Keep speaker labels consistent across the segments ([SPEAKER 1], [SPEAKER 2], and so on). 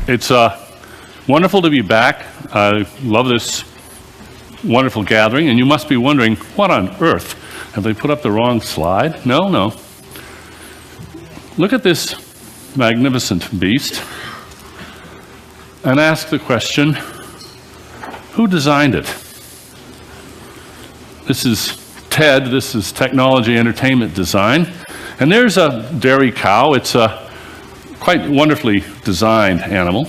[SPEAKER 1] It's wonderful to be back. I love this wonderful gathering, and you must be wondering, what on earth? Have they put up the wrong slide? No, no. Look at this magnificent beast and ask the question, who designed it? This is TED, this is Technology Entertainment Design, and there's a dairy cow. It's a quite wonderfully designed animal.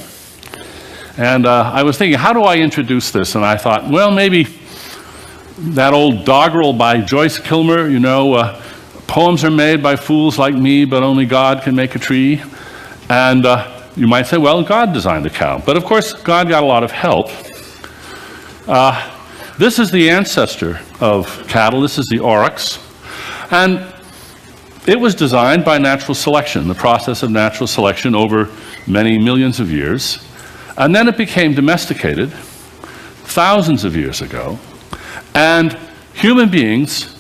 [SPEAKER 1] And I was thinking, how do I introduce this? And I thought, well, maybe that old doggerel by Joyce Kilmer, you know, poems are made by fools like me, but only God can make a tree. And you might say, well, God designed the cow. But of course, God got a lot of help. This is the ancestor of cattle. This is the aurochs. And it was designed by natural selection, the process of natural selection over many millions of years. And then it became domesticated thousands of years ago. And human beings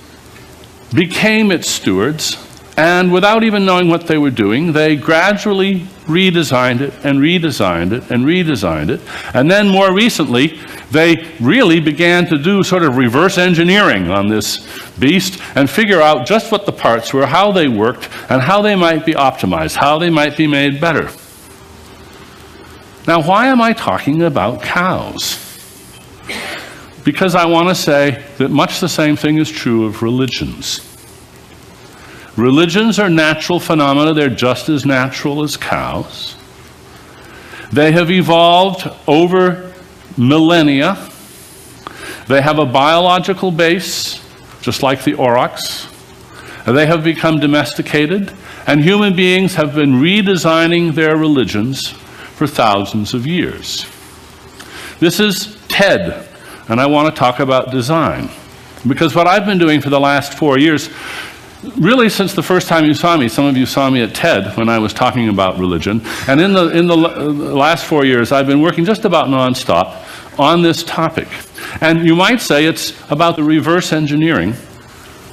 [SPEAKER 1] became its stewards. And without even knowing what they were doing, they gradually redesigned it and redesigned it and redesigned it. And then more recently, they really began to do sort of reverse engineering on this beast and figure out just what the parts were, how they worked, and how they might be optimized, how they might be made better. Now, why am I talking about cows? Because I want to say that much the same thing is true of religions. Religions are natural phenomena. They're just as natural as cows. They have evolved over millennia. They have a biological base, just like the aurochs. They have become domesticated, and human beings have been redesigning their religions for thousands of years. This is TED, and I want to talk about design. Because what I've been doing for the last 4 years, really since the first time you saw me, some of you saw me at TED when I was talking about religion, and in the last 4 years I've been working just about nonstop on this topic. And you might say it's about the reverse engineering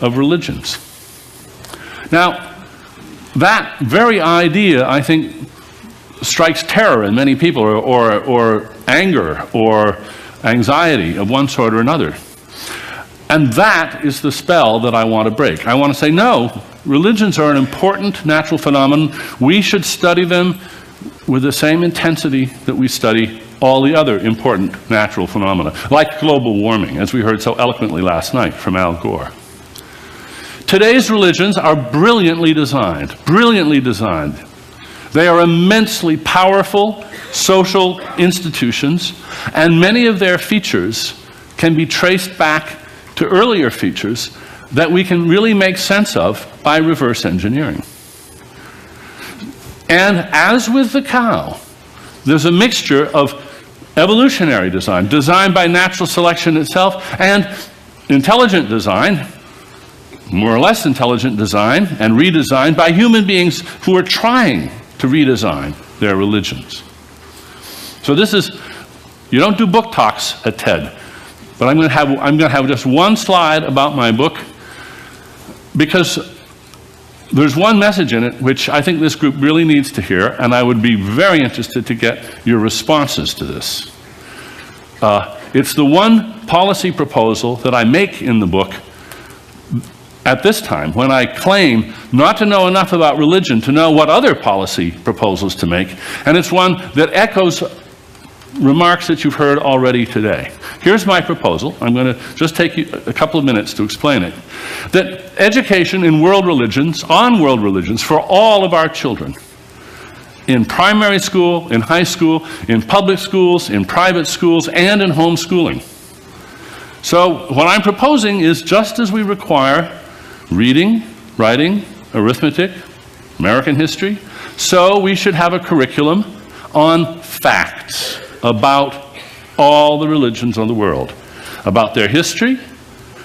[SPEAKER 1] of religions. Now, that very idea, I think, strikes terror in many people, or anger, or anxiety of one sort or another. And that is the spell that I want to break. I want to say, no, religions are an important natural phenomenon. We should study them with the same intensity that we study all the other important natural phenomena, like global warming, as we heard so eloquently last night from Al Gore. Today's religions are brilliantly designed, brilliantly designed. They are immensely powerful social institutions, and many of their features can be traced back to earlier features that we can really make sense of by reverse engineering. And as with the cow, there's a mixture of evolutionary design, designed by natural selection itself, and intelligent design, more or less intelligent design, and redesigned by human beings who are trying to redesign their religions. So this is, you don't do book talks at TED, but I'm going to have just one slide about my book, because there's one message in it which I think this group really needs to hear, and I would be very interested to get your responses to this. It's the one policy proposal that I make in the book at this time, when I claim not to know enough about religion to know what other policy proposals to make, and it's one that echoes remarks that you've heard already today. Here's my proposal. I'm going to just take you a couple of minutes to explain it. That education in world religions, on world religions, for all of our children, in primary school, in high school, in public schools, in private schools, and in homeschooling. So what I'm proposing is, just as we require reading, writing, arithmetic, American history, so we should have a curriculum on facts about all the religions of the world, about their history,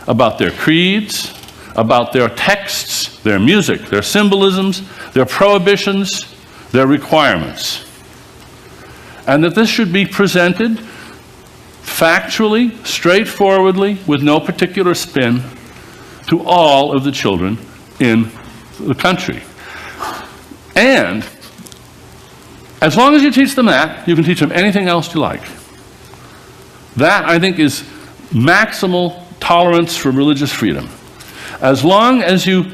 [SPEAKER 1] about their creeds, about their texts, their music, their symbolisms, their prohibitions, their requirements. And that this should be presented factually, straightforwardly, with no particular spin, to all of the children in the country. And As long as you teach them that, you can teach them anything else you like. That, I think, is maximal tolerance for religious freedom. As long as you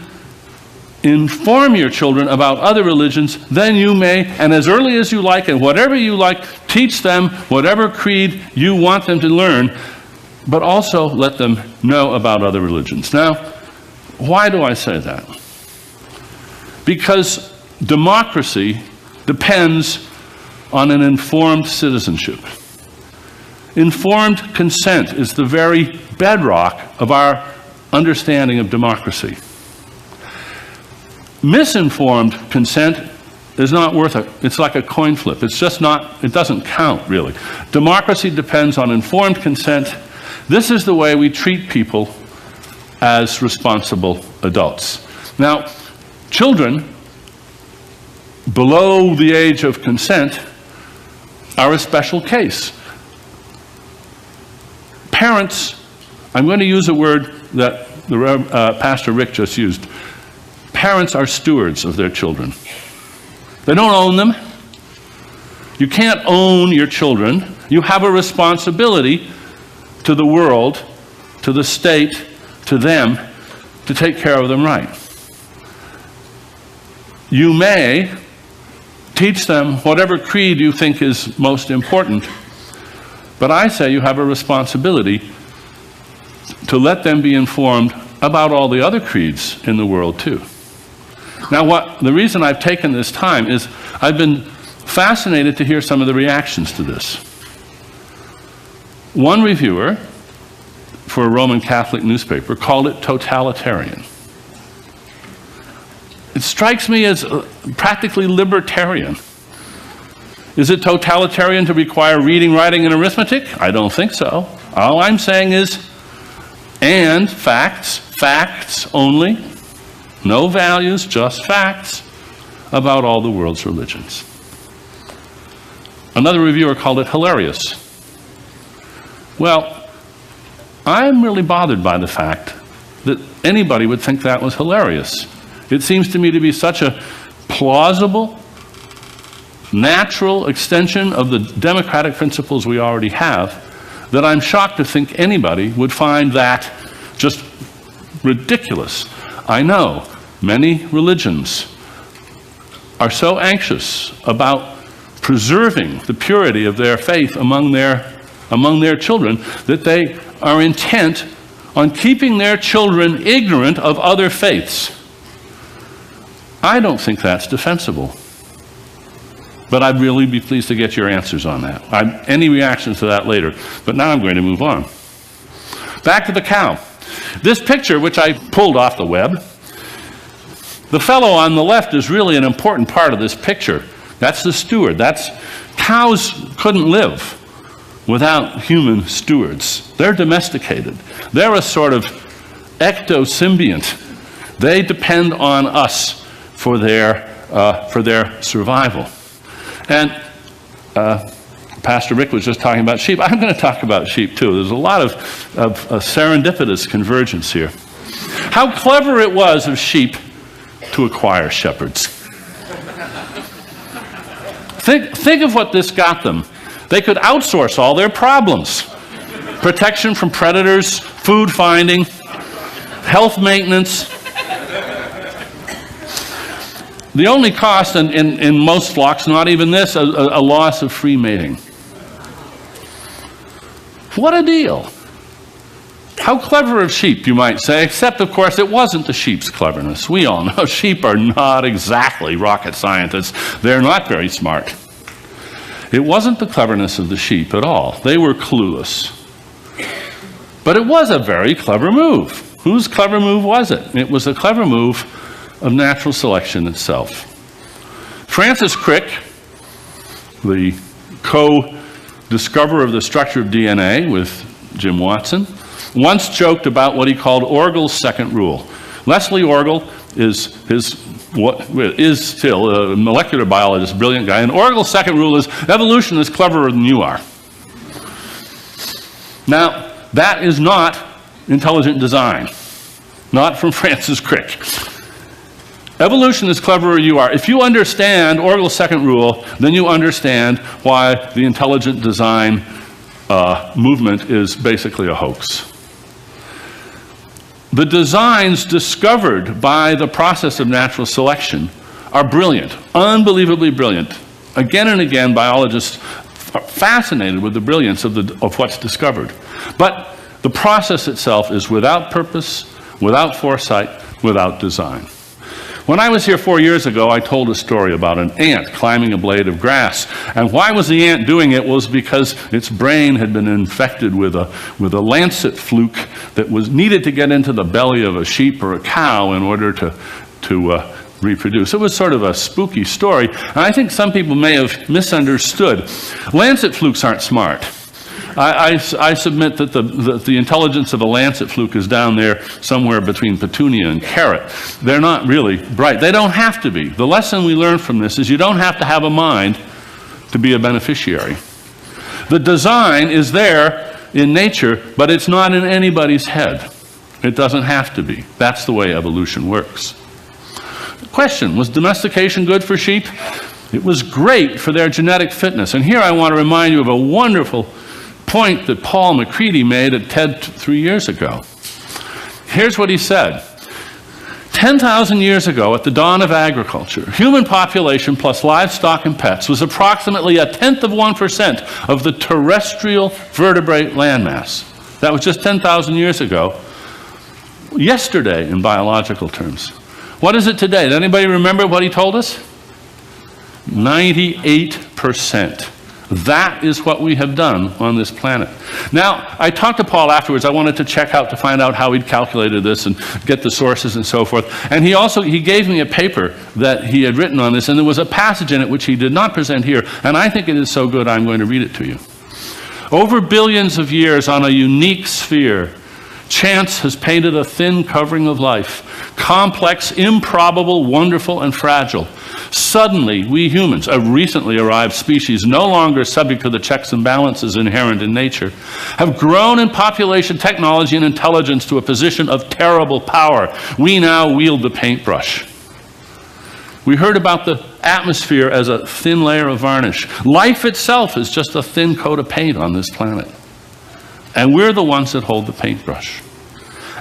[SPEAKER 1] inform your children about other religions, then you may, and as early as you like, and whatever you like, teach them whatever creed you want them to learn, but also let them know about other religions. Now, why do I say that? Because democracy depends on an informed citizenship. Informed consent is the very bedrock of our understanding of democracy. Misinformed consent is not worth it. It's like a coin flip. It's just not, it doesn't count, really. Democracy depends on informed consent. This is the way we treat people as responsible adults. Now, children below the age of consent are a special case. Parents, I'm going to use a word that Pastor Rick just used. Parents are stewards of their children. They don't own them. You can't own your children. You have a responsibility to the world, to the state, to them, to take care of them right. You may teach them whatever creed you think is most important, but I say you have a responsibility to let them be informed about all the other creeds in the world too. Now, the reason I've taken this time is I've been fascinated to hear some of the reactions to this. One reviewer for a Roman Catholic newspaper called it totalitarian. It strikes me as practically libertarian. Is it totalitarian to require reading, writing, and arithmetic? I don't think so. All I'm saying is, and facts, facts only, no values, just facts about all the world's religions. Another reviewer called it hilarious. Well, I'm really bothered by the fact that anybody would think that was hilarious. It seems to me to be such a plausible, natural extension of the democratic principles we already have that I'm shocked to think anybody would find that just ridiculous. I know many religions are so anxious about preserving the purity of their faith among their children that they are intent on keeping their children ignorant of other faiths. I don't think that's defensible. But I'd really be pleased to get your answers on that. Any reactions to that later. But now I'm going to move on. Back to the cow. This picture, which I pulled off the web, the fellow on the left is really an important part of this picture. That's the steward. Cows couldn't live without human stewards. They're domesticated. They're a sort of ectosymbiont. They depend on us for their survival. And Pastor Rick was just talking about sheep. I'm going to talk about sheep too. There's a lot of serendipitous convergence here. How clever it was of sheep to acquire shepherds. Think of what this got them. They could outsource all their problems. Protection from predators, food finding, health maintenance. The only cost in most flocks, not even this, a loss of free mating. What a deal. How clever of sheep, you might say, except, of course, it wasn't the sheep's cleverness. We all know sheep are not exactly rocket scientists. They're not very smart. It wasn't the cleverness of the sheep at all. They were clueless. But it was a very clever move. Whose clever move was it? It was a clever move of natural selection itself. Francis Crick, the co-discoverer of the structure of DNA with Jim Watson, once joked about what he called Orgel's second rule. Leslie Orgel is still a molecular biologist, brilliant guy, and Orgel's second rule is evolution is cleverer than you are. Now, that is not intelligent design, not from Francis Crick. Evolution is cleverer you are. If you understand Orgel's second rule, then you understand why the intelligent design movement is basically a hoax. The designs discovered by the process of natural selection are brilliant, unbelievably brilliant. Again and again, biologists are fascinated with the brilliance of what's discovered. But the process itself is without purpose, without foresight, without design. When I was here 4 years ago, I told a story about an ant climbing a blade of grass. And why was the ant doing it? Was because its brain had been infected with a lancet fluke that was needed to get into the belly of a sheep or a cow in order to reproduce. It was sort of a spooky story, and I think some people may have misunderstood. Lancet flukes aren't smart. I submit that the intelligence of a lancet fluke is down there somewhere between petunia and carrot. They're not really bright. They don't have to be. The lesson we learn from this is you don't have to have a mind to be a beneficiary. The design is there in nature, but it's not in anybody's head. It doesn't have to be. That's the way evolution works. Question, was domestication good for sheep? It was great for their genetic fitness. And here I want to remind you of a wonderful point that Paul McCready made at TED 3 years ago. Here's what he said. 10,000 years ago, at the dawn of agriculture, human population plus livestock and pets was approximately 0.1% of the terrestrial vertebrate landmass. That was just 10,000 years ago. Yesterday, in biological terms. What is it today? Does anybody remember what he told us? 98%. That is what we have done on this planet. Now, I talked to Paul afterwards. I wanted to check out to find out how he'd calculated this and get the sources and so forth. And he gave me a paper that he had written on this, and there was a passage in it which he did not present here, and I think it is so good I'm going to read it to you. Over billions of years on a unique sphere, chance has painted a thin covering of life, complex, improbable, wonderful, and fragile. Suddenly, we humans, a recently arrived species, no longer subject to the checks and balances inherent in nature, have grown in population, technology, and intelligence to a position of terrible power. We now wield the paintbrush. We heard about the atmosphere as a thin layer of varnish. Life itself is just a thin coat of paint on this planet. And we're the ones that hold the paintbrush.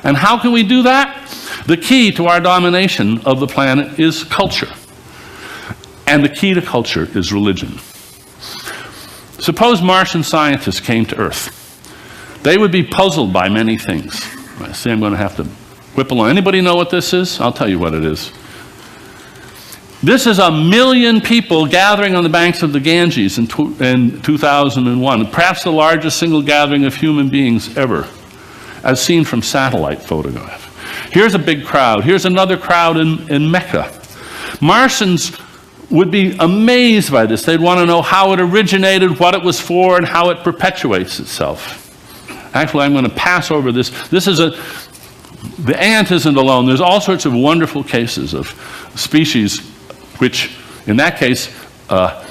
[SPEAKER 1] And how can we do that? The key to our domination of the planet is culture. And the key to culture is religion. Suppose Martian scientists came to Earth. They would be puzzled by many things. I see I'm going to have to whip along. Anybody know what this is? I'll tell you what it is. This is 1 million people gathering on the banks of the Ganges in 2001, perhaps the largest single gathering of human beings ever, as seen from satellite photograph. Here's a big crowd. Here's another crowd in Mecca. Martians would be amazed by this. They'd want to know how it originated, what it was for, and how it perpetuates itself. Actually, I'm going to pass over this. The ant isn't alone. There's all sorts of wonderful cases of species which, in that case, a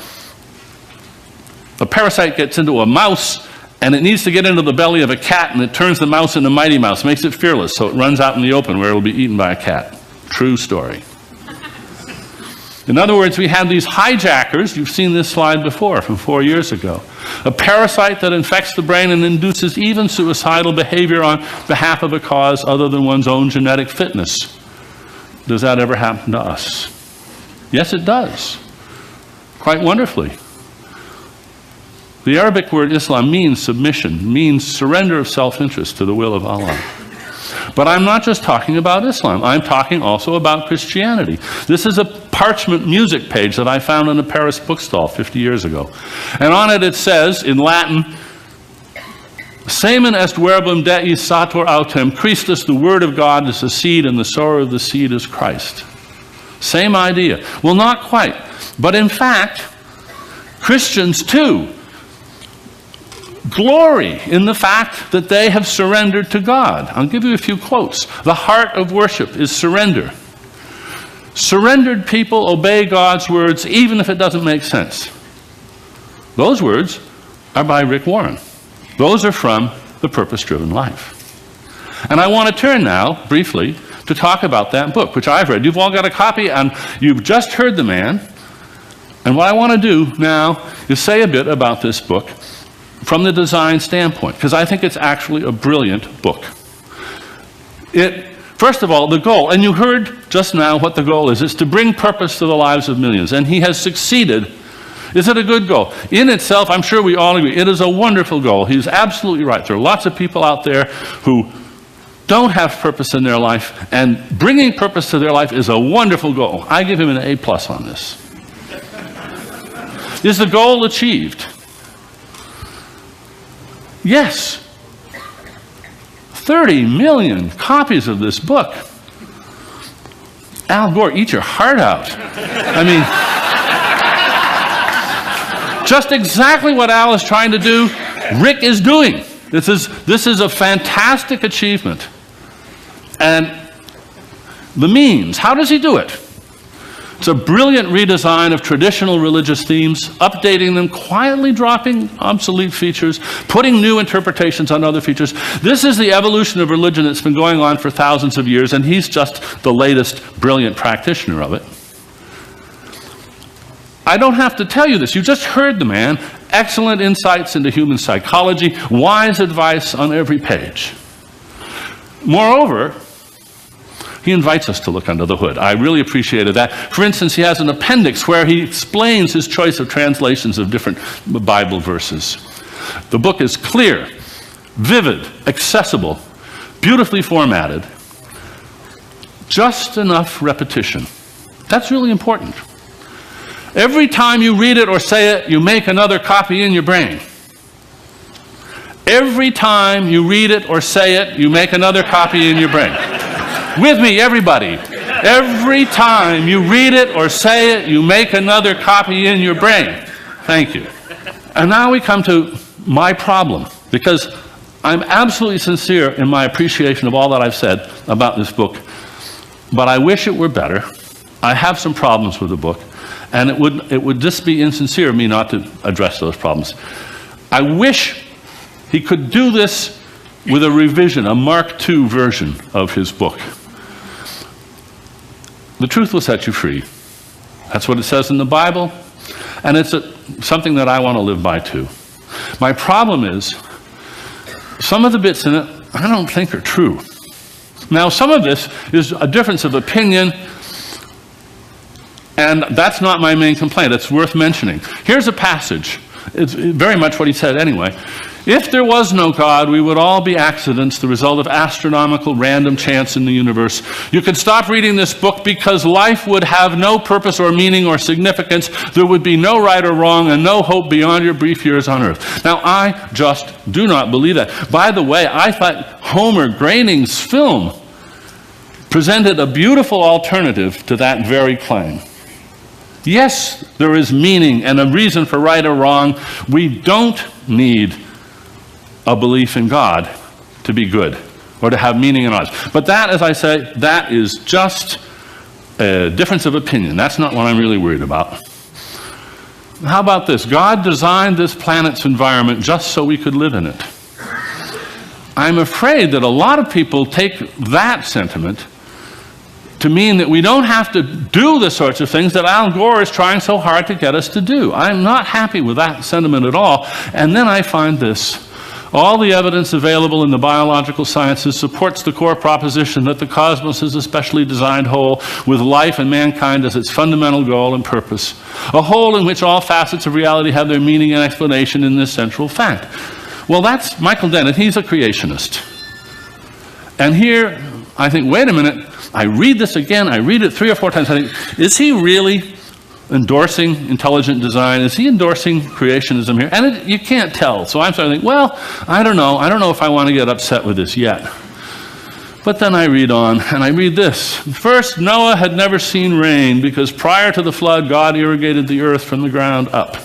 [SPEAKER 1] parasite gets into a mouse and it needs to get into the belly of a cat, and it turns the mouse into Mighty Mouse, makes it fearless, so it runs out in the open where it will be eaten by a cat. True story. In other words, we have these hijackers. You've seen this slide before from 4 years ago. A parasite that infects the brain and induces even suicidal behavior on behalf of a cause other than one's own genetic fitness. Does that ever happen to us? Yes, it does. Quite wonderfully. The Arabic word Islam means submission, means surrender of self-interest to the will of Allah. But I'm not just talking about Islam. I'm talking also about Christianity. This is a parchment music page that I found in a Paris bookstall 50 years ago. And on it says, in Latin, Semen est verbum Dei sator autem, Christus, the word of God, is the seed, and the sower of the seed is Christ. Same idea. Well, not quite. But in fact, Christians too glory in the fact that they have surrendered to God. I'll give you a few quotes. The heart of worship is surrender. Surrendered people obey God's words even if it doesn't make sense. Those words are by Rick Warren. Those are from The Purpose-Driven Life. And I want to turn now, briefly, to talk about that book, which I've read. You've all got a copy, and you've just heard the man. And what I want to do now is say a bit about this book from the design standpoint, because I think it's actually a brilliant book. First of all, the goal, and you heard just now what the goal is to bring purpose to the lives of millions, and he has succeeded. Is it a good goal? In itself, I'm sure we all agree, it is a wonderful goal. He's absolutely right. There are lots of people out there who don't have purpose in their life, and bringing purpose to their life is a wonderful goal. I give him an A+ on this. Is the goal achieved? Yes. 30 million copies of this book. Al Gore, eat your heart out. I mean, just exactly what Al is trying to do, Rick is doing. This is a fantastic achievement. And the means, how does he do it? It's a brilliant redesign of traditional religious themes, updating them, quietly dropping obsolete features, putting new interpretations on other features. This is the evolution of religion that's been going on for thousands of years, and he's just the latest brilliant practitioner of it. I don't have to tell you this. You just heard the man. Excellent insights into human psychology, wise advice on every page. Moreover, he invites us to look under the hood. I really appreciated that. For instance, he has an appendix where he explains his choice of translations of different Bible verses. The book is clear, vivid, accessible, beautifully formatted. Just enough repetition. That's really important. Every time you read it or say it, you make another copy in your brain. Every time you read it or say it, you make another copy in your brain. With me, everybody. Every time you read it or say it, you make another copy in your brain. Thank you. And now we come to my problem, because I'm absolutely sincere in my appreciation of all that I've said about this book, but I wish it were better. I have some problems with the book, and it would just be insincere of me not to address those problems. I wish he could do this with a revision, a Mark II version of his book. The truth will set you free. That's what it says in the Bible, and it's something that I want to live by too. My problem is, some of the bits in it I don't think are true. Now, some of this is a difference of opinion, and that's not my main complaint. It's worth mentioning. Here's a passage. It's very much what he said anyway. If there was no God, we would all be accidents, the result of astronomical random chance in the universe. You could stop reading this book because life would have no purpose or meaning or significance. There would be no right or wrong and no hope beyond your brief years on earth. Now, I just do not believe that. By the way, I thought Homer Groening's film presented a beautiful alternative to that very claim. Yes, there is meaning and a reason for right or wrong. We don't need a belief in God to be good or to have meaning in our lives. But that, as I say, that is just a difference of opinion. That's not what I'm really worried about. How about this? God designed this planet's environment just so we could live in it. I'm afraid that a lot of people take that sentiment to mean that we don't have to do the sorts of things that Al Gore is trying so hard to get us to do. I'm not happy with that sentiment at all. And then I find this. All the evidence available in the biological sciences supports the core proposition that the cosmos is a specially designed whole with life and mankind as its fundamental goal and purpose. A whole in which all facets of reality have their meaning and explanation in this central fact. Well, that's Michael Dennett. He's a creationist. And here, I think, wait a minute, I read this again, I read it 3 or 4 times, I think, is he really endorsing intelligent design? Is he endorsing creationism here? And you can't tell. So I'm starting to think, well, I don't know if I want to get upset with this yet. But then I read on, and I read this. First, Noah had never seen rain because prior to the flood, God irrigated the earth from the ground up.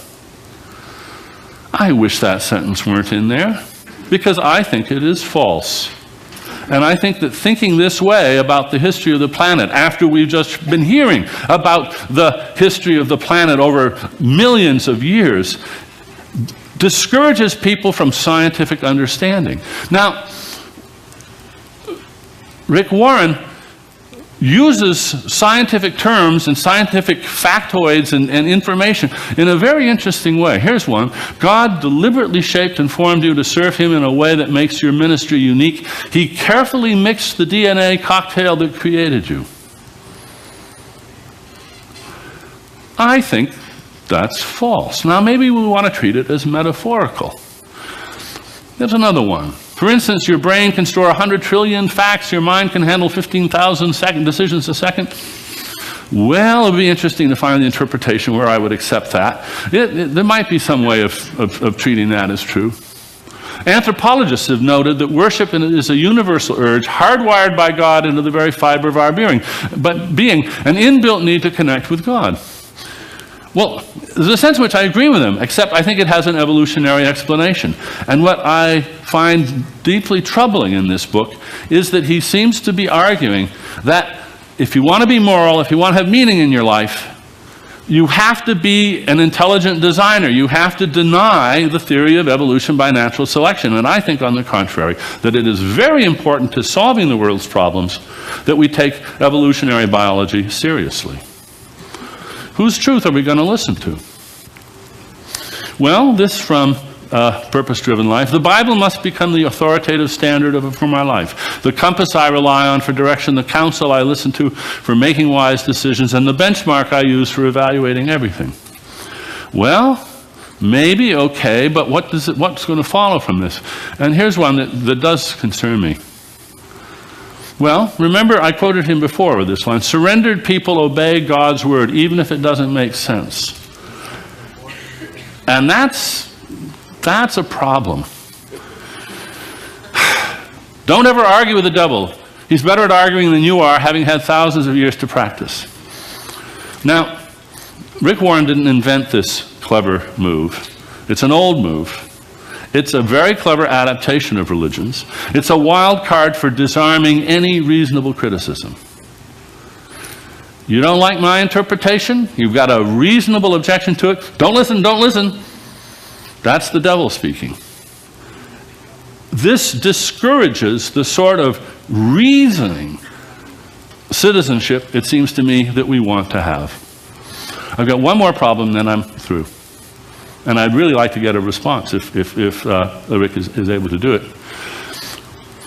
[SPEAKER 1] I wish that sentence weren't in there, because I think it is false. And I think that thinking this way about the history of the planet, after we've just been hearing about the history of the planet over millions of years, discourages people from scientific understanding. Now, Rick Warren uses scientific terms and scientific factoids and information in a very interesting way. Here's one. God deliberately shaped and formed you to serve him in a way that makes your ministry unique. He carefully mixed the DNA cocktail that created you. I think that's false. Now, maybe we want to treat it as metaphorical. There's another one. For instance, your brain can store 100 trillion facts. Your mind can handle 15,000 decisions a second. Well, it would be interesting to find the interpretation where I would accept that. There might be some way of treating that as true. Anthropologists have noted that worship is a universal urge hardwired by God into the very fiber of our being, an inbuilt need to connect with God. Well, there's a sense in which I agree with him, except I think it has an evolutionary explanation. And what I find deeply troubling in this book is that he seems to be arguing that if you want to be moral, if you want to have meaning in your life, you have to be an intelligent designer. You have to deny the theory of evolution by natural selection. And I think, on the contrary, that it is very important to solving the world's problems that we take evolutionary biology seriously. Whose truth are we going to listen to? Well, this from Purpose-Driven Life. The Bible must become the authoritative standard for my life, the compass I rely on for direction, the counsel I listen to for making wise decisions, and the benchmark I use for evaluating everything. Well, maybe, okay, but what's going to follow from this? And here's one that does concern me. Well, remember I quoted him before with this line, surrendered people obey God's word, even if it doesn't make sense. And that's a problem. Don't ever argue with the devil. He's better at arguing than you are, having had thousands of years to practice. Now, Rick Warren didn't invent this clever move. It's an old move. It's a very clever adaptation of religions. It's a wild card for disarming any reasonable criticism. You don't like my interpretation? You've got a reasonable objection to it? Don't listen, don't listen. That's the devil speaking. This discourages the sort of reasoning citizenship, it seems to me, that we want to have. I've got one more problem, then I'm through. And I'd really like to get a response if Rick is able to do it.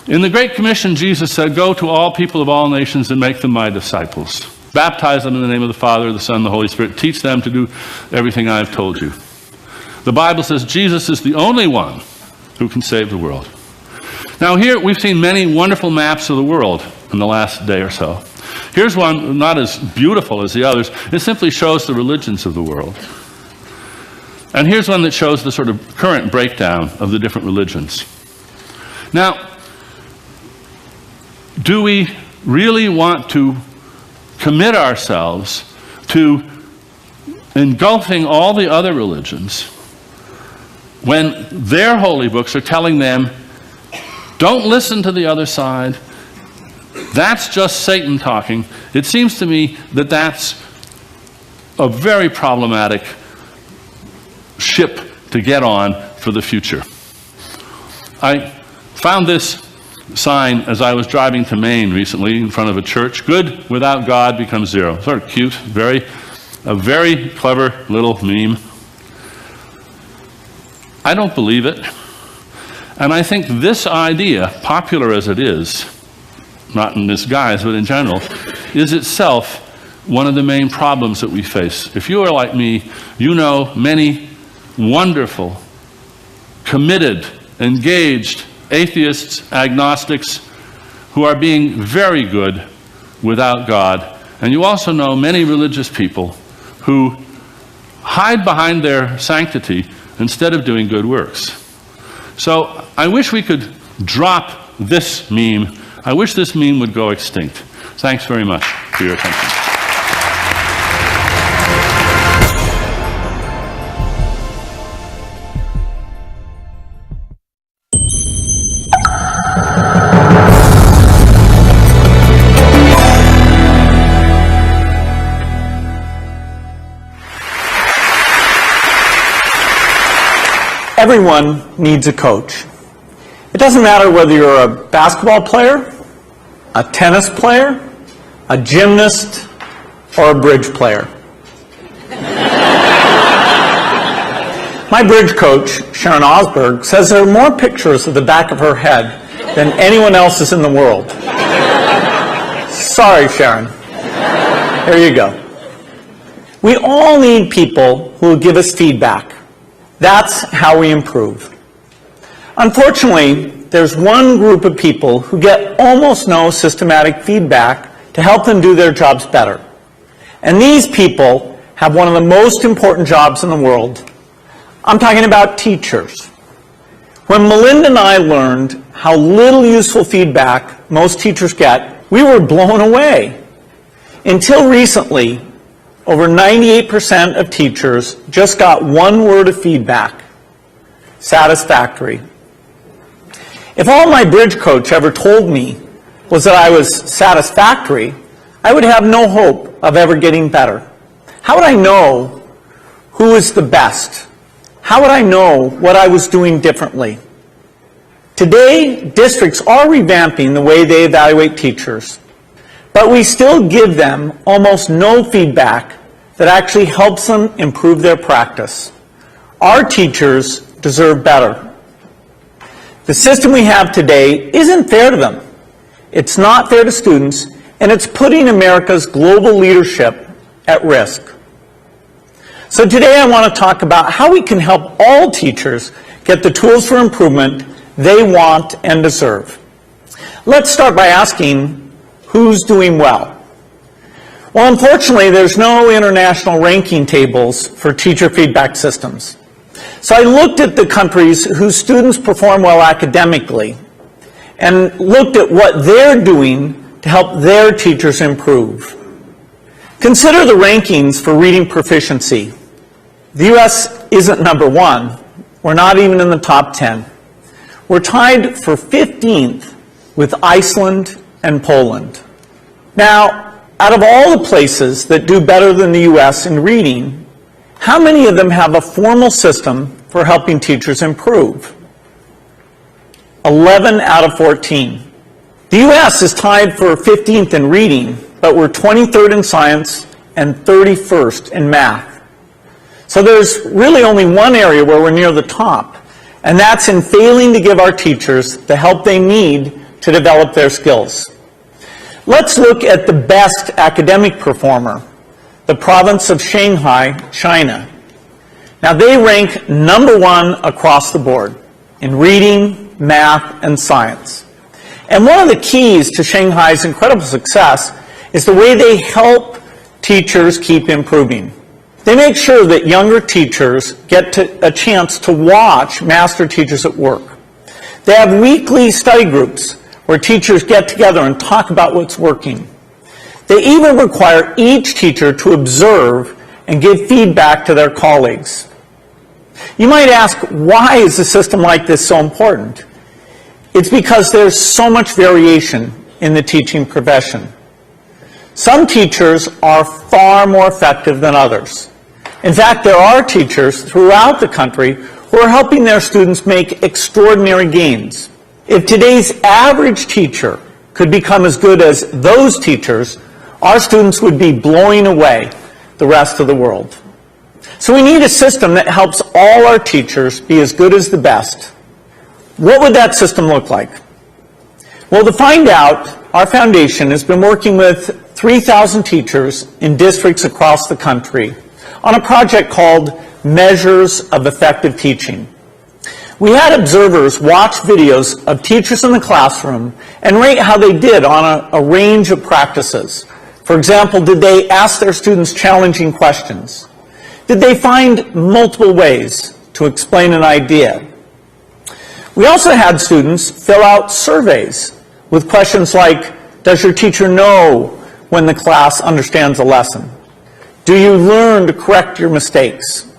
[SPEAKER 1] In the Great Commission, Jesus said, go to all people of all nations and make them my disciples. Baptize them in the name of the Father, the Son, and the Holy Spirit. Teach them to do everything I have told you. The Bible says Jesus is the only one who can save the world. Now here we've seen many wonderful maps of the world in the last day or so. Here's one not as beautiful as the others. It simply shows the religions of the world. And here's one that shows the sort of current breakdown of the different religions. Now, do we really want to commit ourselves to engulfing all the other religions when their holy books are telling them, don't listen to the other side, that's just Satan talking? It seems to me that that's a very problematic ship to get on for the future. I found this sign as I was driving to Maine recently in front of a church. Good without God becomes zero. Sort of cute, a very clever little meme. I don't believe it. And I think this idea, popular as it is, not in this guise, but in general, is itself one of the main problems that we face. If you are like me, you know many wonderful, committed, engaged atheists, agnostics, who are being very good without God. And you also know many religious people who hide behind their sanctity instead of doing good works. So I wish we could drop this meme. I wish this meme would go extinct. Thanks very much for your attention.
[SPEAKER 2] Everyone needs a coach. It doesn't matter whether you're a basketball player, a tennis player, a gymnast, or a bridge player? My bridge coach, Sharon Osberg, says there are more pictures of the back of her head than anyone else's in the world. Sorry, Sharon. There you go. We all need people who will give us feedback. That's how we improve. Unfortunately, there's one group of people who get almost no systematic feedback to help them do their jobs better. And these people have one of the most important jobs in the world. I'm talking about teachers. When Melinda and I learned how little useful feedback most teachers get, we were blown away. Until recently, over 98% of teachers just got one word of feedback: satisfactory. If all my bridge coach ever told me was that I was satisfactory, I would have no hope of ever getting better. How would I know who is the best? How would I know what I was doing differently? Today, districts are revamping the way they evaluate teachers, but we still give them almost no feedback that actually helps them improve their practice. Our teachers deserve better. The system we have today isn't fair to them. It's not fair to students, and it's putting America's global leadership at risk. So today I want to talk about how we can help all teachers get the tools for improvement they want and deserve. Let's start by asking, who's doing well? Well, unfortunately, there's no international ranking tables for teacher feedback systems. So I looked at the countries whose students perform well academically and looked at what they're doing to help their teachers improve. Consider the rankings for reading proficiency. The US isn't number one. We're not even in the top 10. We're tied for 15th with Iceland and Poland. Now, out of all the places that do better than the US in reading, how many of them have a formal system for helping teachers improve? 11 out of 14. The US is tied for 15th in reading, but we're 23rd in science and 31st in math. So there's really only one area where we're near the top, and that's in failing to give our teachers the help they need to develop their skills. Let's look at the best academic performer, the province of Shanghai, China. Now they rank number one across the board in reading, math, and science. And one of the keys to Shanghai's incredible success is the way they help teachers keep improving. They make sure that younger teachers get a chance to watch master teachers at work. They have weekly study groups where teachers get together and talk about what's working. They even require each teacher to observe and give feedback to their colleagues. You might ask, why is a system like this so important? It's because there's so much variation in the teaching profession. Some teachers are far more effective than others. In fact, there are teachers throughout the country who are helping their students make extraordinary gains. If today's average teacher could become as good as those teachers, our students would be blowing away the rest of the world. So we need a system that helps all our teachers be as good as the best. What would that system look like? Well, to find out, our foundation has been working with 3,000 teachers in districts across the country on a project called Measures of Effective Teaching. We had observers watch videos of teachers in the classroom and rate how they did on a range of practices. For example, did they ask their students challenging questions? Did they find multiple ways to explain an idea? We also had students fill out surveys with questions like, does your teacher know when the class understands a lesson? Do you learn to correct your mistakes?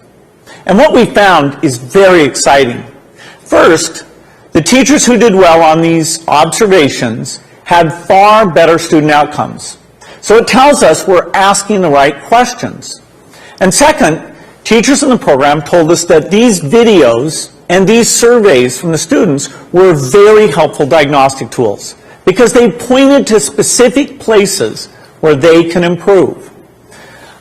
[SPEAKER 2] And what we found is very exciting. First, the teachers who did well on these observations had far better student outcomes. So it tells us we're asking the right questions. And second, teachers in the program told us that these videos and these surveys from the students were very helpful diagnostic tools because they pointed to specific places where they can improve.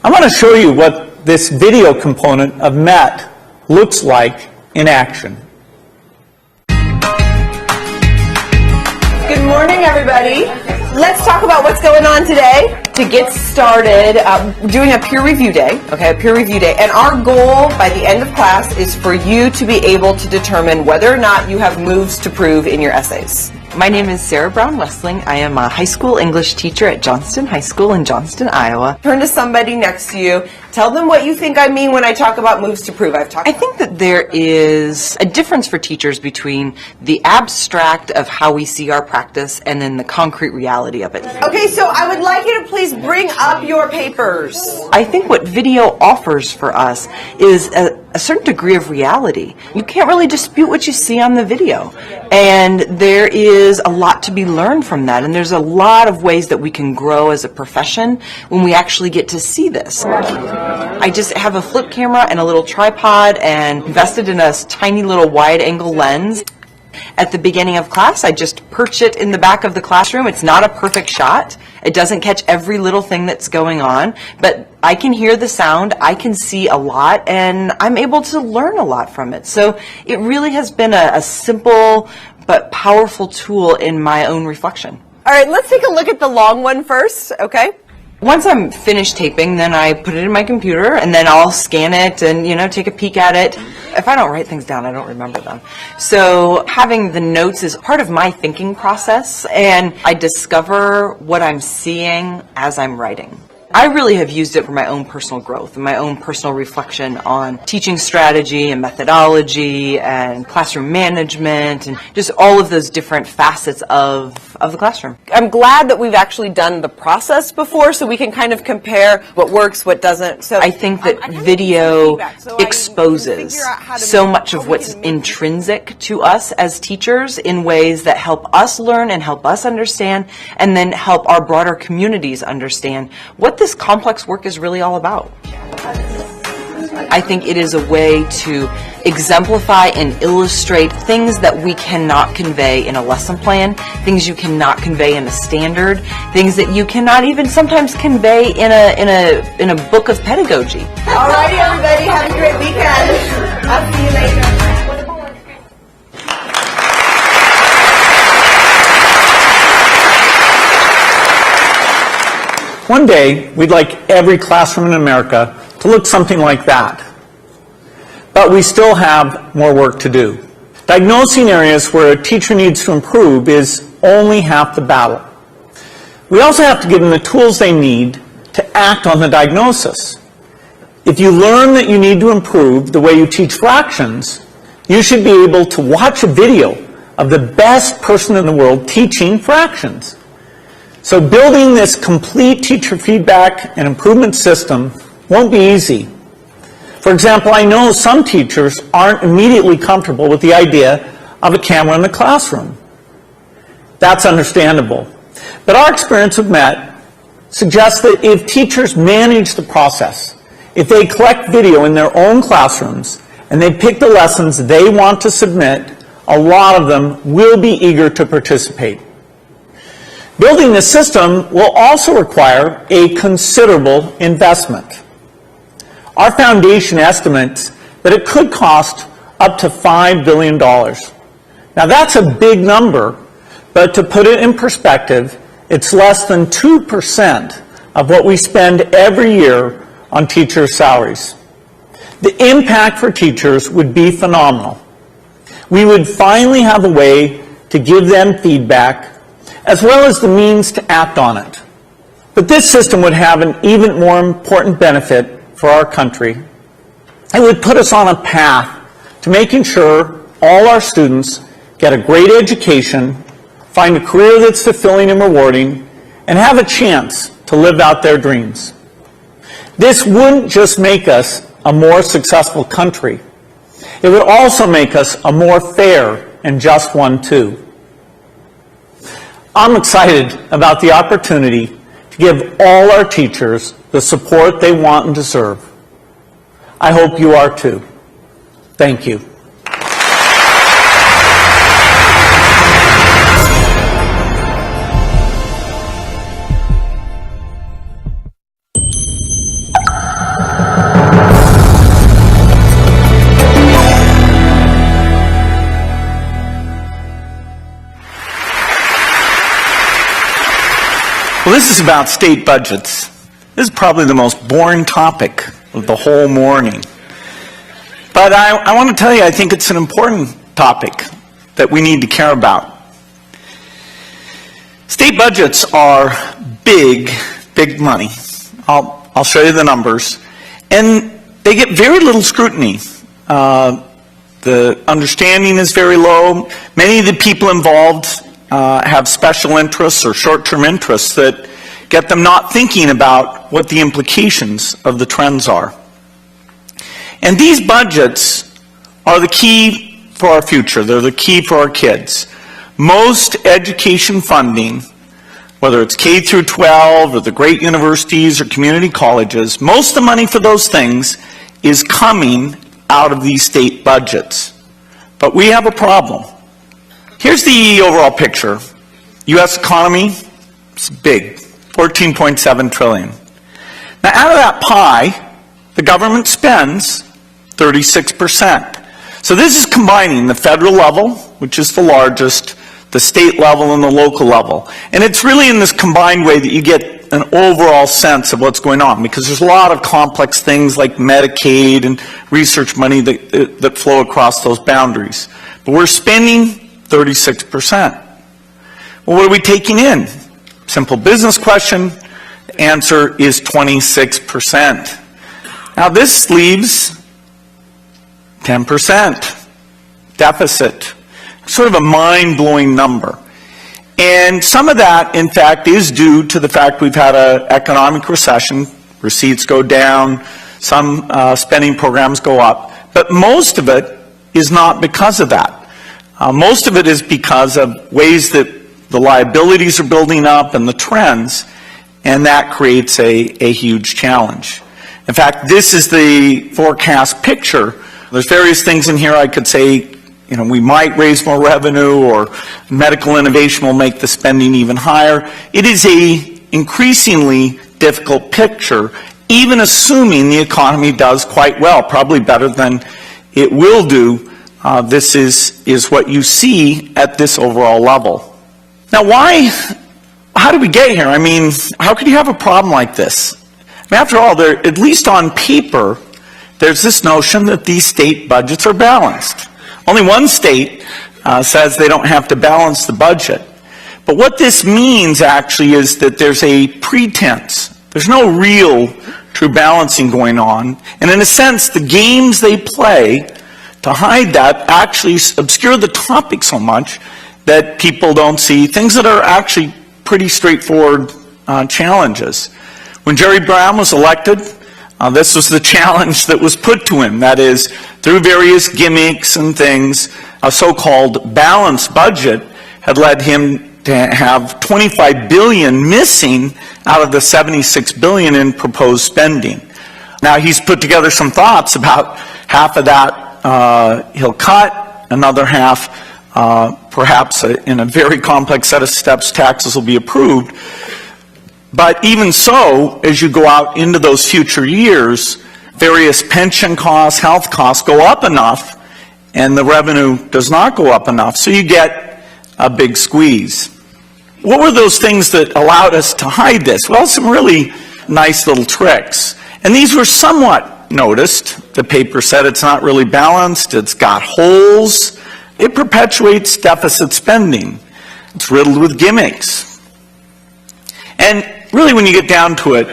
[SPEAKER 2] I want to show you what this video component of MET looks like in action.
[SPEAKER 3] Good morning, everybody. Let's talk about what's going on today. To get started, doing a peer review day, a peer review day. And our goal by the end of class is for you to be able to determine whether or not you have moves to prove in your essays.
[SPEAKER 4] My name is Sarah Brown-Westling. I am a high school English teacher at Johnston High School in Johnston, Iowa.
[SPEAKER 3] Turn to somebody next to you. Tell them what you think I mean when I talk about moves to prove.
[SPEAKER 4] I think that there is a difference for teachers between the abstract of how we see our practice and then the concrete reality of it.
[SPEAKER 3] Okay, so I would like you to please bring up your papers.
[SPEAKER 4] I think what video offers for us is a certain degree of reality. You can't really dispute what you see on the video. And there is a lot to be learned from that. And there's a lot of ways that we can grow as a profession when we actually get to see this. I just have a flip camera and a little tripod and invested in a tiny little wide angle lens. At the beginning of class, I just perch it in the back of the classroom. It's not a perfect shot. It doesn't catch every little thing that's going on, but I can hear the sound, I can see a lot, and I'm able to learn a lot from it. So it really has been a simple but powerful tool in my own reflection.
[SPEAKER 3] All right, let's take a look at the long one first, okay?
[SPEAKER 4] Once I'm finished taping, then I put it in my computer, and then I'll scan it and, take a peek at it. If I don't write things down, I don't remember them. So having the notes is part of my thinking process, and I discover what I'm seeing as I'm writing. I really have used it for my own personal growth and my own personal reflection on teaching strategy and methodology and classroom management and just all of those different facets of the classroom.
[SPEAKER 3] I'm glad that we've actually done the process before so we can kind of compare what works, what doesn't. So
[SPEAKER 4] I think that video exposes so much of what's intrinsic to us as teachers in ways that help us learn and help us understand and then help our broader communities understand what this complex work is really all about. I think it is a way to exemplify and illustrate things that we cannot convey in a lesson plan, things you cannot convey in a standard, things that you cannot even sometimes convey in a book of pedagogy.
[SPEAKER 3] All righty, everybody, have a great weekend. I'll see you later.
[SPEAKER 2] One day, we'd like every classroom in America to look something like that. But we still have more work to do. Diagnosing areas where a teacher needs to improve is only half the battle. We also have to give them the tools they need to act on the diagnosis. If you learn that you need to improve the way you teach fractions, you should be able to watch a video of the best person in the world teaching fractions. So building this complete teacher feedback and improvement system won't be easy. For example, I know some teachers aren't immediately comfortable with the idea of a camera in the classroom. That's understandable. But our experience with MET suggests that if teachers manage the process, if they collect video in their own classrooms and they pick the lessons they want to submit, a lot of them will be eager to participate. Building this system will also require a considerable investment. Our foundation estimates that it could cost up to $5 billion. Now that's a big number, but to put it in perspective, it's less than 2% of what we spend every year on teachers' salaries. The impact for teachers would be phenomenal. We would finally have a way to give them feedback as well as the means to act on it. But this system would have an even more important benefit for our country. It would put us on a path to making sure all our students get a great education, find a career that's fulfilling and rewarding, and have a chance to live out their dreams. This wouldn't just make us a more successful country. It would also make us a more fair and just one too. I'm excited about the opportunity to give all our teachers the support they want and deserve. I hope you are too. Thank you. Well, this is about state budgets. This is probably the most boring topic of the whole morning. But I want to tell you, I think it's an important topic that we need to care about. State budgets are big, big money. I'll show you the numbers. And they get very little scrutiny. The understanding is very low. Many of the people involved have special interests or short-term interests that get them not thinking about what the implications of the trends are. And these budgets are the key for our future. They're the key for our kids. Most education funding, whether it's K through 12 or the great universities or community colleges, most of the money for those things is coming out of these state budgets. But we have a problem. Here's the overall picture. U.S. economy, it's big, 14.7 trillion. Now out of that pie, the government spends 36%. So this is combining the federal level, which is the largest, the state level and the local level. And it's really in this combined way that you get an overall sense of what's going on, because there's a lot of complex things like Medicaid and research money that flow across those boundaries. But we're spending 36%. Well, what are we taking in? Simple business question. The answer is 26%. Now this leaves 10% deficit. Sort of a mind-blowing number. And some of that, in fact, is due to the fact we've had an economic recession. Receipts go down, some spending programs go up. But most of it is not because of that. Most of it is because of ways that the liabilities are building up and the trends, and that creates a huge challenge. In fact, this is the forecast picture. There's various things in here I could say, you know, we might raise more revenue, or medical innovation will make the spending even higher. It is a increasingly difficult picture, even assuming the economy does quite well, probably better than it will do. This is what you see at this overall level. Now how did we get here? I mean, how could you have a problem like this? I mean, after all, at least on paper, there's this notion that these state budgets are balanced. Only one state says they don't have to balance the budget. But what this means actually is that there's a pretense. There's no real true balancing going on. And in a sense, the games they play to hide that actually obscure the topic so much that people don't see things that are actually pretty straightforward challenges. When Jerry Brown was elected, this was the challenge that was put to him. That is, through various gimmicks and things, a so-called balanced budget had led him to have $25 billion missing out of the $76 billion in proposed spending. Now he's put together some thoughts about half of that he'll cut, another half perhaps in a very complex set of steps taxes will be approved. But even so, as you go out into those future years, various pension costs, health costs go up enough, and the revenue does not go up enough, so you get a big squeeze. What were those things that allowed us to hide this? Well, some really nice little tricks. And these were somewhat noticed. The paper said it's not really balanced, it's got holes, it perpetuates deficit spending, it's riddled with gimmicks. And really, when you get down to it,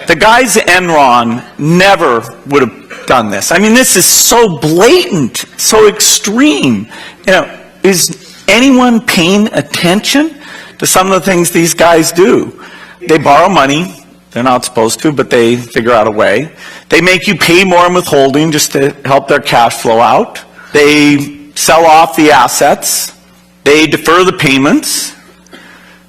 [SPEAKER 2] the guys at Enron never would have done this. I mean, this is so blatant, so extreme. You know, is anyone paying attention to some of the things these guys do? They borrow money. They're not supposed to, but they figure out a way. They make you pay more in withholding just to help their cash flow out. They sell off the assets. They defer the payments.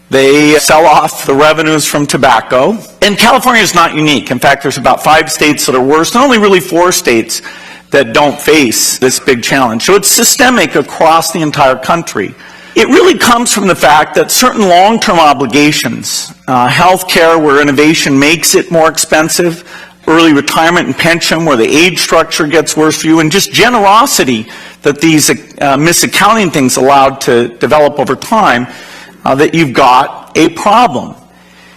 [SPEAKER 2] They sell off the revenues from tobacco. And California is not unique. In fact, there's about 5 states that are worse, and only really 4 states that don't face this big challenge. So it's systemic across the entire country. It really comes from the fact that certain long-term obligations, healthcare where innovation makes it more expensive, early retirement and pension where the age structure gets worse for you, and just generosity that these misaccounting things allowed to develop over time, that you've got a problem.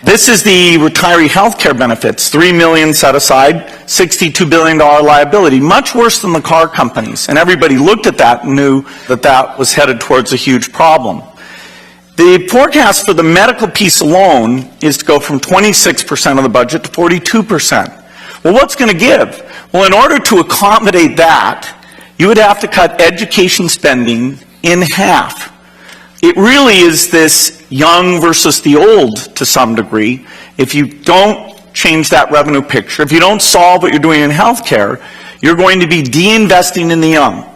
[SPEAKER 2] This is the retiree health care benefits, $3 million set aside, $62 billion liability, much worse than the car companies. And everybody looked at that and knew that that was headed towards a huge problem. The forecast for the medical piece alone is to go from 26% of the budget to 42%. Well, what's going to give? Well, in order to accommodate that, you would have to cut education spending in half. It really is this young versus the old to some degree. If you don't change that revenue picture, if you don't solve what you're doing in healthcare, you're going to be de-investing in the young.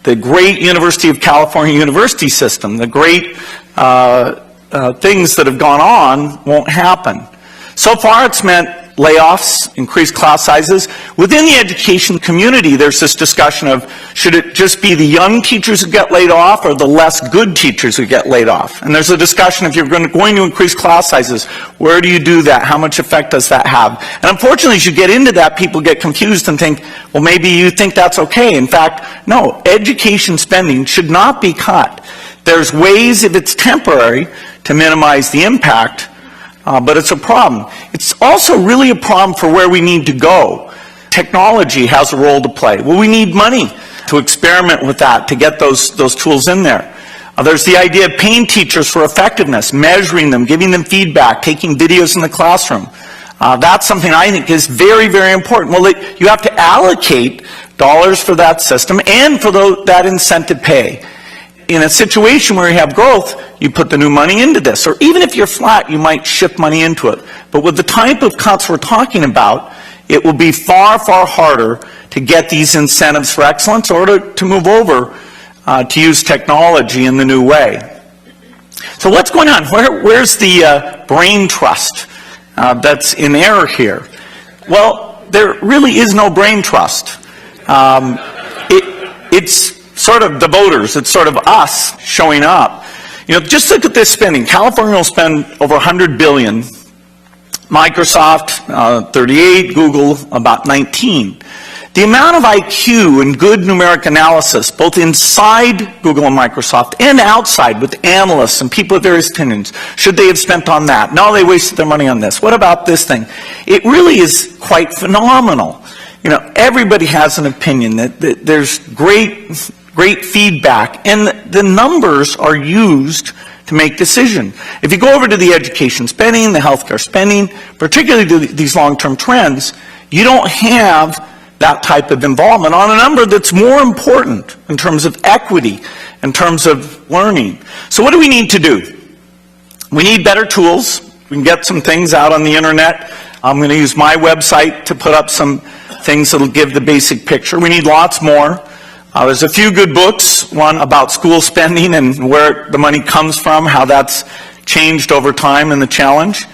[SPEAKER 2] The great University of California university system, the great things that have gone on won't happen. So far it's meant layoffs, increased class sizes. Within the education community, there's this discussion of, should it just be the young teachers who get laid off or the less good teachers who get laid off? And there's a discussion, if you're going to increase class sizes, where do you do that? How much effect does that have? And unfortunately, as you get into that, people get confused and think, well, maybe you think that's okay. In fact, no, education spending should not be cut. There's ways, if it's temporary, to minimize the impact, but it's a problem. It's also really a problem for where we need to go. Technology has a role to play. Well, we need money to experiment with that, to get those tools in there. There's the idea of paying teachers for effectiveness, measuring them, giving them feedback, taking videos in the classroom. That's something I think is very, very important. Well, you have to allocate dollars for that system and for that incentive pay. In a situation where you have growth, you put the new money into this. Or even if you're flat, you might shift money into it. But with the type of cuts we're talking about, it will be far, far harder to get these incentives for excellence or to move over to use technology in the new way. So what's going on? Where's the brain trust that's in error here? Well, there really is no brain trust. It's sort of the voters, it's sort of us showing up. You know, just look at this spending. California will spend over $100 billion. Microsoft, 38, Google, about 19. The amount of IQ and good numeric analysis, both inside Google and Microsoft and outside with analysts and people with various opinions, should they have spent on that? No, they wasted their money on this. What about this thing? It really is quite phenomenal. You know, everybody has an opinion. That there's great feedback, and the numbers are used to make decisions. If you go over to the education spending, the healthcare spending, particularly these long-term trends, you don't have that type of involvement on a number that's more important in terms of equity, in terms of learning. So what do we need to do? We need better tools. We can get some things out on the internet. I'm going to use my website to put up some things that will give the basic picture. We need lots more. There's a few good books, one about school spending and where the money comes from, how that's changed over time and the challenge.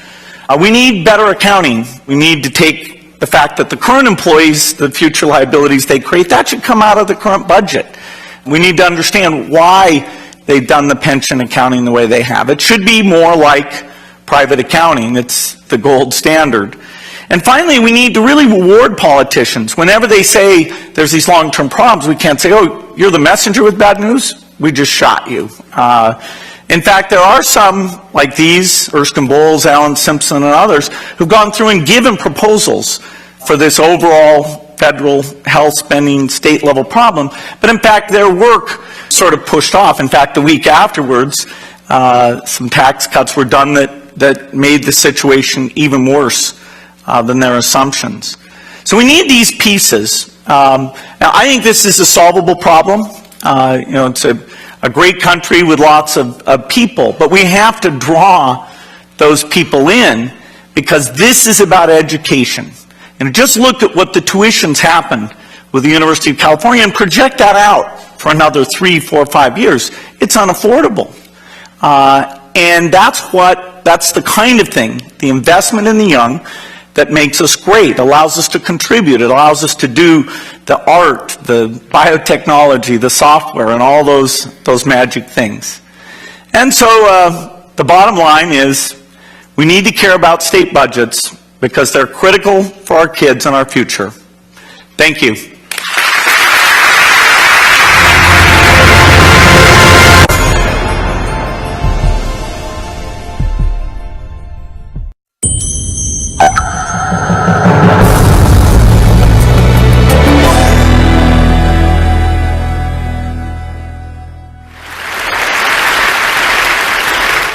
[SPEAKER 2] We need better accounting. We need to take the fact that the current employees, the future liabilities they create, that should come out of the current budget. We need to understand why they've done the pension accounting the way they have. It should be more like private accounting. It's the gold standard. And finally, we need to really reward politicians. Whenever they say there's these long-term problems, we can't say, oh, you're the messenger with bad news? We just shot you. In fact, there are some, like these, Erskine Bowles, Alan Simpson, and others, who've gone through and given proposals for this overall federal health spending state-level problem. But in fact, their work sort of pushed off. In fact, the week afterwards, some tax cuts were done that made the situation even worse than their assumptions. So we need these pieces. Now, I think this is a solvable problem. You know, it's a great country with lots of people, but we have to draw those people in because this is about education. And just look at what the tuitions happened with the University of California and project that out for another 3, 4, 5 years. It's unaffordable. And that's the kind of thing, the investment in the young, that makes us great, allows us to contribute, it allows us to do the art, the biotechnology, the software, and all those magic things. And so the bottom line is we need to care about state budgets because they're critical for our kids and our future. Thank you.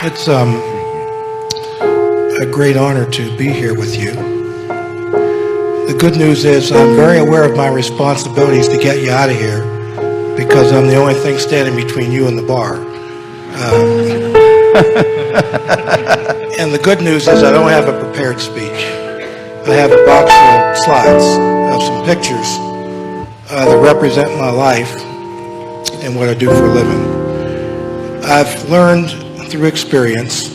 [SPEAKER 5] It's a great honor to be here with you. The good news is I'm very aware of my responsibilities to get you out of here because I'm the only thing standing between you and the bar. And the good news is I don't have a prepared speech. I have a box of slides of some pictures that represent my life and what I do for a living. I've learned through experience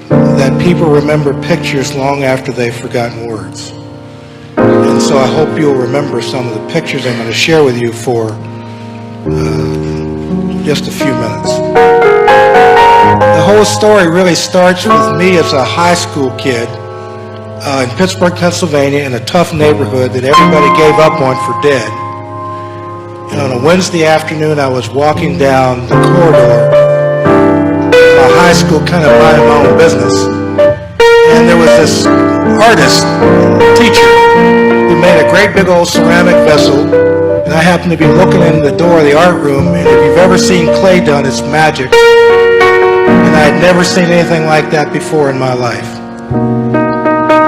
[SPEAKER 5] that people remember pictures long after they've forgotten words. And so I hope you'll remember some of the pictures I'm going to share with you for just a few minutes. The whole story really starts with me as a high school kid in Pittsburgh, Pennsylvania, in a tough neighborhood that everybody gave up on for dead. And on a Wednesday afternoon, I was walking down the corridor of my high school, kind of minding my own business. And there was this artist, teacher, who made a great big old ceramic vessel. And I happened to be looking in the door of the art room, and if you've ever seen clay done, it's magic. And I had never seen anything like that before in my life.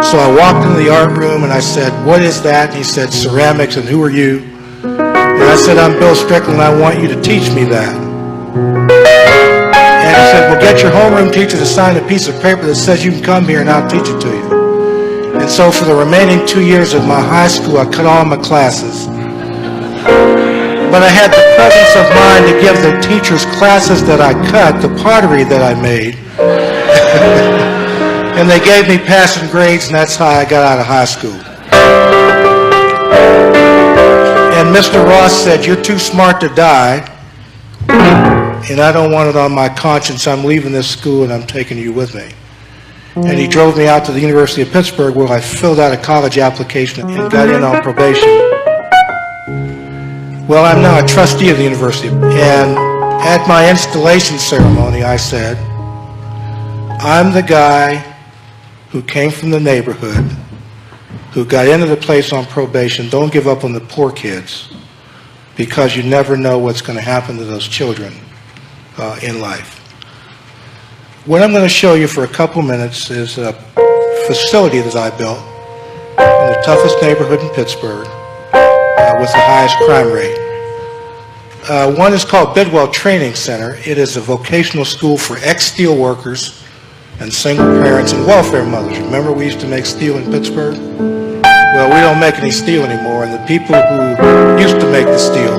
[SPEAKER 5] So I walked into the art room and I said, "What is that?" And he said, "Ceramics, and who are you?" And I said, "I'm Bill Strickland, I want you to teach me that." And he said, "Well, get your homeroom teacher to sign a piece of paper that says you can come here and I'll teach it to you." And so for the remaining 2 years of my high school, I cut all my classes. But I had the presence of mind to give the teachers classes that I cut, the pottery that I made. And they gave me passing grades, and that's how I got out of high school. And Mr. Ross said, "You're too smart to die, and I don't want it on my conscience. I'm leaving this school, and I'm taking you with me." And he drove me out to the University of Pittsburgh, where I filled out a college application and got in on probation. Well, I'm now a trustee of the university, and at my installation ceremony, I said, "I'm the guy who came from the neighborhood, who got into the place on probation. Don't give up on the poor kids, because you never know what's going to happen to those children in life." What I'm going to show you for a couple minutes is a facility that I built in the toughest neighborhood in Pittsburgh with the highest crime rate. One is called Bidwell Training Center. It is a vocational school for ex-steel workers and single parents and welfare mothers. Remember we used to make steel in Pittsburgh? Well, we don't make any steel anymore, and the people who used to make the steel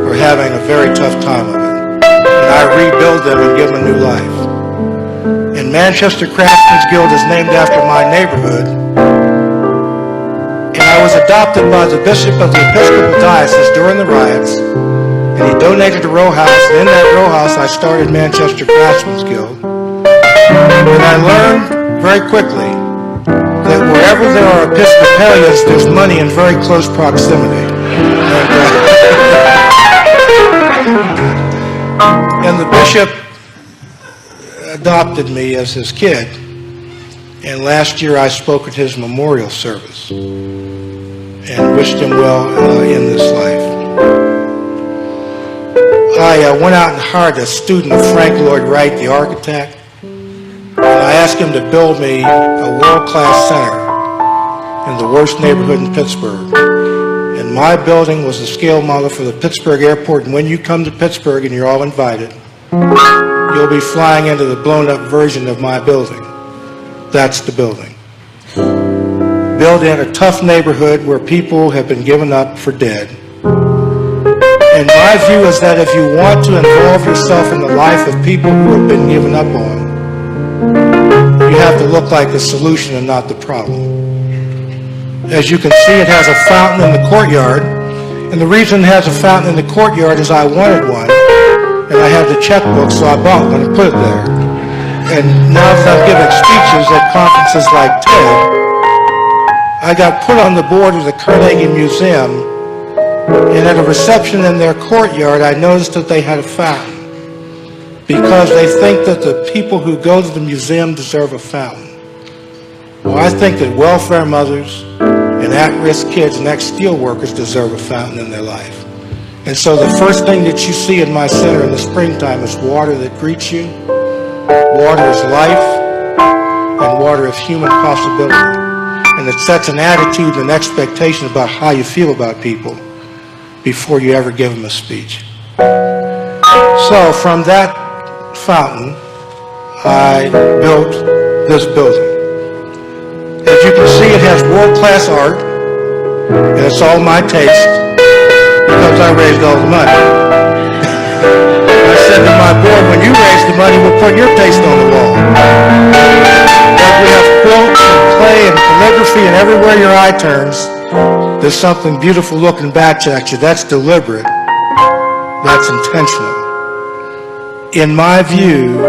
[SPEAKER 5] are having a very tough time of it. And I rebuild them and give them a new life. And Manchester Craftsmen's Guild is named after my neighborhood. And I was adopted by the Bishop of the Episcopal Diocese during the riots, and he donated a row house, and in that row house I started Manchester Craftsmen's Guild. And I learned very quickly that wherever there are Episcopalians, there's money in very close proximity. And the bishop adopted me as his kid. And last year I spoke at his memorial service and wished him well in this life. I went out and hired a student of Frank Lloyd Wright, the architect, and I asked him to build me a world-class center in the worst neighborhood in Pittsburgh. And my building was the scale model for the Pittsburgh airport, and when you come to Pittsburgh, and you're all invited, you'll be flying into the blown-up version of my building. That's the building. Built in a tough neighborhood where people have been given up for dead. And my view is that if you want to involve yourself in the life of people who have been given up on, you have to look like the solution and not the problem. As you can see, it has a fountain in the courtyard. And the reason it has a fountain in the courtyard is I wanted one. And I had the checkbook, so I bought one and put it there. And now that I'm giving speeches at conferences like TED, I got put on the board of the Carnegie Museum, and at a reception in their courtyard, I noticed that they had a fountain because they think that the people who go to the museum deserve a fountain. Well, I think that welfare mothers and at-risk kids and ex-steel workers deserve a fountain in their life. And so the first thing that you see in my center in the springtime is water that greets you, Water is life, and water is human possibility. And it sets an attitude and an expectation about how you feel about people before you ever give them a speech. So from that fountain, I built this building. As you can see, it has world-class art, and it's all my taste because I raised all the money. I said to my board, when you raise the money, we'll put your taste on the wall. But we have quilts and clay and calligraphy, and everywhere your eye turns, there's something beautiful looking back at you. That's deliberate. That's intentional. In my view,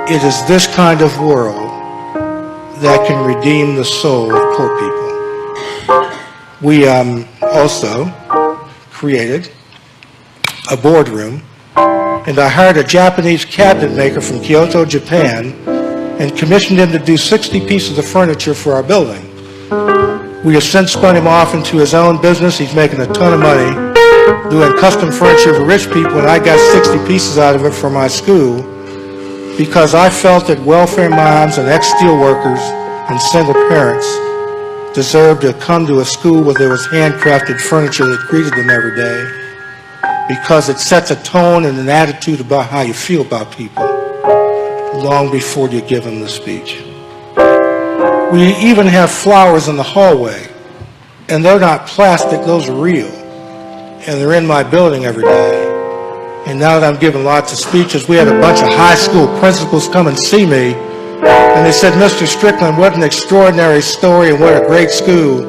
[SPEAKER 5] it is this kind of world that can redeem the soul of poor people. We also created a boardroom, and I hired a Japanese cabinet maker from Kyoto, Japan, and commissioned him to do 60 pieces of furniture for our building. We have since spun him off into his own business. He's making a ton of money doing custom furniture for rich people, and I got 60 pieces out of it for my school because I felt that welfare moms and ex-steel workers and single parents deserved to come to a school where there was handcrafted furniture that greeted them every day, because it sets a tone and an attitude about how you feel about people long before you give them the speech. We even have flowers in the hallway, and they're not plastic, those are real, and they're in my building every day. And now that I'm giving lots of speeches, we had a bunch of high school principals come and see me, and they said, Mr. Strickland, what an extraordinary story and what a great school.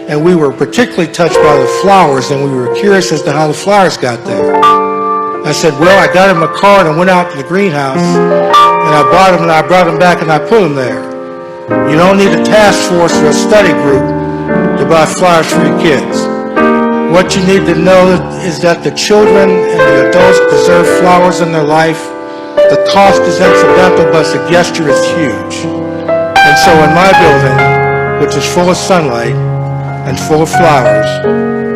[SPEAKER 5] And we were particularly touched by the flowers, and we were curious as to how the flowers got there. I said, well, I got in my car and I went out to the greenhouse, and I bought them and I brought them back and I put them there. You don't need a task force or a study group to buy flowers for your kids. What you need to know is that the children and the adults deserve flowers in their life. The cost is incidental, but the gesture is huge. And so in my building, which is full of sunlight and full of flowers,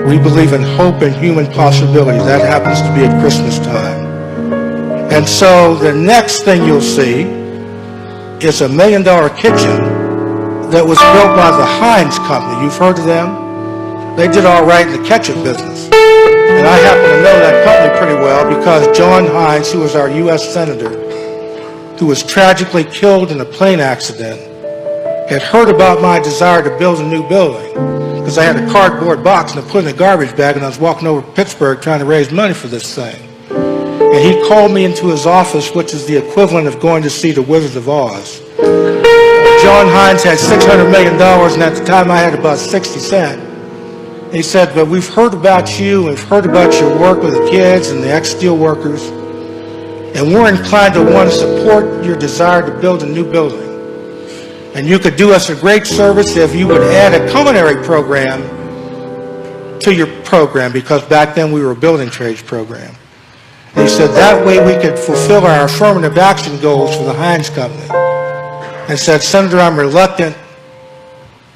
[SPEAKER 5] we believe in hope and human possibilities. That happens to be at Christmas time. And so the next thing you'll see is $1 million kitchen that was built by the Heinz Company. You've heard of them? They did all right in the ketchup business. And I happen to know that company pretty well because John Heinz, who was our U.S. Senator, who was tragically killed in a plane accident, had heard about my desire to build a new building because I had a cardboard box and I put it in a garbage bag, and I was walking over to Pittsburgh trying to raise money for this thing. And he called me into his office, which is the equivalent of going to see the Wizard of Oz. John Heinz had $600 million, and at the time I had about 60 cents. He said, but we've heard about you, we've heard about your work with the kids and the ex-steel workers, and we're inclined to want to support your desire to build a new building. And you could do us a great service if you would add a culinary program to your program, because back then we were a building trades program. And he said that way we could fulfill our affirmative action goals for the Heinz Company. And said, Senator, I'm reluctant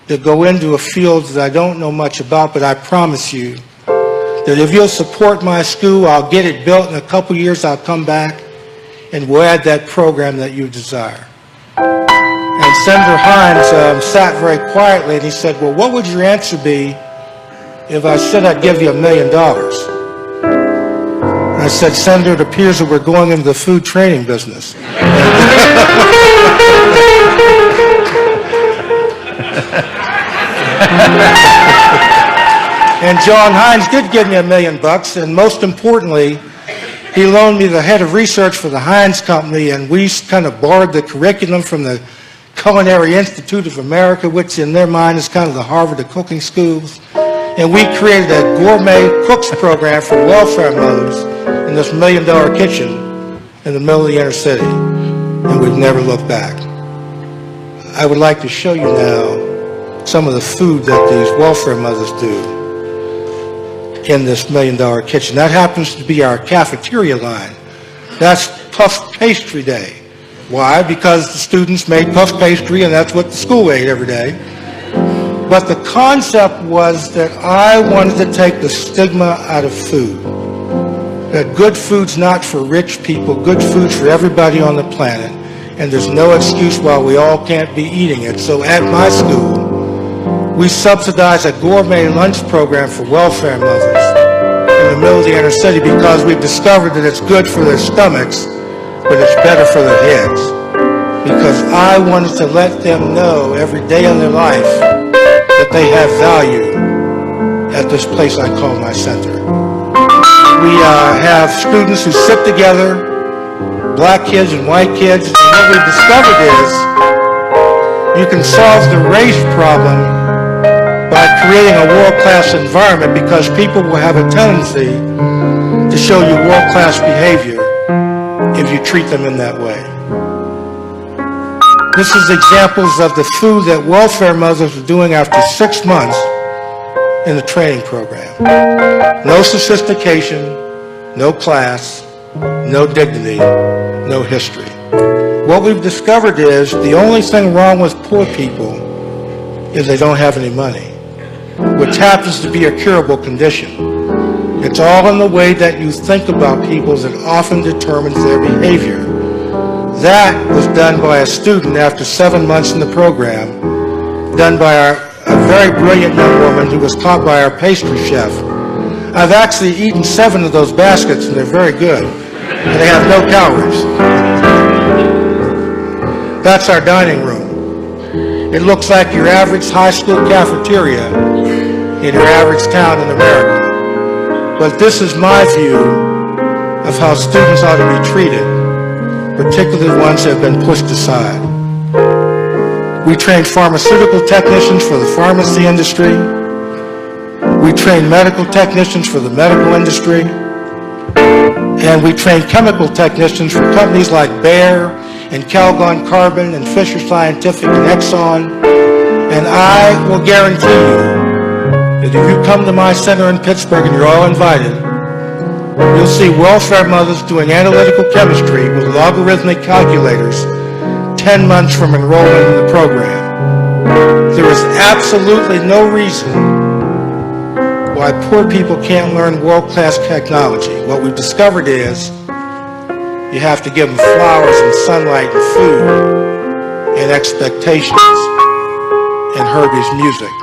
[SPEAKER 5] to go into a field that I don't know much about, but I promise you that if you'll support my school, I'll get it built. In a couple years, I'll come back and we'll add that program that you desire. And Senator Heinz sat very quietly, and he said, well, what would your answer be if I said I'd give you $1 million? And I said, Senator, it appears that we're going into the food training business. And John Heinz did give me $1 million, and most importantly, he loaned me the head of research for the Heinz Company, and we kind of borrowed the curriculum from the Culinary Institute of America, which in their mind is kind of the Harvard of cooking schools. And we created a gourmet cooks program for welfare mothers in this $1 million kitchen in the middle of the inner city, and we've never looked back. I would like to show you now some of the food that these welfare mothers do in this $1 million kitchen. That happens to be our cafeteria line. That's puff pastry day. Why? Because the students made puff pastry, and that's what the school ate every day. But the concept was that I wanted to take the stigma out of food. that good food's not for rich people, good food's for everybody on the planet, and there's no excuse why we all can't be eating it. So at my school, we subsidize a gourmet lunch program for welfare mothers in the middle of the inner city because we've discovered that it's good for their stomachs, but it's better for their heads. Because I wanted to let them know every day of their life that they have value at this place I call my center. We have students who sit together, black kids and white kids, and what we've discovered is you can solve the race problem by creating a world-class environment because people will have a tendency to show you world-class behavior if you treat them in that way. This is examples of the food that welfare mothers are doing after 6 months in the training program. No sophistication, no class, no dignity, no history. What we've discovered is the only thing wrong with poor people is they don't have any money, which happens to be a curable condition. It's all in the way that you think about people that often determines their behavior. That was done by a student after 7 months in the program, done by a very brilliant young woman who was taught by our pastry chef. I've actually eaten 7 of those baskets, and they're very good, and they have no calories. That's our dining room. It looks like your average high school cafeteria in your average town in America. But this is my view of how students ought to be treated, particularly ones that have been pushed aside. We train pharmaceutical technicians for the pharmacy industry. We train medical technicians for the medical industry. And we train chemical technicians for companies like Bayer and Calgon Carbon and Fisher Scientific and Exxon. And I will guarantee you that if you come to my center in Pittsburgh, and you're all invited, you'll see welfare mothers doing analytical chemistry with logarithmic calculators 10 months from enrollment in the program. There is absolutely no reason why poor people can't learn world-class technology. What we've discovered is you have to give them flowers and sunlight and food and expectations and Herbie's music,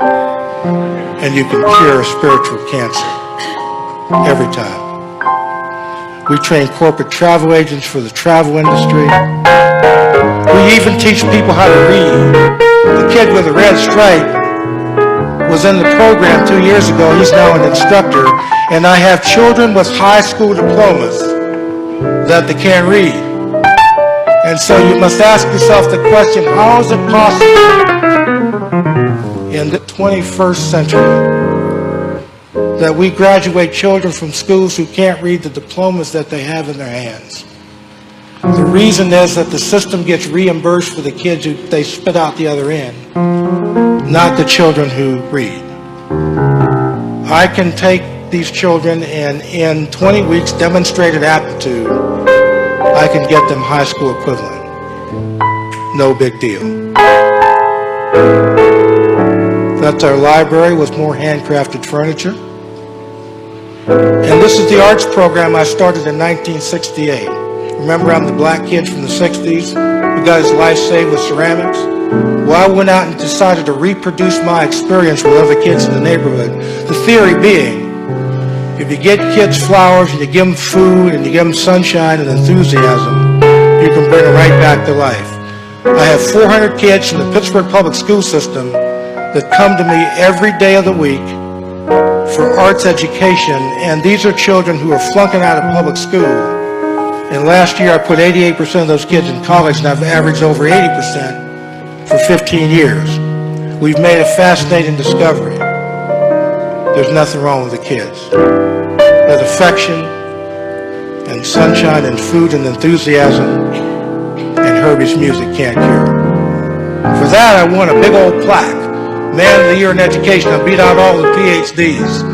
[SPEAKER 5] and you can cure spiritual cancer every time. We train corporate travel agents for the travel industry. We even teach people how to read. The kid with a red stripe was in the program 2 years ago. He's now an instructor. And I have children with high school diplomas that they can't read. And so you must ask yourself the question, how is it possible in the 21st century that we graduate children from schools who can't read the diplomas that they have in their hands? The reason is that the system gets reimbursed for the kids who they spit out the other end, not the children who read. I can take these children and in 20 weeks demonstrated aptitude, I can get them high school equivalent. No big deal. That's our library with more handcrafted furniture. And this is the arts program I started in 1968. Remember, I'm the black kid from the 60s who got his life saved with ceramics. Well, I went out and decided to reproduce my experience with other kids in the neighborhood. The theory being, if you get kids flowers and you give them food and you give them sunshine and enthusiasm, you can bring them right back to life. I have 400 kids from the Pittsburgh public school system that come to me every day of the week for arts education, and these are children who are flunking out of public school. And last year I put 88% of those kids in college, and I've averaged over 80% for 15 years. We've made a fascinating discovery. There's nothing wrong with the kids. That affection and sunshine and food and enthusiasm and Herbie's music can't cure. For that, I won a big old plaque, Man of the Year in Education. I beat out all the PhDs.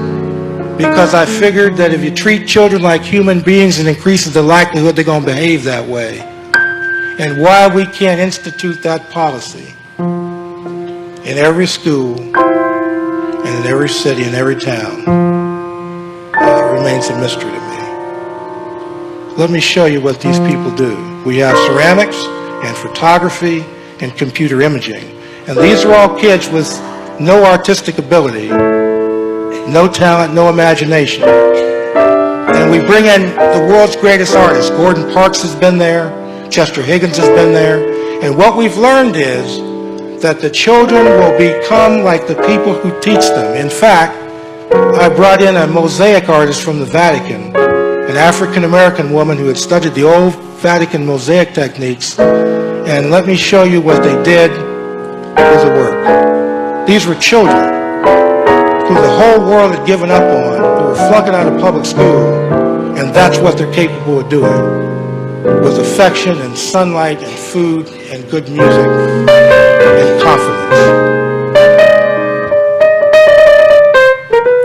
[SPEAKER 5] Because I figured that if you treat children like human beings, it increases the likelihood they're going to behave that way. And why we can't institute that policy in every school and in every city and every town remains a mystery to me. Let me show you what these people do. We have ceramics and photography and computer imaging. And these are all kids with no artistic ability, no talent, no imagination. And we bring in the world's greatest artists. Gordon Parks has been there. Chester Higgins has been there. And what we've learned is that the children will become like the people who teach them. In fact, I brought in a mosaic artist from the Vatican, an African-American woman who had studied the old Vatican mosaic techniques. And let me show you what they did with the work. These were children who the whole world had given up on, who were flunking out of public school, and that's what they're capable of doing, with affection and sunlight and food and good music and confidence.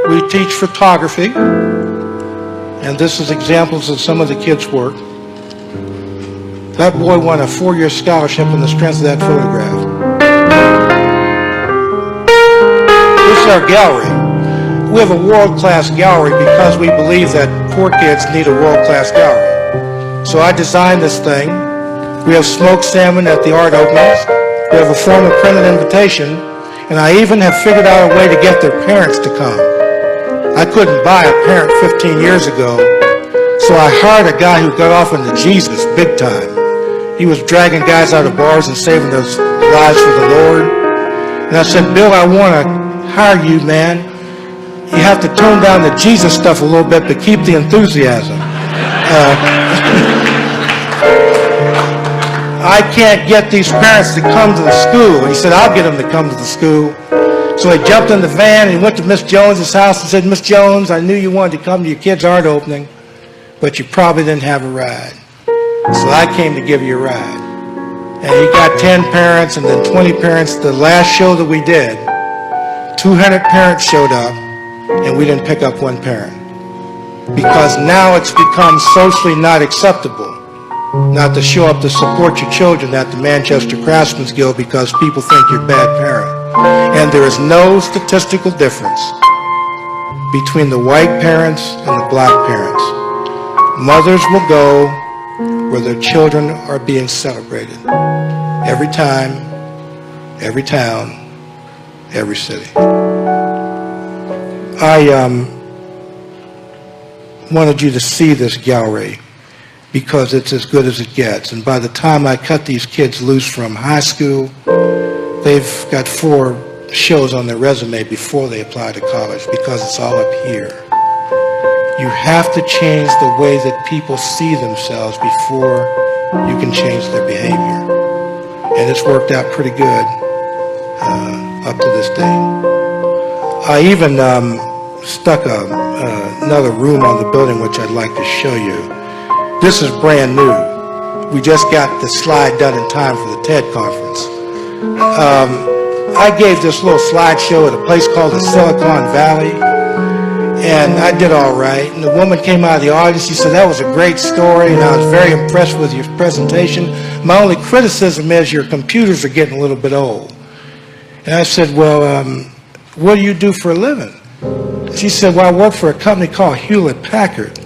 [SPEAKER 5] We teach photography, and this is examples of some of the kids' work. That boy won a 4-year scholarship on the strength of that photograph. This is our gallery. We have a world-class gallery because we believe that poor kids need a world-class gallery. So I designed this thing. We have smoked salmon at the art openings. We have a formal printed invitation. And I even have figured out a way to get their parents to come. I couldn't buy a parent 15 years ago, so I hired a guy who got off into Jesus big time. He was dragging guys out of bars and saving their lives for the Lord. And I said, Bill, I want to hire you, man. You have to tone down the Jesus stuff a little bit, but keep the enthusiasm. I can't get these parents to come to the school. He said, I'll get them to come to the school. So he jumped in the van and he went to Miss Jones's house and said, Miss Jones, I knew you wanted to come to your kid's art opening, but you probably didn't have a ride. So I came to give you a ride. And he got 10 parents and then 20 parents. The last show that we did, 200 parents showed up, and we didn't pick up one parent. Because now it's become socially not acceptable not to show up to support your children at the Manchester Craftsmen's Guild because people think you're a bad parent. And there is no statistical difference between the white parents and the black parents. Mothers will go where their children are being celebrated. Every time, every town, every city. I wanted you to see this gallery because it's as good as it gets. And by the time I cut these kids loose from high school, they've got 4 shows on their resume before they apply to college because it's all up here. You have to change the way that people see themselves before you can change their behavior. And it's worked out pretty good up to this day. I even stuck another room on the building which I'd like to show you. This is brand new. We just got the slide done in time for the TED conference. I gave this little slideshow at a place called the Silicon Valley, and I did all right. And the woman came out of the audience. She said, that was a great story, and I was very impressed with your presentation. My only criticism is your computers are getting a little bit old. And I said, well, what do you do for a living? She said, well, I work for a company called Hewlett-Packard.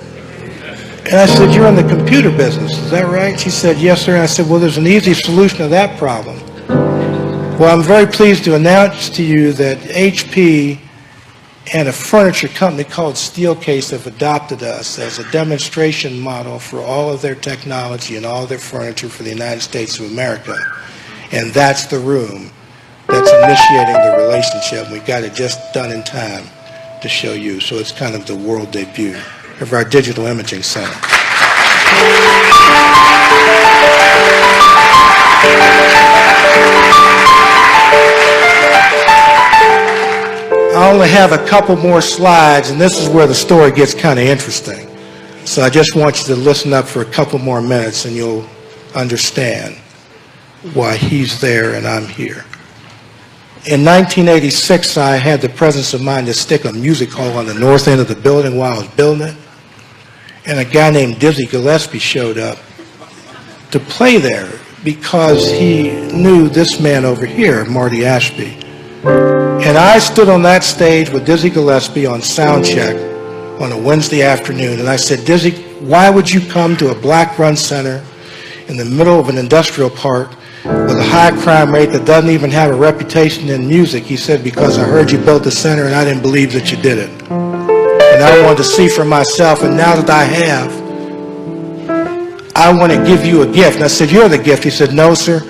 [SPEAKER 5] And I said, you're in the computer business, is that right? She said, yes, sir. And I said, well, there's an easy solution to that problem. Well, I'm very pleased to announce to you that HP and a furniture company called Steelcase have adopted us as a demonstration model for all of their technology and all of their furniture for the United States of America. And that's the room that's initiating the relationship. We got it just done in time to show you. So it's kind of the world debut of our digital imaging center. I only have a couple more slides, and this is where the story gets kind of interesting. So I just want you to listen up for a couple more minutes, and you'll understand why he's there and I'm here. In 1986, I had the presence of mind to stick a music hall on the north end of the building while I was building it. And a guy named Dizzy Gillespie showed up to play there because he knew this man over here, Marty Ashby. And I stood on that stage with Dizzy Gillespie on sound check on a Wednesday afternoon, and I said, Dizzy, Why would you come to a black-run center in the middle of an industrial park with a high crime rate that doesn't even have a reputation in music? He said, because I heard you built the center and I didn't believe that you did it. And I wanted to see for myself, and now that I have, I want to give you a gift. And I said, you're the gift. He said, no, sir,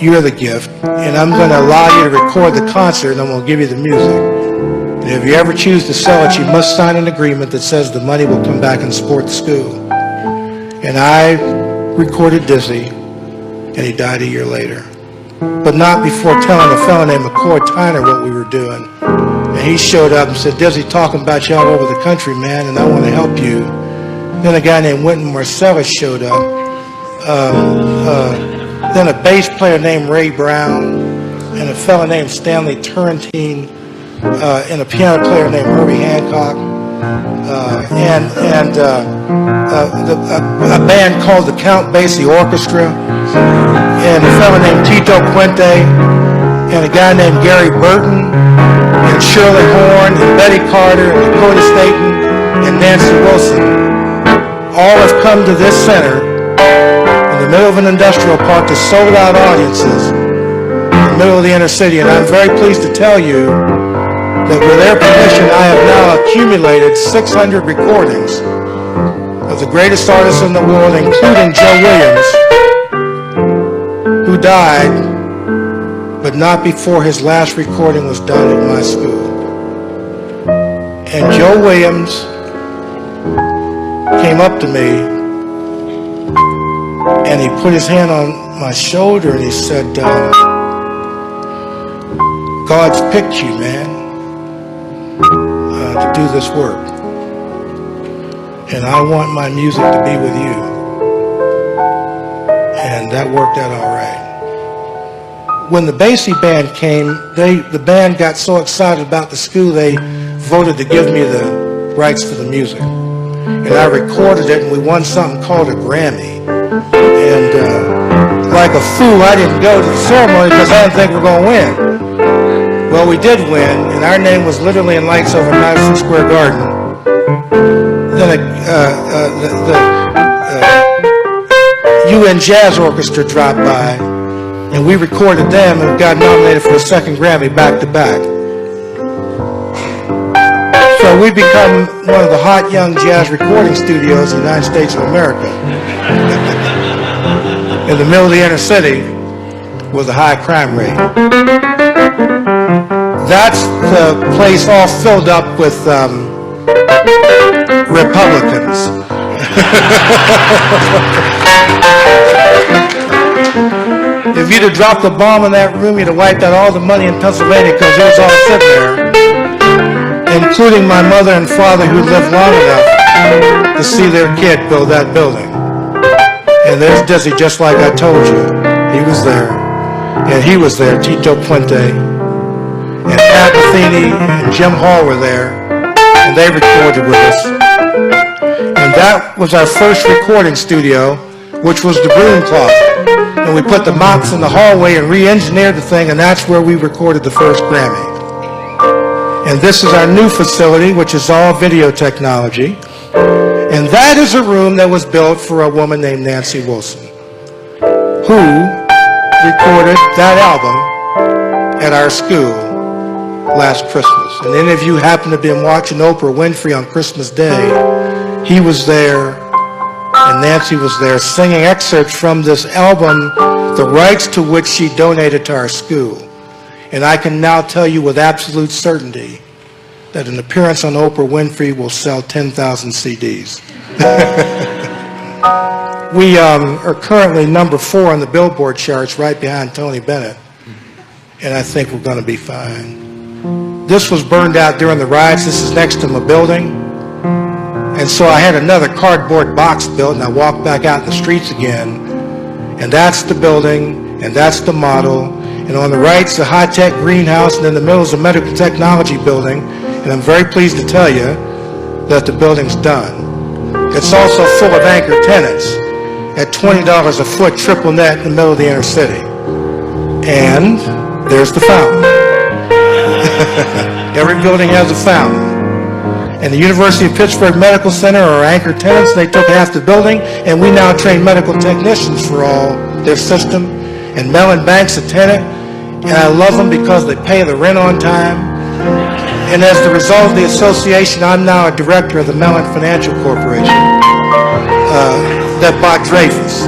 [SPEAKER 5] you're the gift. And I'm going to allow you to record the concert, and I'm going to give you the music. And if you ever choose to sell it, you must sign an agreement that says the money will come back and support the school. And I recorded Dizzy, and he died a year later. But not before telling a fellow named McCoy Tyner what we were doing. And he showed up and said, Dizzy, talking about you all over the country, man, and I want to help you. Then a guy named Wynton Marsalis showed up. Then a bass player named Ray Brown, and a fellow named Stanley Turrentine, and a piano player named Herbie Hancock, and a band called the Count Basie Orchestra, and a fellow named Tito Puente, and a guy named Gary Burton, and Shirley Horn, and Betty Carter, and Dakota Staten, and Nancy Wilson. All have come to this center in the middle of an industrial park to sold-out audiences in the middle of the inner city. And I'm very pleased to tell you that with their permission, I have now accumulated 600 recordings of the greatest artists in the world, including Joe Williams, who died, but not before his last recording was done at my school. And Joe Williams came up to me and he put his hand on my shoulder and he said, God's picked you, man, to do this work. And I want my music to be with you. And that worked out all right. When the Basie band came, the band got so excited about the school, they voted to give me the rights to the music. And I recorded it, and we won something called a Grammy. And like a fool, I didn't go to the ceremony because I didn't think we were going to win. Well, we did win, and our name was literally in lights over Madison Square Garden. Then the UN Jazz Orchestra dropped by, and we recorded them and got nominated for a second Grammy back to back. So we become one of the hot young jazz recording studios in the United States of America. In the middle of the inner city with a high crime rate. That's the place all filled up with Republicans. If you'd have dropped the bomb in that room, you'd have wiped out all the money in Pennsylvania because it was all sitting there, including my mother and father who lived long enough to see their kid build that building. And there's Dizzy, just like I told you. He was there. And he was there, Tito Puente. And Pat Metheny and Jim Hall were there. And they recorded with us. And that was our first recording studio, which was the broom closet. And we put the mops in the hallway and re-engineered the thing, and that's where we recorded the first Grammy. And this is our new facility, which is all video technology. And that is a room that was built for a woman named Nancy Wilson, who recorded that album at our school last Christmas. And any of you happen to have been watching Oprah Winfrey on Christmas Day, he was there and Nancy was there singing excerpts from this album, the rights to which she donated to our school. And I can now tell you with absolute certainty that an appearance on Oprah Winfrey will sell 10,000 CDs. We are currently number 4 on the Billboard charts, right behind Tony Bennett. And I think we're going to be fine. This was burned out during the riots. This is next to my building. And so I had another cardboard box built, and I walked back out in the streets again. And that's the building, and that's the model. And on the right's the high-tech greenhouse, and in the middle is a medical technology building. And I'm very pleased to tell you that the building's done. It's also full of anchor tenants at $20 a foot, triple net in the middle of the inner city. And there's the fountain. Every building has a fountain. and the University of Pittsburgh Medical Center are our anchor tenants. They took half the building, and we now train medical technicians for all their system. And Mellon Bank's a tenant, and I love them because they pay the rent on time. And as the result of the association, I'm now a director of the Mellon Financial Corporation that bought Dreyfus.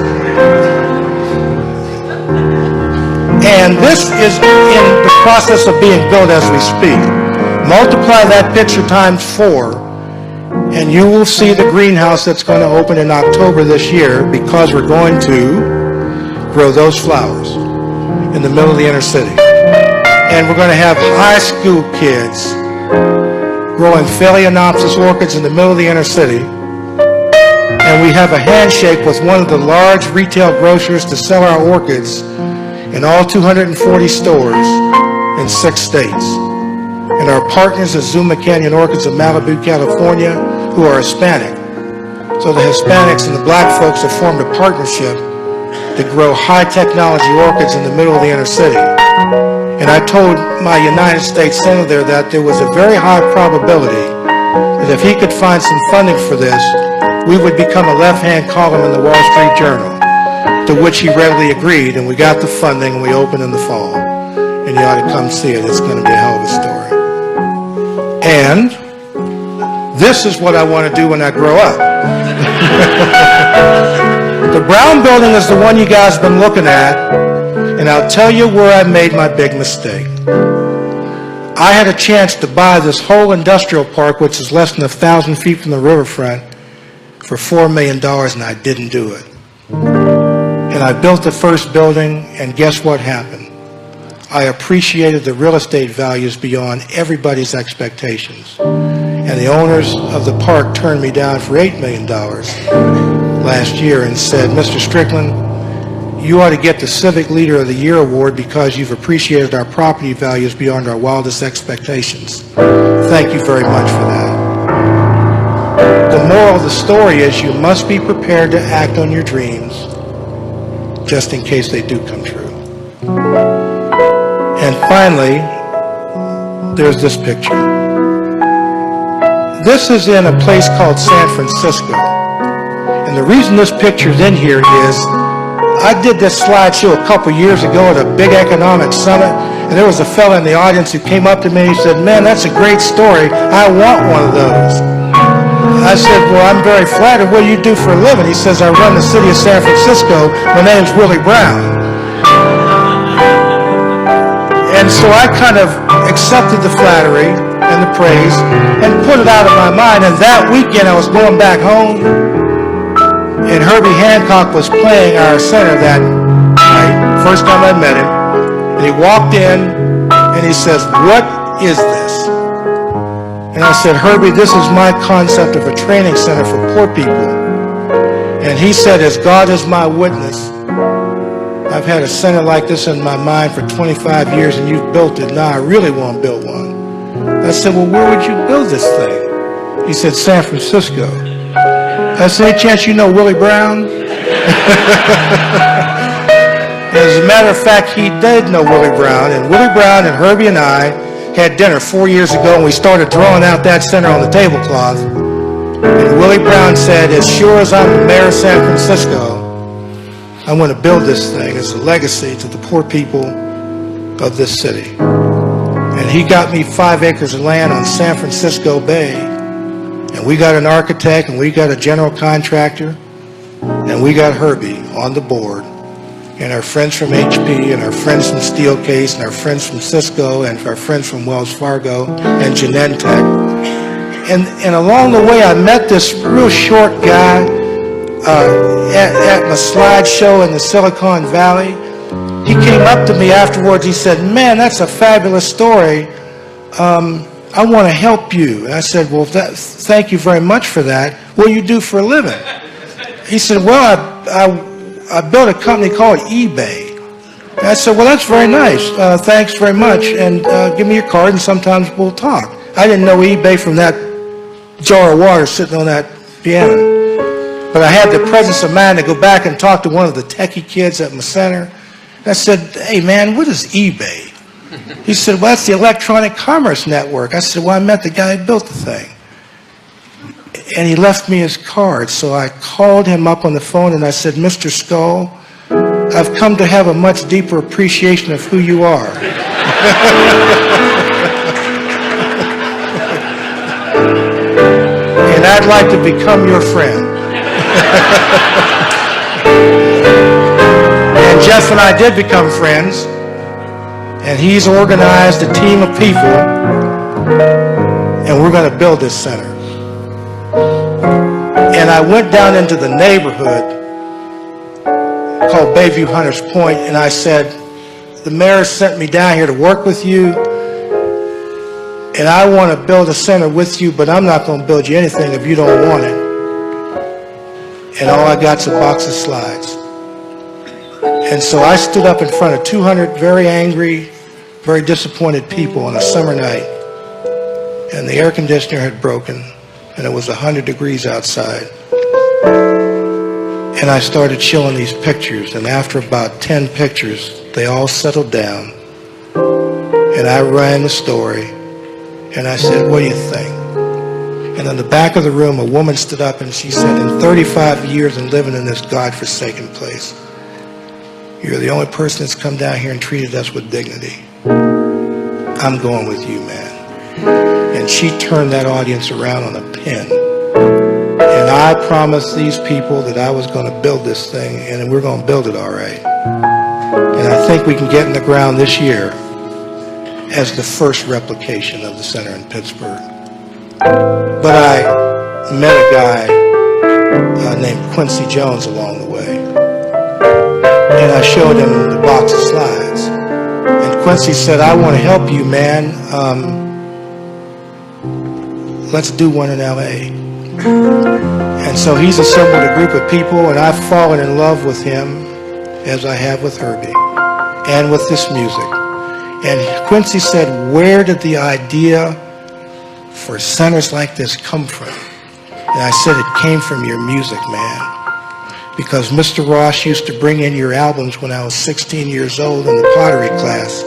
[SPEAKER 5] And this is in the process of being built as we speak. Multiply that picture times 4, and you will see the greenhouse that's going to open in October this year, because we're going to grow those flowers in the middle of the inner city. And we're going to have high school kids growing Phalaenopsis orchids in the middle of the inner city. And we have a handshake with one of the large retail grocers to sell our orchids in all 240 stores in 6 states. And our partners at Zuma Canyon Orchids of Malibu, California, who are Hispanic. So the Hispanics and the black folks have formed a partnership to grow high technology orchids in the middle of the inner city. And I told my United States Senator that there was a very high probability that if he could find some funding for this, we would become a left-hand column in the Wall Street Journal, to which he readily agreed, and we got the funding, and we opened in the fall. And you ought to come see it. It's going to be a hell of a story. And this is what I want to do when I grow up. The brown building is the one you guys have been looking at, and I'll tell you where I made my big mistake. I had a chance to buy this whole industrial park, which is less than 1,000 feet from the riverfront, for $4 million, and I didn't do it. And I built the first building, and guess what happened? I appreciated the real estate values beyond everybody's expectations. And the owners of the park turned me down for $8 million last year and said, Mr. Strickland, you ought to get the Civic Leader of the Year award because you've appreciated our property values beyond our wildest expectations. Thank you very much for that. The moral of the story is you must be prepared to act on your dreams just in case they do come true. And finally, there's this picture. This is in a place called San Francisco. And the reason this picture's in here is I did this slideshow a couple years ago at a big economic summit, and there was a fellow in the audience who came up to me and he said, man, that's a great story. I want one of those. I said, well, I'm very flattered. What do you do for a living? He says, I run the city of San Francisco. My name's Willie Brown. And so I kind of accepted the flattery and the praise and put it out of my mind. And that weekend I was going back home, and Herbie Hancock was playing our center that night, first time I met him. And he walked in and he says, what is this? And I said, Herbie, this is my concept of a training center for poor people. And he said, as God is my witness, I've had a center like this in my mind for 25 years and you've built it. Now I really want to build one. I said, well, where would you build this thing? He said, San Francisco. I said, any chance you know Willie Brown? As a matter of fact, he did know Willie Brown. And Willie Brown and Herbie and I had dinner 4 years ago, and we started drawing out that center on the tablecloth. And Willie Brown said, as sure as I'm the mayor of San Francisco, I'm going to build this thing as a legacy to the poor people of this city. And he got me 5 acres of land on San Francisco Bay. And we got an architect, and we got a general contractor, and we got Herbie on the board. And our friends from HP, and our friends from Steelcase, and our friends from Cisco, and our friends from Wells Fargo, and Genentech. And along the way, I met this real short guy at my slideshow in the Silicon Valley. He came up to me afterwards. He said, man, that's a fabulous story. I want to help you. And I said, well, thank you very much for that. What do you do for a living? He said, well, I built a company called eBay. And I said, well, that's very nice. Thanks very much. And give me your card, and sometimes we'll talk. I didn't know eBay from that jar of water sitting on that piano. But I had the presence of mind to go back and talk to one of the techie kids at my center. And I said, hey, man, what is eBay? He said, well, that's the Electronic Commerce Network. I said, well, I met the guy who built the thing. and he left me his card. So I called him up on the phone and I said, Mr. Skull, I've come to have a much deeper appreciation of who you are. And I'd like to become your friend. And Jeff and I did become friends, and he's organized a team of people, and we're going to build this center. And I went down into the neighborhood called Bayview Hunters Point, and I said, the mayor sent me down here to work with you, and I want to build a center with you, but I'm not going to build you anything if you don't want it. And all I got's a box of slides. And so I stood up in front of 200 very angry, very disappointed people on a summer night, and the air conditioner had broken, and it was 100 degrees outside. And I started showing these pictures, and after about 10 pictures, they all settled down, and I ran the story, and I said, what do you think? And in the back of the room, a woman stood up and she said, in 35 years and living in this godforsaken place, you're the only person that's come down here and treated us with dignity. I'm going with you, man. And she turned that audience around on a pin. And I promised these people that I was going to build this thing, and we're going to build it all right. And I think we can get in the ground this year as the first replication of the center in Pittsburgh. But I met a guy named Quincy Jones along the way. And I showed him the box of slides. And Quincy said, I want to help you, man. Let's do one in LA. And so he's assembled a group of people, and I've fallen in love with him, as I have with Herbie, and with this music. And Quincy said, where did the idea for centers like this come from? And I said, it came from your music, man. Because Mr. Ross used to bring in your albums when I was 16 years old in the pottery class,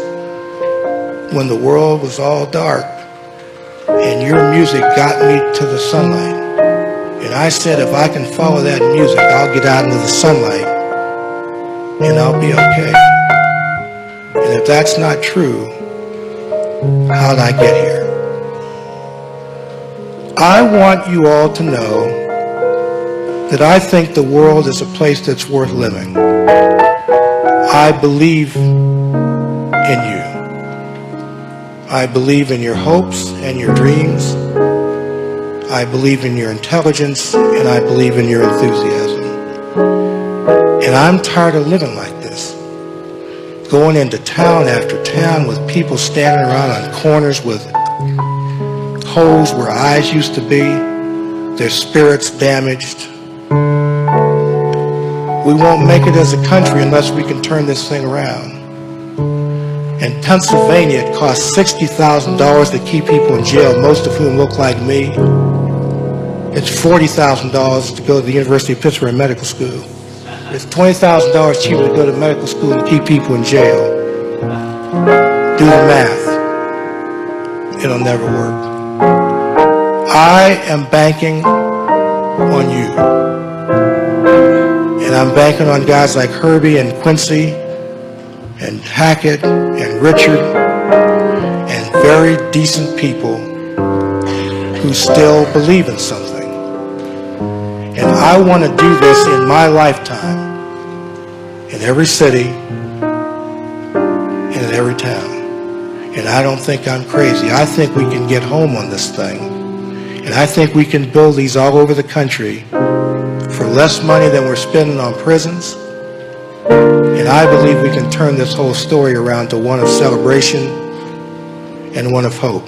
[SPEAKER 5] when the world was all dark, and your music got me to the sunlight. And I said, if I can follow that music, I'll get out into the sunlight, and I'll be okay. And if that's not true, how'd I get here? I want you all to know that I think the world is a place that's worth living. I believe in you. I believe in your hopes and your dreams. I believe in your intelligence, and I believe in your enthusiasm. And I'm tired of living like this. Going into town after town with people standing around on corners with holes where eyes used to be, their spirits damaged. We won't make it as a country unless we can turn this thing around. In Pennsylvania, it costs $60,000 to keep people in jail, most of whom look like me. It's $40,000 to go to the University of Pittsburgh Medical School. It's $20,000 cheaper to go to medical school and keep people in jail. Do the math. It'll never work. I am banking on you. And I'm banking on guys like Herbie and Quincy and Hackett and Richard and very decent people who still believe in something. And I want to do this in my lifetime, in every city and in every town. And I don't think I'm crazy. I think we can get home on this thing. And I think we can build these all over the country for less money than we're spending on prisons. And I believe we can turn this whole story around to one of celebration and one of hope.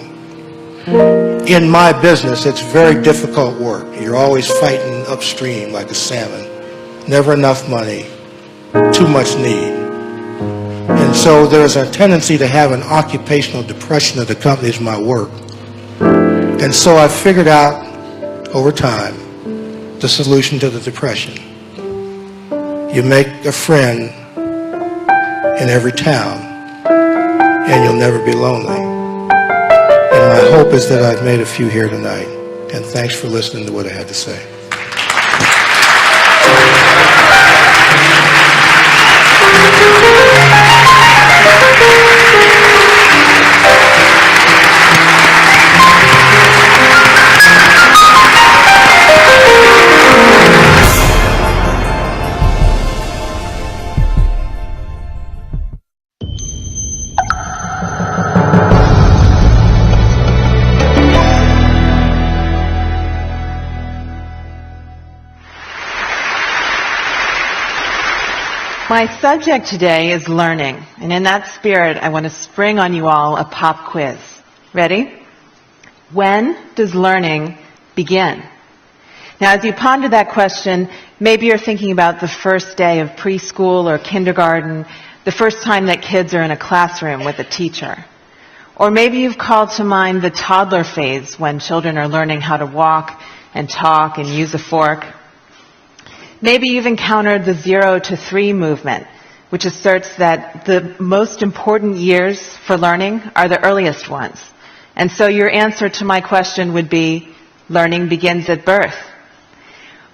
[SPEAKER 5] In my business, it's very difficult work. You're always fighting upstream like a salmon. Never enough money, too much need. And so there's a tendency to have an occupational depression that accompanies my work. And so I figured out over time the solution to the depression. You make a friend in every town, and you'll never be lonely. And my hope is that I've made a few here tonight. and thanks for listening to what I had to say.
[SPEAKER 6] My subject today is learning, and in that spirit, I want to spring on you all a pop quiz. Ready? When does learning begin? Now, as you ponder that question, maybe you're thinking about the first day of preschool or kindergarten, the first time that kids are in a classroom with a teacher. Or maybe you've called to mind the toddler phase when children are learning how to walk and talk and use a fork. Maybe you've encountered the 0 to 3 movement, which asserts that the most important years for learning are the earliest ones. And so your answer to my question would be, learning begins at birth.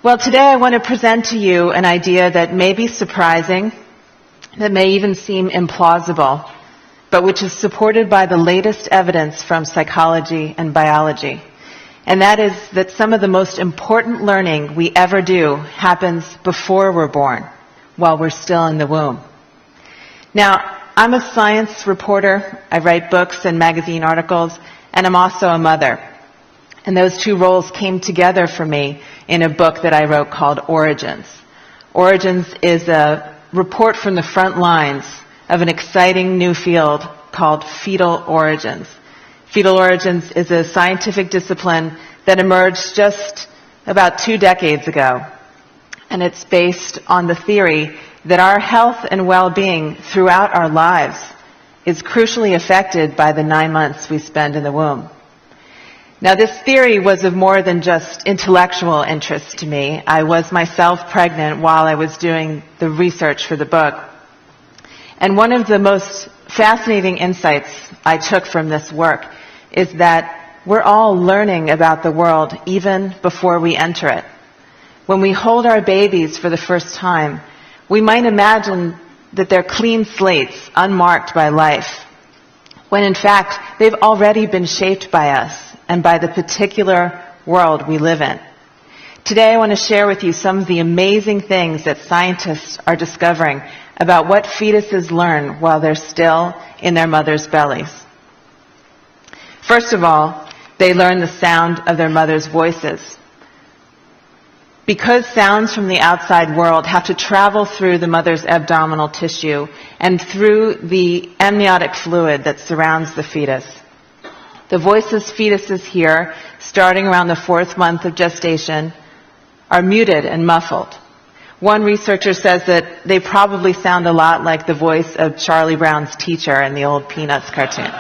[SPEAKER 6] Well, today I want to present to you an idea that may be surprising, that may even seem implausible, but which is supported by the latest evidence from psychology and biology. And that is that some of the most important learning we ever do happens before we're born, while we're still in the womb. Now, I'm a science reporter. I write books and magazine articles, and I'm also a mother. And those two roles came together for me in a book that I wrote called Origins. Origins is a report from the front lines of an exciting new field called fetal origins. Fetal origins is a scientific discipline that emerged just about 2 decades ago. And it's based on the theory that our health and well-being throughout our lives is crucially affected by the 9 months we spend in the womb. Now, this theory was of more than just intellectual interest to me. I was myself pregnant while I was doing the research for the book. And one of the most fascinating insights I took from this work is that we're all learning about the world even before we enter it. When we hold our babies for the first time, we might imagine that they're clean slates, unmarked by life, when in fact they've already been shaped by us and by the particular world we live in. Today I want to share with you some of the amazing things that scientists are discovering about what fetuses learn while they're still in their mother's bellies. First of all, they learn the sound of their mother's voices. Because sounds from the outside world have to travel through the mother's abdominal tissue and through the amniotic fluid that surrounds the fetus. The voices fetuses hear, starting around the 4th month of gestation, are muted and muffled. One researcher says that they probably sound a lot like the voice of Charlie Brown's teacher in the old Peanuts cartoon.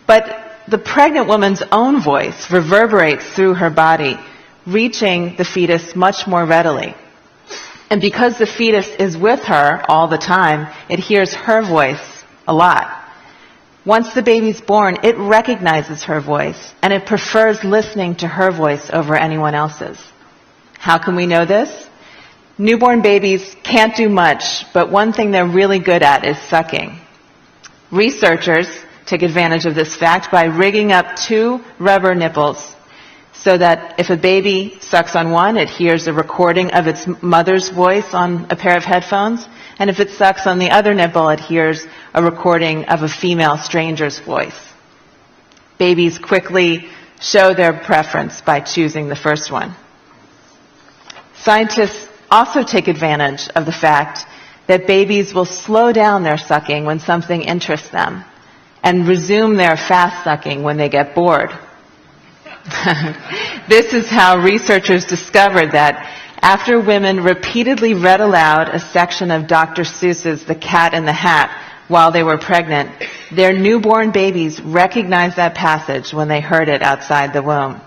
[SPEAKER 6] But the pregnant woman's own voice reverberates through her body, reaching the fetus much more readily. And because the fetus is with her all the time, it hears her voice a lot. Once the baby's born, it recognizes her voice, and it prefers listening to her voice over anyone else's. How can we know this? Newborn babies can't do much, but one thing they're really good at is sucking. Researchers take advantage of this fact by rigging up 2 rubber nipples so that if a baby sucks on one, it hears a recording of its mother's voice on a pair of headphones, and if it sucks on the other nipple, it hears a recording of a female stranger's voice. Babies quickly show their preference by choosing the first one. Scientists also take advantage of the fact that babies will slow down their sucking when something interests them and resume their fast sucking when they get bored. This is how researchers discovered that after women repeatedly read aloud a section of Dr. Seuss's The Cat in the Hat while they were pregnant, their newborn babies recognized that passage when they heard it outside the womb.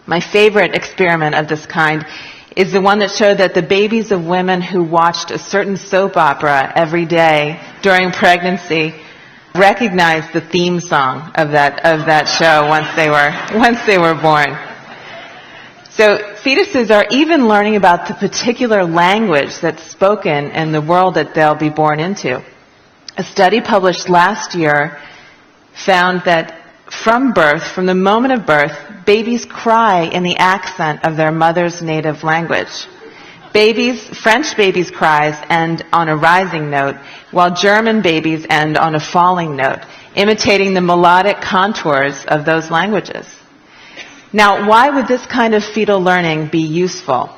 [SPEAKER 6] My favorite experiment of this kind is the one that showed that the babies of women who watched a certain soap opera every day during pregnancy recognized the theme song of that show once they were born. So fetuses are even learning about the particular language that's spoken in the world that they'll be born into. A study published last year found that from birth, from the moment of birth, babies cry in the accent of their mother's native language. French babies cries end on a rising note, while German babies end on a falling note, imitating the melodic contours of those languages. Now, why would this kind of fetal learning be useful?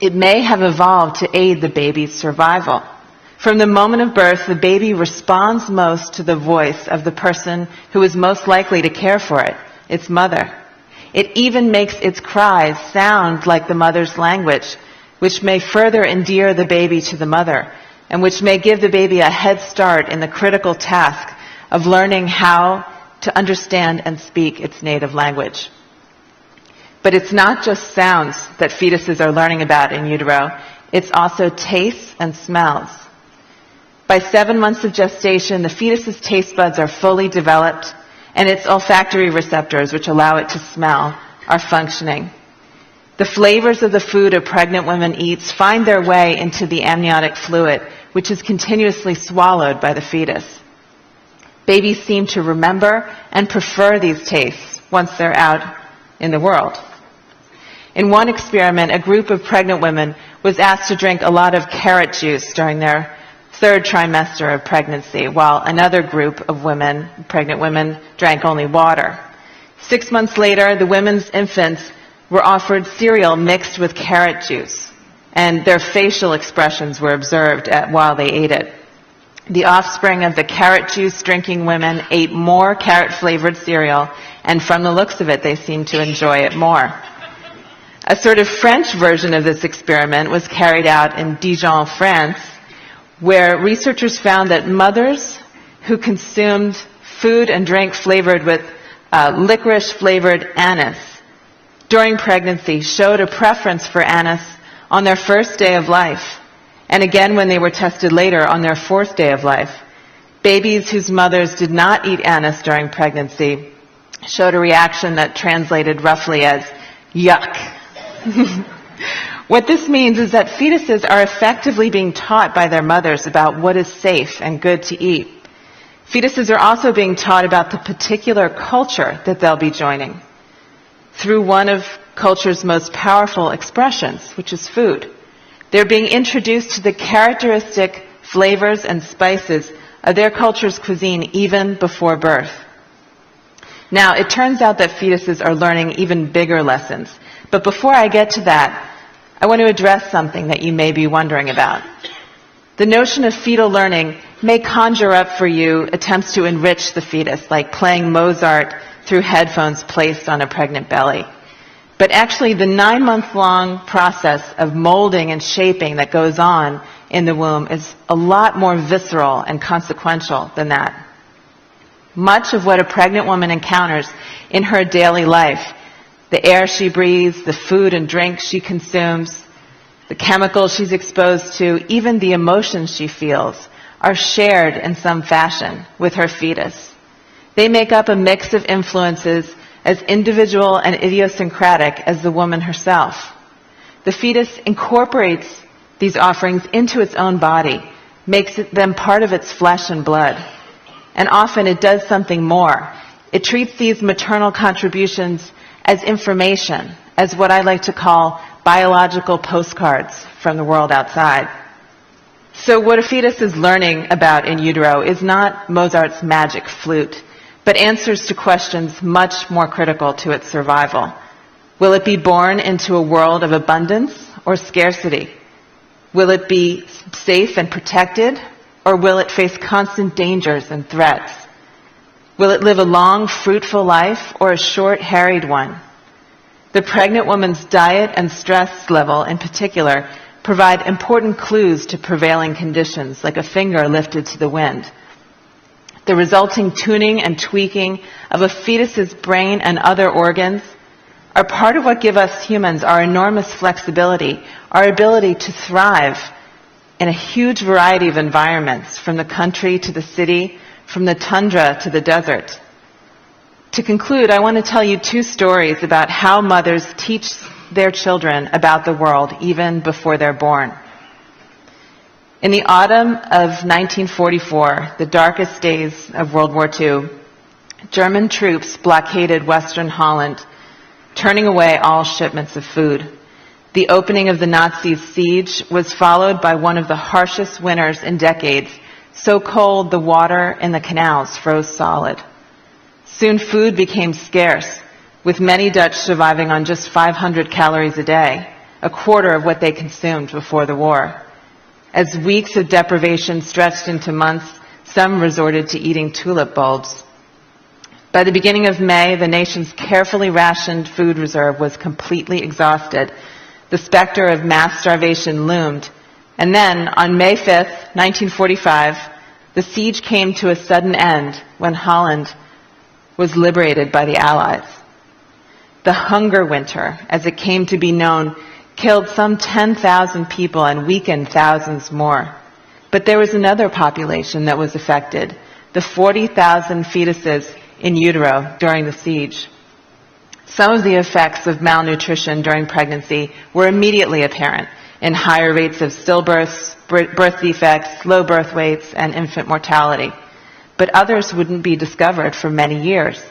[SPEAKER 6] It may have evolved to aid the baby's survival. From the moment of birth, the baby responds most to the voice of the person who is most likely to care for it, its mother. It even makes its cries sound like the mother's language, which may further endear the baby to the mother, and which may give the baby a head start in the critical task of learning how to understand and speak its native language. But it's not just sounds that fetuses are learning about in utero, it's also tastes and smells. By 7 months of gestation, the fetus's taste buds are fully developed, and its olfactory receptors, which allow it to smell, are functioning. The flavors of the food a pregnant woman eats find their way into the amniotic fluid, which is continuously swallowed by the fetus. Babies seem to remember and prefer these tastes once they're out in the world. In one experiment, a group of pregnant women was asked to drink a lot of carrot juice during their third trimester of pregnancy, while another group of pregnant women, drank only water. 6 months later, the women's infants were offered cereal mixed with carrot juice, and their facial expressions were observed while they ate it. The offspring of the carrot juice drinking women ate more carrot-flavored cereal, and from the looks of it, they seemed to enjoy it more. A sort of French version of this experiment was carried out in Dijon, France, where researchers found that mothers who consumed food and drink flavored with licorice-flavored anise during pregnancy showed a preference for anise on their first day of life, and again when they were tested later on their fourth day of life. Babies whose mothers did not eat anise during pregnancy showed a reaction that translated roughly as yuck. What this means is that fetuses are effectively being taught by their mothers about what is safe and good to eat. Fetuses are also being taught about the particular culture that they'll be joining through one of culture's most powerful expressions, which is food. They're being introduced to the characteristic flavors and spices of their culture's cuisine even before birth. Now, it turns out that fetuses are learning even bigger lessons. But before I get to that, I want to address something that you may be wondering about. The notion of fetal learning may conjure up for you attempts to enrich the fetus, like playing Mozart through headphones placed on a pregnant belly. But actually, the 9-month-long process of molding and shaping that goes on in the womb is a lot more visceral and consequential than that. Much of what a pregnant woman encounters in her daily life, the air she breathes, the food and drink she consumes, the chemicals she's exposed to, even the emotions she feels, are shared in some fashion with her fetus. They make up a mix of influences as individual and idiosyncratic as the woman herself. The fetus incorporates these offerings into its own body, makes them part of its flesh and blood. And often it does something more. It treats these maternal contributions as information, as what I like to call biological postcards from the world outside. So what a fetus is learning about in utero is not Mozart's magic flute, but answers to questions much more critical to its survival. Will it be born into a world of abundance or scarcity? Will it be safe and protected, or will it face constant dangers and threats? Will it live a long, fruitful life or a short, harried one? The pregnant woman's diet and stress level in particular provide important clues to prevailing conditions, like a finger lifted to the wind. The resulting tuning and tweaking of a fetus's brain and other organs are part of what give us humans our enormous flexibility, our ability to thrive in a huge variety of environments, from the country to the city, from the tundra to the desert. To conclude, I want to tell you two stories about how mothers teach their children about the world even before they're born. In the autumn of 1944, the darkest days of World War II, German troops blockaded Western Holland, turning away all shipments of food. The opening of the Nazis' siege was followed by one of the harshest winters in decades, so cold the water in the canals froze solid. Soon food became scarce, with many Dutch surviving on just 500 calories a day, a quarter of what they consumed before the war. As weeks of deprivation stretched into months, some resorted to eating tulip bulbs. By the beginning of May, the nation's carefully rationed food reserve was completely exhausted. The specter of mass starvation loomed. And then, on May 5th, 1945, the siege came to a sudden end when Holland was liberated by the Allies. The hunger winter, as it came to be known, killed some 10,000 people and weakened thousands more. But there was another population that was affected, the 40,000 fetuses in utero during the siege. Some of the effects of malnutrition during pregnancy were immediately apparent in higher rates of stillbirths, birth defects, low birth weights, and infant mortality. But others wouldn't be discovered for many years.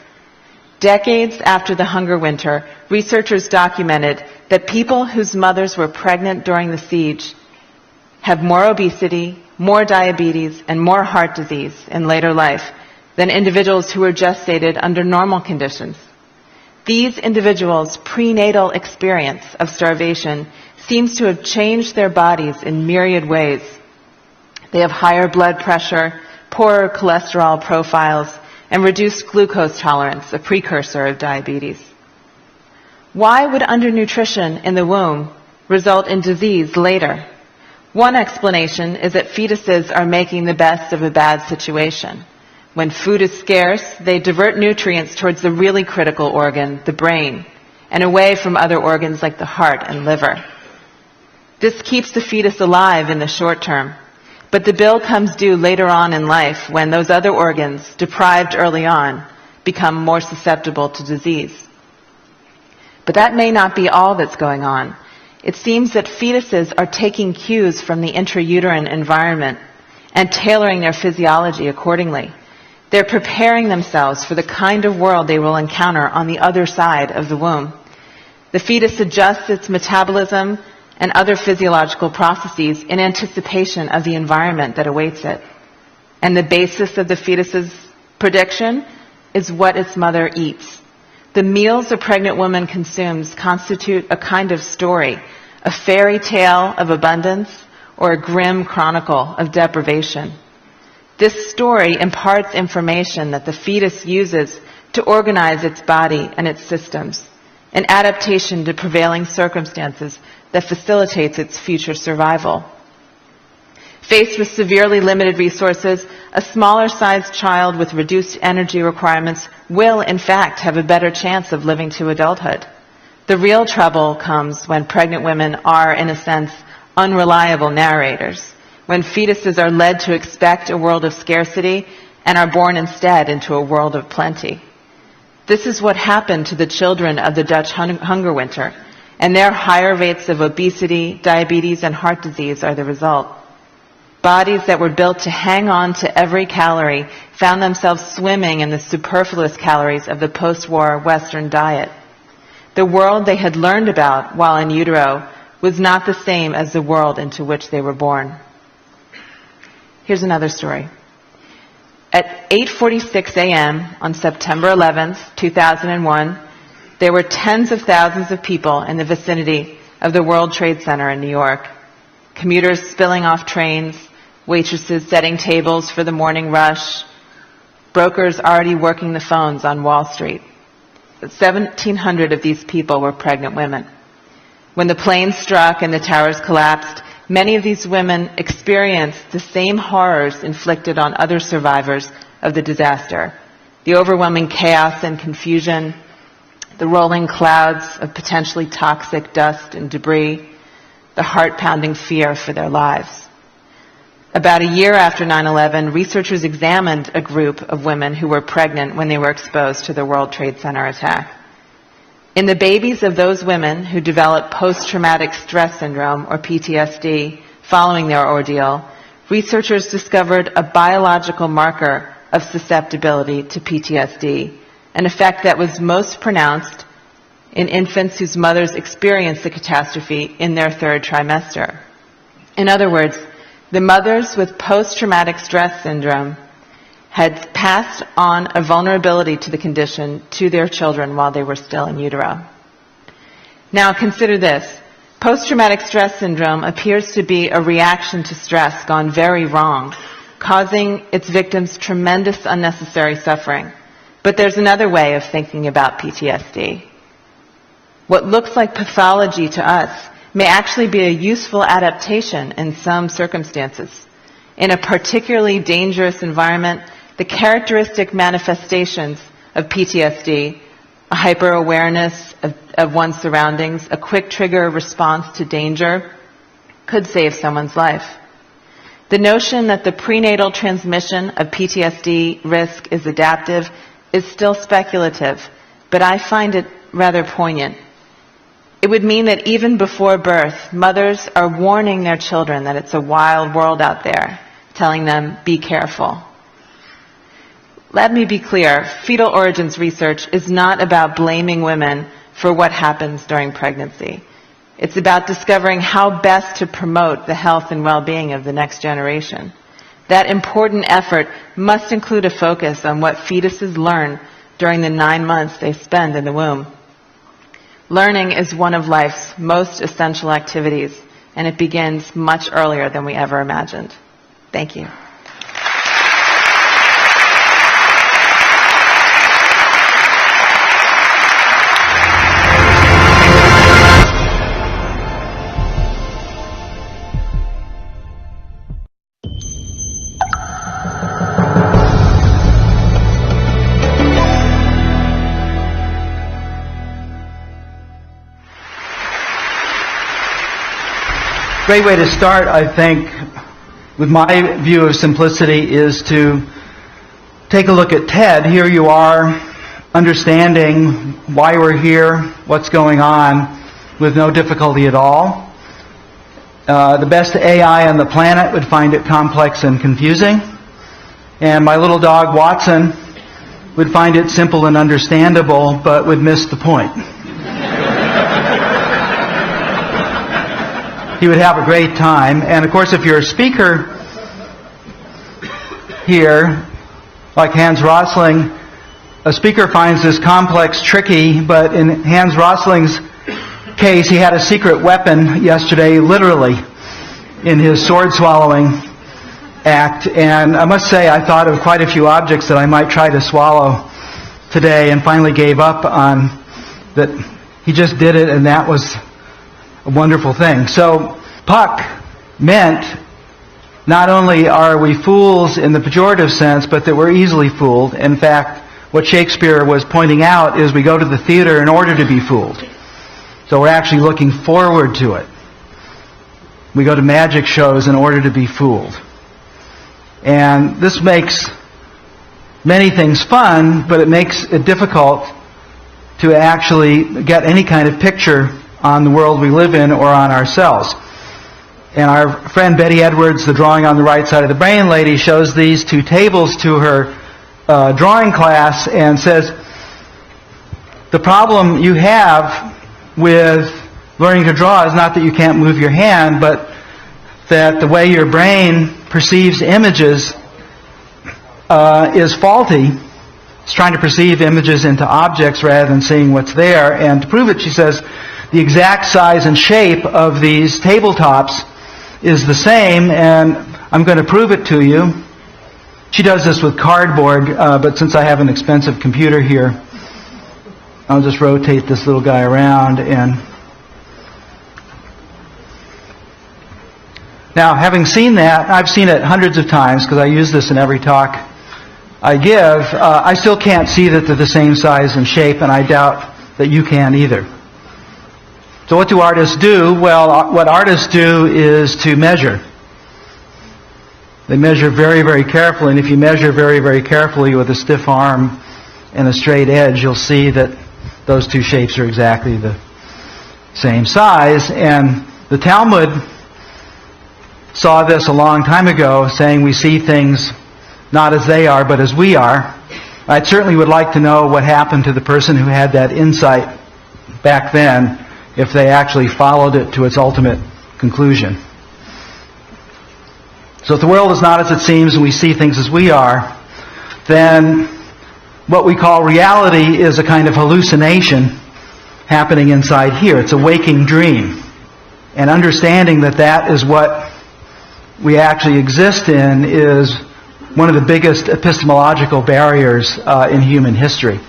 [SPEAKER 6] Decades after the hunger winter, researchers documented that people whose mothers were pregnant during the siege have more obesity, more diabetes, and more heart disease in later life than individuals who were gestated under normal conditions. These individuals' prenatal experience of starvation seems to have changed their bodies in myriad ways. They have higher blood pressure, poorer cholesterol profiles, and reduced glucose tolerance, a precursor of diabetes. Why would undernutrition in the womb result in disease later? One explanation is that fetuses are making the best of a bad situation. When food is scarce, they divert nutrients towards the really critical organ, the brain, and away from other organs like the heart and liver. This keeps the fetus alive in the short term. But the bill comes due later on in life when those other organs, deprived early on, become more susceptible to disease. But that may not be all that's going on. It seems that fetuses are taking cues from the intrauterine environment and tailoring their physiology accordingly. They're preparing themselves for the kind of world they will encounter on the other side of the womb. The fetus adjusts its metabolism and other physiological processes in anticipation of the environment that awaits it. And the basis of the fetus's prediction is what its mother eats. The meals a pregnant woman consumes constitute a kind of story, a fairy tale of abundance or a grim chronicle of deprivation. This story imparts information that the fetus uses to organize its body and its systems, an adaptation to prevailing circumstances that facilitates its future survival. Faced with severely limited resources, a smaller-sized child with reduced energy requirements will, in fact, have a better chance of living to adulthood. The real trouble comes when pregnant women are, in a sense, unreliable narrators, when fetuses are led to expect a world of scarcity and are born instead into a world of plenty. This is what happened to the children of the Dutch hunger winter, and their higher rates of obesity, diabetes, and heart disease are the result. Bodies that were built to hang on to every calorie found themselves swimming in the superfluous calories of the post-war Western diet. The world they had learned about while in utero was not the same as the world into which they were born. Here's another story. At 8:46 a.m. on September 11th, 2001, there were tens of thousands of people in the vicinity of the World Trade Center in New York. Commuters spilling off trains, waitresses setting tables for the morning rush, brokers already working the phones on Wall Street. 1,700 of these people were pregnant women. When the planes struck and the towers collapsed, many of these women experienced the same horrors inflicted on other survivors of the disaster. The overwhelming chaos and confusion, the rolling clouds of potentially toxic dust and debris, the heart-pounding fear for their lives. About a year after 9/11, researchers examined a group of women who were pregnant when they were exposed to the World Trade Center attack. In the babies of those women who developed post-traumatic stress syndrome, or PTSD, following their ordeal, researchers discovered a biological marker of susceptibility to PTSD, an effect that was most pronounced in infants whose mothers experienced the catastrophe in their third trimester. In other words, the mothers with post-traumatic stress syndrome had passed on a vulnerability to the condition to their children while they were still in utero. Now consider this. Post-traumatic stress syndrome appears to be a reaction to stress gone very wrong, causing its victims tremendous unnecessary suffering. But there's another way of thinking about PTSD. What looks like pathology to us may actually be a useful adaptation in some circumstances. In a particularly dangerous environment, the characteristic manifestations of PTSD, a hyper-awareness of one's surroundings, a quick trigger response to danger, could save someone's life. The notion that the prenatal transmission of PTSD risk is adaptive is still speculative, but I find it rather poignant. It would mean that even before birth, mothers are warning their children that it's a wild world out there, telling them, be careful. Let me be clear, fetal origins research is not about blaming women for what happens during pregnancy. It's about discovering how best to promote the health and well-being of the next generation. That important effort must include a focus on what fetuses learn during the 9 months they spend in the womb. Learning is one of life's most essential activities, and it begins much earlier than we ever imagined. Thank you.
[SPEAKER 7] Great way to start, I think, with my view of simplicity is to take a look at TED. Here you are, understanding why we're here, what's going on, with no difficulty at all. The best AI on the planet would find it complex and confusing. And my little dog, Watson, would find it simple and understandable, but would miss the point. He would have a great time. And of course, if you're a speaker here, like Hans Rosling, a speaker finds this complex tricky, but in Hans Rosling's case, he had a secret weapon yesterday, literally, in his sword-swallowing act. And I must say, I thought of quite a few objects that I might try to swallow today, and finally gave up on that. He just did it, and that was a wonderful thing. So, Puck meant not only are we fools in the pejorative sense, but that we're easily fooled. In fact, what Shakespeare was pointing out is we go to the theater in order to be fooled. So we're actually looking forward to it. We go to magic shows in order to be fooled. And this makes many things fun, but it makes it difficult to actually get any kind of picture on the world we live in or on ourselves. And our friend Betty Edwards, the drawing on the right side of the brain lady, shows these two tables to her drawing class and says, the problem you have with learning to draw is not that you can't move your hand, but that the way your brain perceives images is faulty. It's trying to perceive images into objects rather than seeing what's there. And to prove it, she says, the exact size and shape of these tabletops is the same, and I'm going to prove it to you. She does this with cardboard, but since I have an expensive computer here, I'll just rotate this little guy around. And now, having seen that, I've seen it hundreds of times because I use this in every talk I give. I still can't see that they're the same size and shape, and I doubt that you can either. So what do artists do? Well, what artists do is to measure. They measure very, very carefully, and if you measure very, very carefully with a stiff arm and a straight edge, you'll see that those two shapes are exactly the same size. And the Talmud saw this a long time ago, saying we see things not as they are, but as we are. I certainly would like to know what happened to the person who had that insight back then, if they actually followed it to its ultimate conclusion. So if the world is not as it seems and we see things as we are, then what we call reality is a kind of hallucination happening inside here. It's a waking dream. And understanding that that is what we actually exist in is one of the biggest epistemological barriers in human history.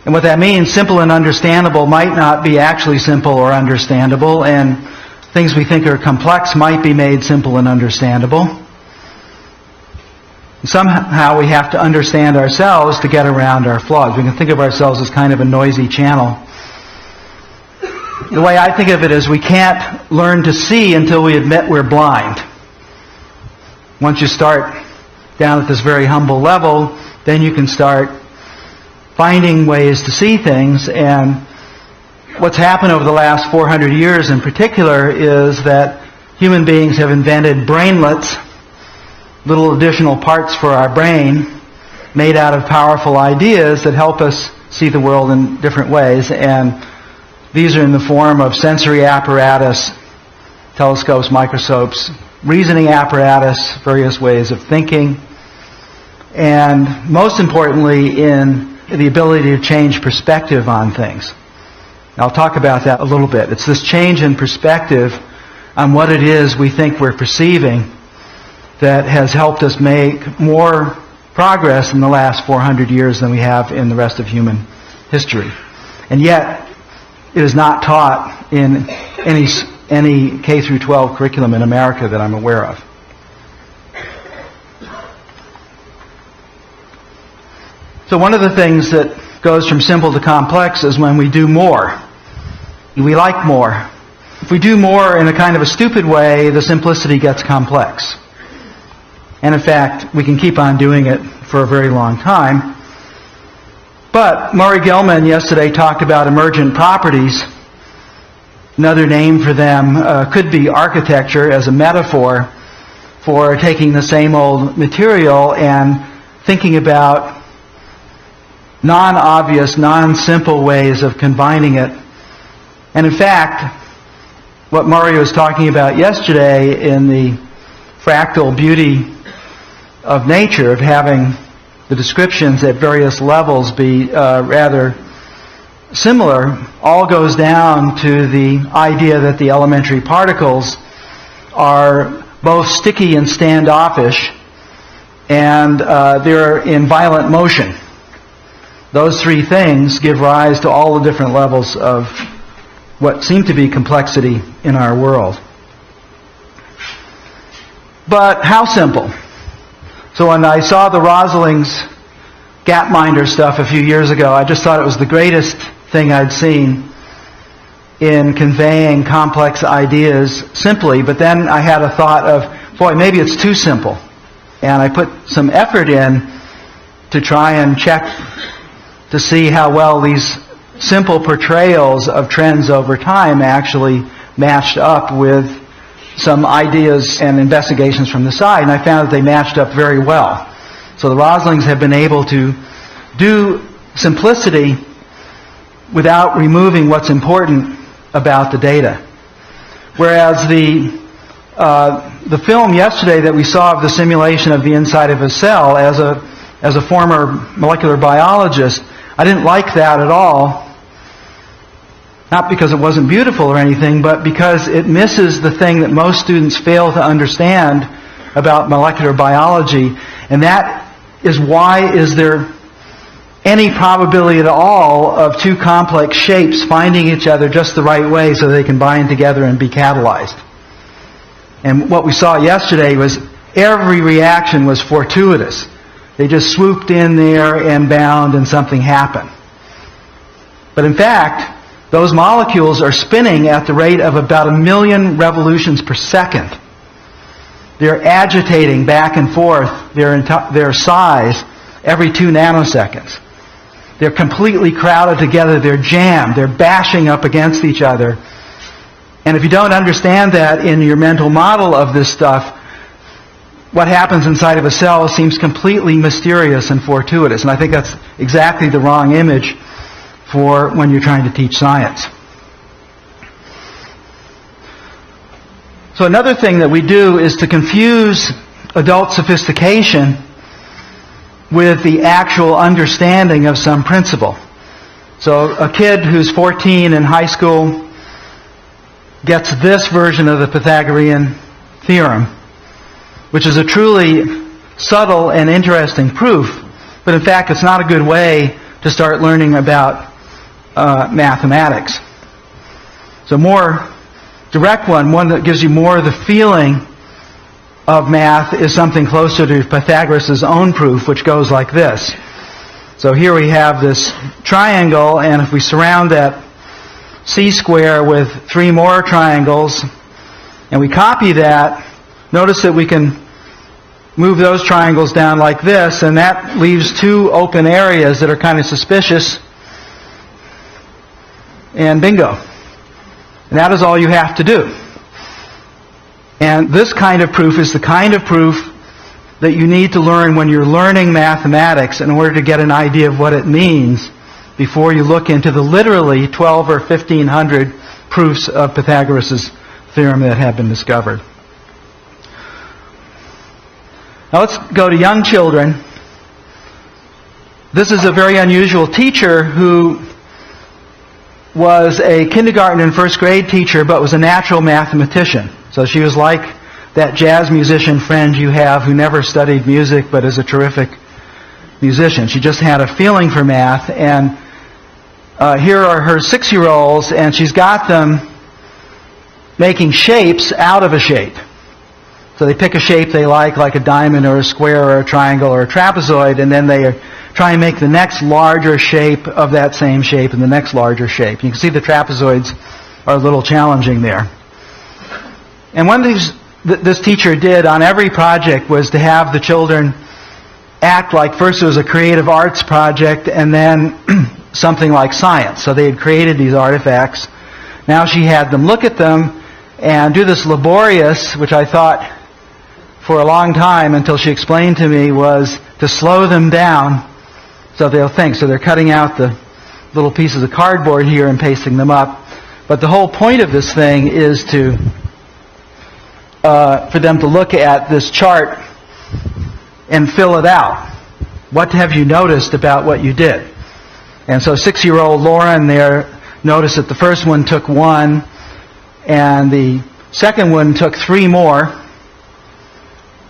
[SPEAKER 7] And what that means, simple and understandable might not be actually simple or understandable, and things we think are complex might be made simple and understandable. Somehow we have to understand ourselves to get around our flaws. We can think of ourselves as kind of a noisy channel. The way I think of it is we can't learn to see until we admit we're blind. Once you start down at this very humble level, then you can start finding ways to see things. And what's happened over the last 400 years in particular is that human beings have invented brainlets, little additional parts for our brain, made out of powerful ideas that help us see the world in different ways. And these are in the form of sensory apparatus, telescopes, microscopes, reasoning apparatus, various ways of thinking, and most importantly in the ability to change perspective on things. I'll talk about that a little bit. It's this change in perspective on what it is we think we're perceiving that has helped us make more progress in the last 400 years than we have in the rest of human history. And yet, it is not taught in any K through 12 curriculum in America that I'm aware of. So one of the things that goes from simple to complex is when we do more. We like more. If we do more in a kind of a stupid way, the simplicity gets complex. And in fact, we can keep on doing it for a very long time. But Murray Gell-Mann yesterday talked about emergent properties. Another name for them could be architecture as a metaphor for taking the same old material and thinking about non-obvious, non-simple ways of combining it. And in fact, what Murray was talking about yesterday in the fractal beauty of nature, of having the descriptions at various levels be rather similar, all goes down to the idea that the elementary particles are both sticky and standoffish, and they're in violent motion. Those three things give rise to all the different levels of what seem to be complexity in our world. But how simple? So when I saw the Rosling's Gapminder stuff a few years ago, I just thought it was the greatest thing I'd seen in conveying complex ideas simply. But then I had a thought of, boy, maybe it's too simple. And I put some effort in to try and check to see how well these simple portrayals of trends over time actually matched up with some ideas and investigations from the side, and I found that they matched up very well. So the Roslings have been able to do simplicity without removing what's important about the data. Whereas the film yesterday that we saw of the simulation of the inside of a cell, as a former molecular biologist, I didn't like that at all. Not because it wasn't beautiful or anything, but because it misses the thing that most students fail to understand about molecular biology. And that is, why is there any probability at all of two complex shapes finding each other just the right way so they can bind together and be catalyzed? And what we saw yesterday was every reaction was fortuitous. They just swooped in there and bound and something happened. But in fact, those molecules are spinning at the rate of about 1 million revolutions per second. They're agitating back and forth their size every 2 nanoseconds. They're completely crowded together. They're jammed. They're bashing up against each other. And if you don't understand that in your mental model of this stuff, what happens inside of a cell seems completely mysterious and fortuitous. And I think that's exactly the wrong image for when you're trying to teach science. So another thing that we do is to confuse adult sophistication with the actual understanding of some principle. So a kid who's 14 in high school gets this version of the Pythagorean theorem, which is a truly subtle and interesting proof, but in fact it's not a good way to start learning about mathematics. So more direct one that gives you more of the feeling of math, is something closer to Pythagoras' own proof, which goes like this. So here we have this triangle, and if we surround that c-square with 3 more triangles, and we copy that, notice that we can move those triangles down like this, and that leaves 2 open areas that are kind of suspicious, and bingo. And that is all you have to do. And this kind of proof is the kind of proof that you need to learn when you're learning mathematics in order to get an idea of what it means before you look into the literally 12 or 1,500 proofs of Pythagoras' theorem that have been discovered. Now let's go to young children. This is a very unusual teacher who was a kindergarten and first grade teacher, but was a natural mathematician. So she was like that jazz musician friend you have who never studied music but is a terrific musician. She just had a feeling for math, and here are her 6-year-olds, and she's got them making shapes out of a shape. So they pick a shape they like a diamond or a square or a triangle or a trapezoid, and then they try and make the next larger shape of that same shape and the next larger shape. You can see the trapezoids are a little challenging there. And one of this teacher did on every project was to have the children act like first it was a creative arts project and then something like science. So they had created these artifacts. Now she had them look at them and do this laborious, which I thought for a long time until she explained to me, was to slow them down so they'll think. So they're cutting out the little pieces of cardboard here and pasting them up. But the whole point of this thing is to for them to look at this chart and fill it out. What have you noticed about what you did? And so 6-year-old Lauren there noticed that the first one took 1, and the second one took 3 more,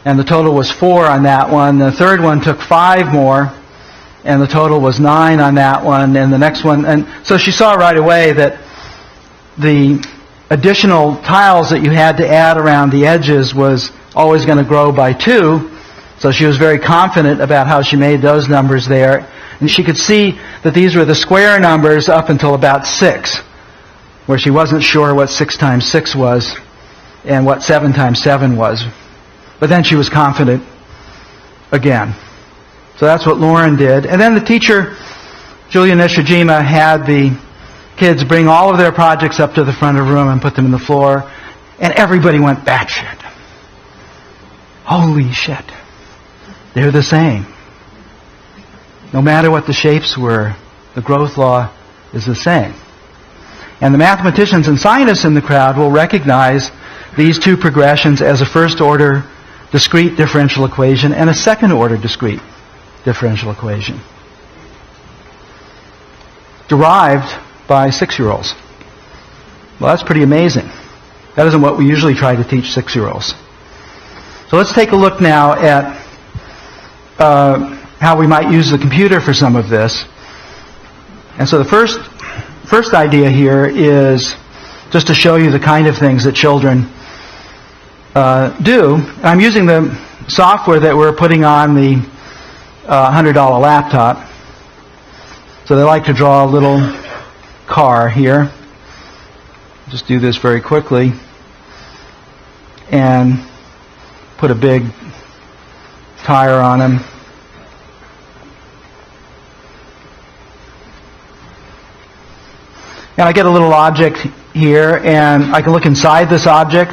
[SPEAKER 7] and the total was 4 on that one. The third one took 5 more, and the total was 9 on that one, and the next one. And so she saw right away that the additional tiles that you had to add around the edges was always going to grow by 2. So she was very confident about how she made those numbers there. And she could see that these were the square numbers up until about 6, where she wasn't sure what 6 times 6 was and what 7 times 7 was. But then she was confident again. So that's what Lauren did. And then the teacher, Julia Nishijima, had the kids bring all of their projects up to the front of the room and put them in the floor, and everybody went batshit. Holy shit. They're the same. No matter what the shapes were, the growth law is the same. And the mathematicians and scientists in the crowd will recognize these 2 progressions as a first-order discrete differential equation and a second-order discrete differential equation, derived by 6-year-olds. Well, that's pretty amazing. That isn't what we usually try to teach 6-year-olds. So let's take a look now at how we might use the computer for some of this. And so the first idea here is just to show you the kind of things that children do. I'm using the software that we're putting on the $100 laptop. So they like to draw a little car here. Just do this very quickly. And put a big tire on him. And I get a little object here, and I can look inside this object.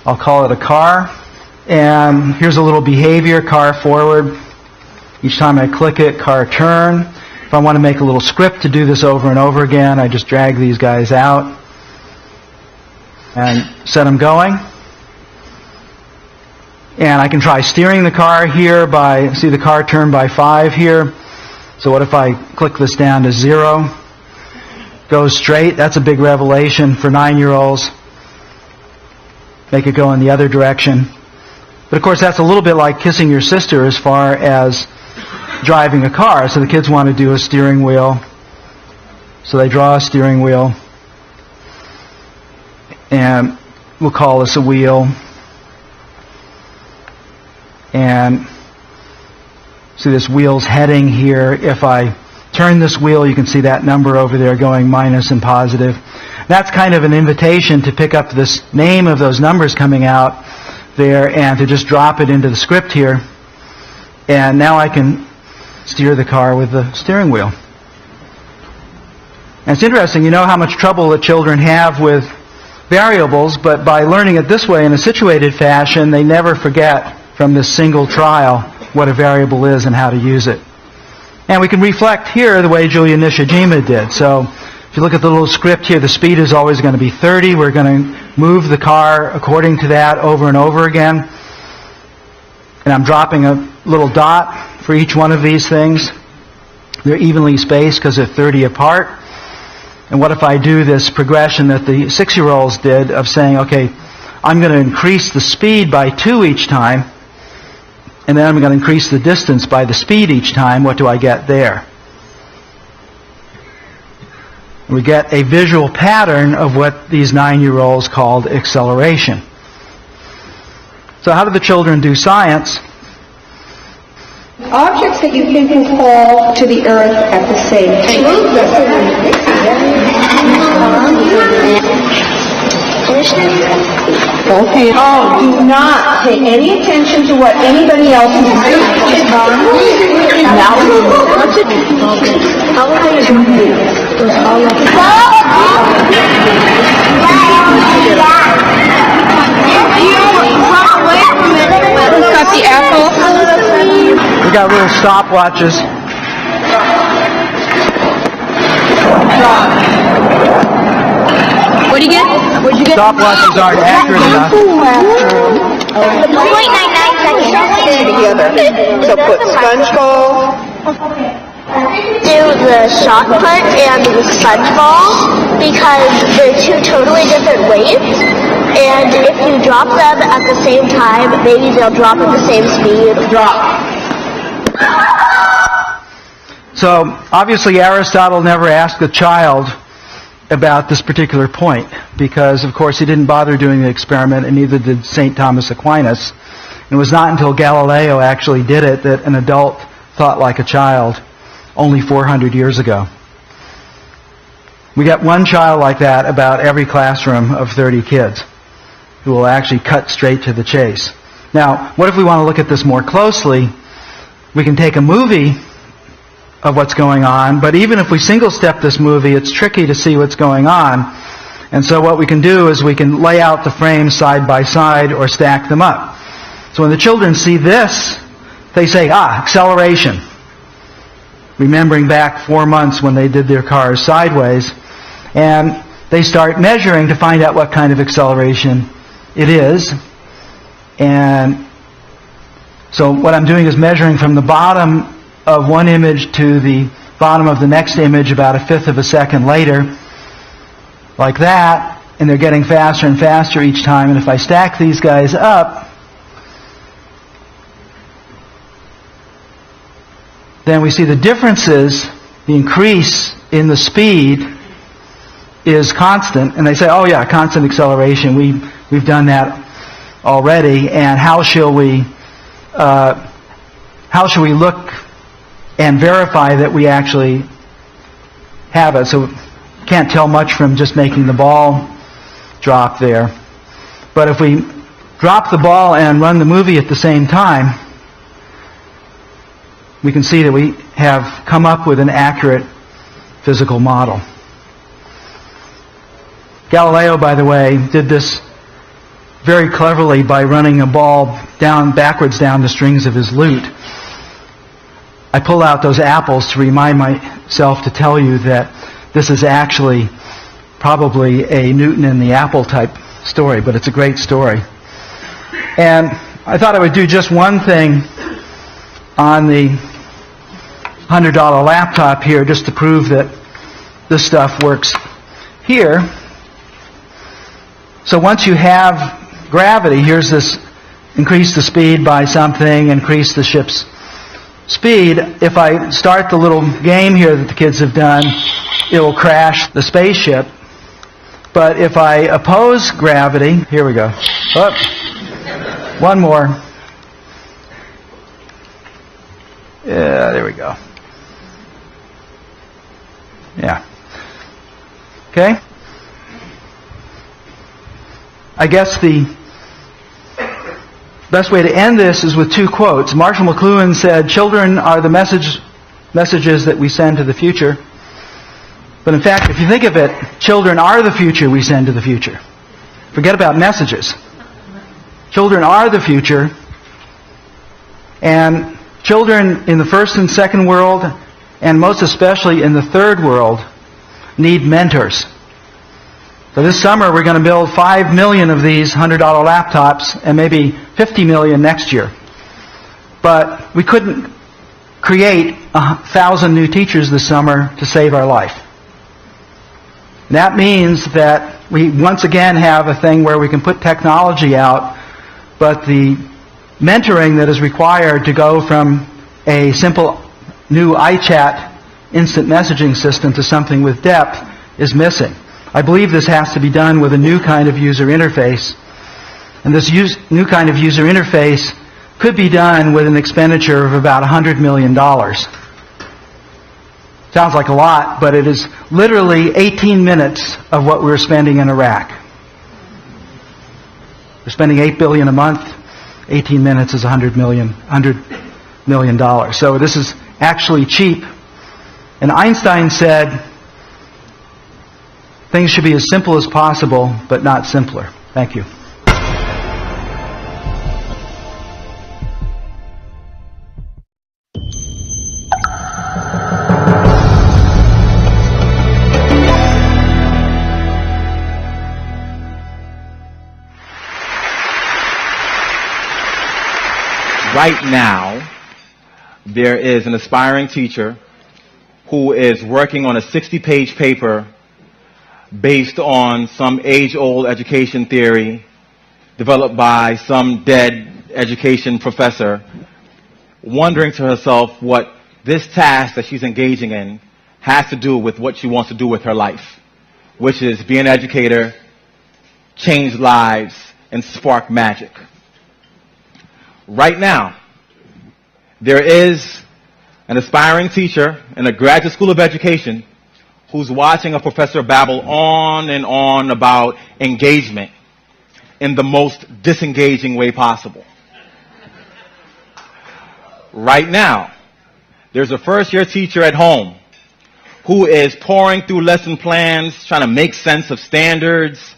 [SPEAKER 7] I'll call it a car. And here's a little behavior, car forward. Each time I click it, car turn. If I want to make a little script to do this over and over again, I just drag these guys out and set them going. And I can try steering the car here by, see the car turn by 5 here. So what if I click this down to 0? Goes straight. That's a big revelation for 9-year-olds. Make it go in the other direction. But of course that's a little bit like kissing your sister as far as driving a car. So the kids want to do a steering wheel. So they draw a steering wheel. And we'll call this a wheel. And see this wheel's heading here. If I turn this wheel, you can see that number over there going minus and positive. That's kind of an invitation to pick up this name of those numbers coming out there and to just drop it into the script here. And now I can steer the car with the steering wheel. And it's interesting, you know how much trouble the children have with variables, but by learning it this way in a situated fashion, they never forget from this single trial what a variable is and how to use it. And we can reflect here the way Julia Nishijima did. So if you look at the little script here, the speed is always going to be 30. We're going to move the car according to that over and over again. And I'm dropping a little dot for each one of these things. They're evenly spaced because they're 30 apart. And what if I do this progression that the 6-year-olds did of saying, okay, I'm going to increase the speed by 2 each time, and then I'm going to increase the distance by the speed each time. What do I get there? We get a visual pattern of what these 9-year-olds called acceleration. So how do the children do science?
[SPEAKER 8] Objects that you think will fall to the earth at the same time. Okay. Oh, do not pay any attention to what anybody else is doing. Now, how are you doing?
[SPEAKER 9] Got the apple.
[SPEAKER 7] We got little stopwatches.
[SPEAKER 9] What do you get? What'd you get?
[SPEAKER 7] Stopwatches aren't accurate enough.
[SPEAKER 8] 0.99 seconds together. So put sponge ball.
[SPEAKER 10] Do the shock put and the sponge ball because they're two totally different weights, and if you drop them at the same time, maybe they'll drop at the same speed.
[SPEAKER 8] Drop.
[SPEAKER 7] So obviously Aristotle never asked a child about this particular point because, of course, he didn't bother doing the experiment, and neither did St. Thomas Aquinas. And it was not until Galileo actually did it that an adult thought like a child only 400 years ago. We got one child like that about every classroom of 30 kids who will actually cut straight to the chase. Now, what if we want to look at this more closely? We can take a movie of what's going on, but even if we single-step this movie, it's tricky to see what's going on. And so what we can do is we can lay out the frames side by side or stack them up. So when the children see this, they say, acceleration. Remembering back 4 months when they did their cars sideways, and they start measuring to find out what kind of acceleration it is. And so what I'm doing is measuring from the bottom of one image to the bottom of the next image about 1/5 of a second later, like that, and they're getting faster and faster each time. And if I stack these guys up, then we see the differences, the increase in the speed is constant. And they say, oh yeah, constant acceleration, we've done that already. And how shall we look and verify that we actually have it? So can't tell much from just making the ball drop there. But if we drop the ball and run the movie at the same time, we can see that we have come up with an accurate physical model. Galileo, by the way, did this very cleverly by running a ball backwards down the strings of his lute. I pull out those apples to remind myself to tell you that this is actually probably a Newton and the apple type story, but it's a great story. And I thought I would do just one thing on the $100 laptop here just to prove that this stuff works here. So once you have gravity, here's this: increase the speed by something, increase the ship's speed. If I start the little game here that the kids have done, it will crash the spaceship. But if I oppose gravity, here we go. Oh, one more. Yeah, there we go. Yeah. Okay? I guess the best way to end this is with two quotes. Marshall McLuhan said, "Children are the messages that we send to the future." But in fact, if you think of it, children are the future we send to the future. Forget about messages. Children are the future, and children in the first and second world, and most especially in the third world, need mentors. So this summer we're going to build 5 million of these $100 laptops and maybe 50 million next year. But we couldn't create 1,000 new teachers this summer to save our life. And that means that we once again have a thing where we can put technology out, but the mentoring that is required to go from a simple new iChat instant messaging system to something with depth is missing. I believe this has to be done with a new kind of user interface. And this new kind of user interface could be done with an expenditure of about $100 million. Sounds like a lot, but it is literally 18 minutes of what we're spending in Iraq. We're spending $8 billion a month. 18 minutes is $100 million. So this is actually cheap. And Einstein said, things should be as simple as possible, but not simpler. Thank you.
[SPEAKER 11] Right now, there is an aspiring teacher who is working on a 60-page paper based on some age-old education theory developed by some dead education professor, wondering to herself what this task that she's engaging in has to do with what she wants to do with her life, which is be an educator, change lives, and spark magic. Right now, there is an aspiring teacher in a graduate school of education who's watching a professor babble on and on about engagement in the most disengaging way possible. Right now, there's a first-year teacher at home who is pouring through lesson plans, trying to make sense of standards,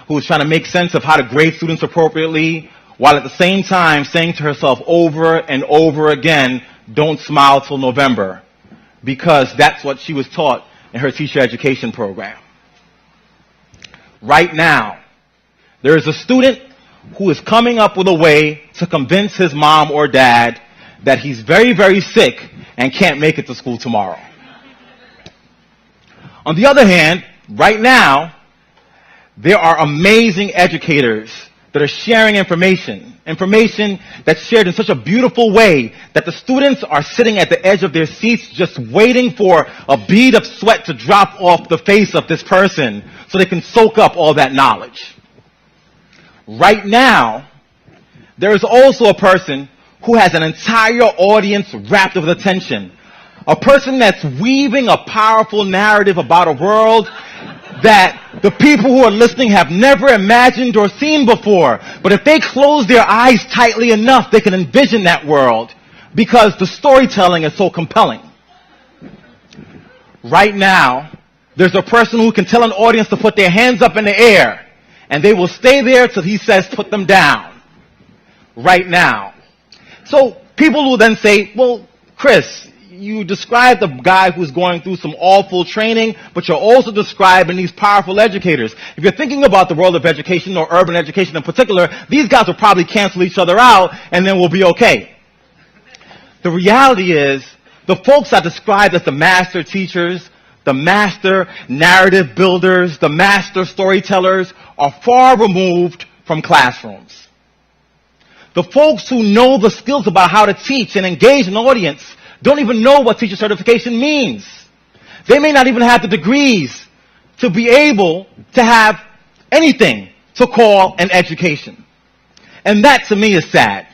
[SPEAKER 11] who's trying to make sense of how to grade students appropriately, while at the same time saying to herself over and over again, don't smile till November, because that's what she was taught in her teacher education program. Right now, there is a student who is coming up with a way to convince his mom or dad that he's very, very sick and can't make it to school tomorrow. On the other hand, right now, there are amazing educators that are sharing information that's shared in such a beautiful way that the students are sitting at the edge of their seats just waiting for a bead of sweat to drop off the face of this person so they can soak up all that knowledge. Right now, there is also a person who has an entire audience wrapped with attention. A person that's weaving a powerful narrative about a world that the people who are listening have never imagined or seen before. But if they close their eyes tightly enough, they can envision that world because the storytelling is so compelling. Right now, there's a person who can tell an audience to put their hands up in the air, and they will stay there till he says put them down. Right now. So people will then say, well, Chris, you described the guy who's going through some awful training, but you're also describing these powerful educators. If you're thinking about the world of education or urban education in particular, these guys will probably cancel each other out and then we'll be okay. The reality is, the folks I described as the master teachers, the master narrative builders, the master storytellers are far removed from classrooms. The folks who know the skills about how to teach and engage an audience don't even know what teacher certification means. They may not even have the degrees to be able to have anything to call an education. And that to me is sad.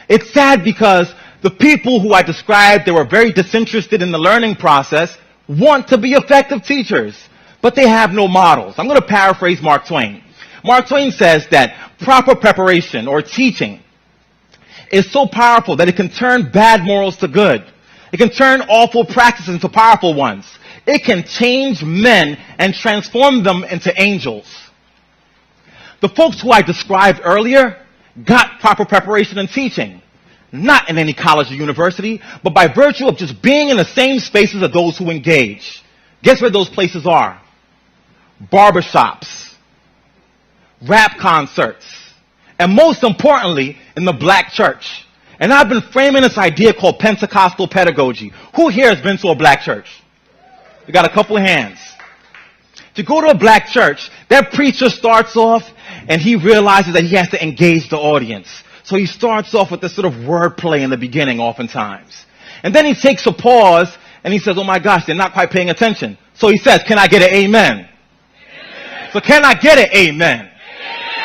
[SPEAKER 11] It's sad because the people who I described that were very disinterested in the learning process want to be effective teachers, but they have no models. I'm going to paraphrase Mark Twain. Mark Twain says that proper preparation or teaching is so powerful that it can turn bad morals to good. It can turn awful practices into powerful ones. It can change men and transform them into angels. The folks who I described earlier got proper preparation and teaching, not in any college or university, but by virtue of just being in the same spaces as those who engage. Guess where those places are? Barbershops, rap concerts, and most importantly, in the black church. And I've been framing this idea called Pentecostal pedagogy. Who here has been to a black church? We got a couple of hands. To go to a black church, that preacher starts off and he realizes that he has to engage the audience. So he starts off with this sort of wordplay in the beginning oftentimes. And then he takes a pause and he says, oh my gosh, they're not quite paying attention. So he says, can I get an amen? Amen. So can I get an amen? Amen?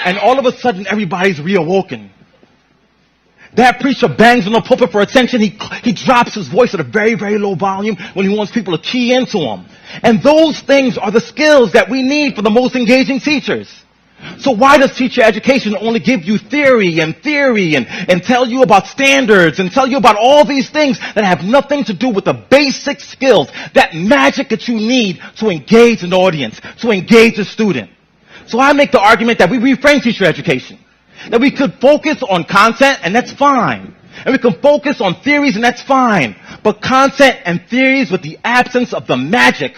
[SPEAKER 11] And all of a sudden everybody's reawoken. That preacher bangs on the pulpit for attention. He drops his voice at a very, very low volume when he wants people to key into him. And those things are the skills that we need for the most engaging teachers. So why does teacher education only give you theory and tell you about standards and tell you about all these things that have nothing to do with the basic skills, that magic that you need to engage an audience, to engage a student? So I make the argument that we reframe teacher education. That we could focus on content, and that's fine. And we can focus on theories, and that's fine. But content and theories with the absence of the magic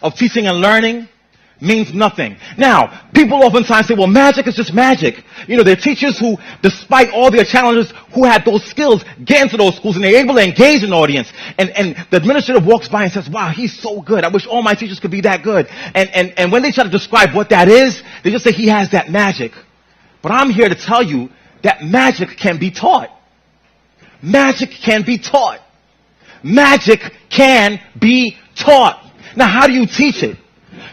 [SPEAKER 11] of teaching and learning means nothing. Now, people oftentimes say, well, magic is just magic. You know, there are teachers who, despite all their challenges, who had those skills, get into those schools, and they're able to engage an audience. And the administrator walks by and says, wow, he's so good. I wish all my teachers could be that good. And when they try to describe what that is, they just say he has that magic. But I'm here to tell you that magic can be taught. Magic can be taught. Magic can be taught. Now, how do you teach it?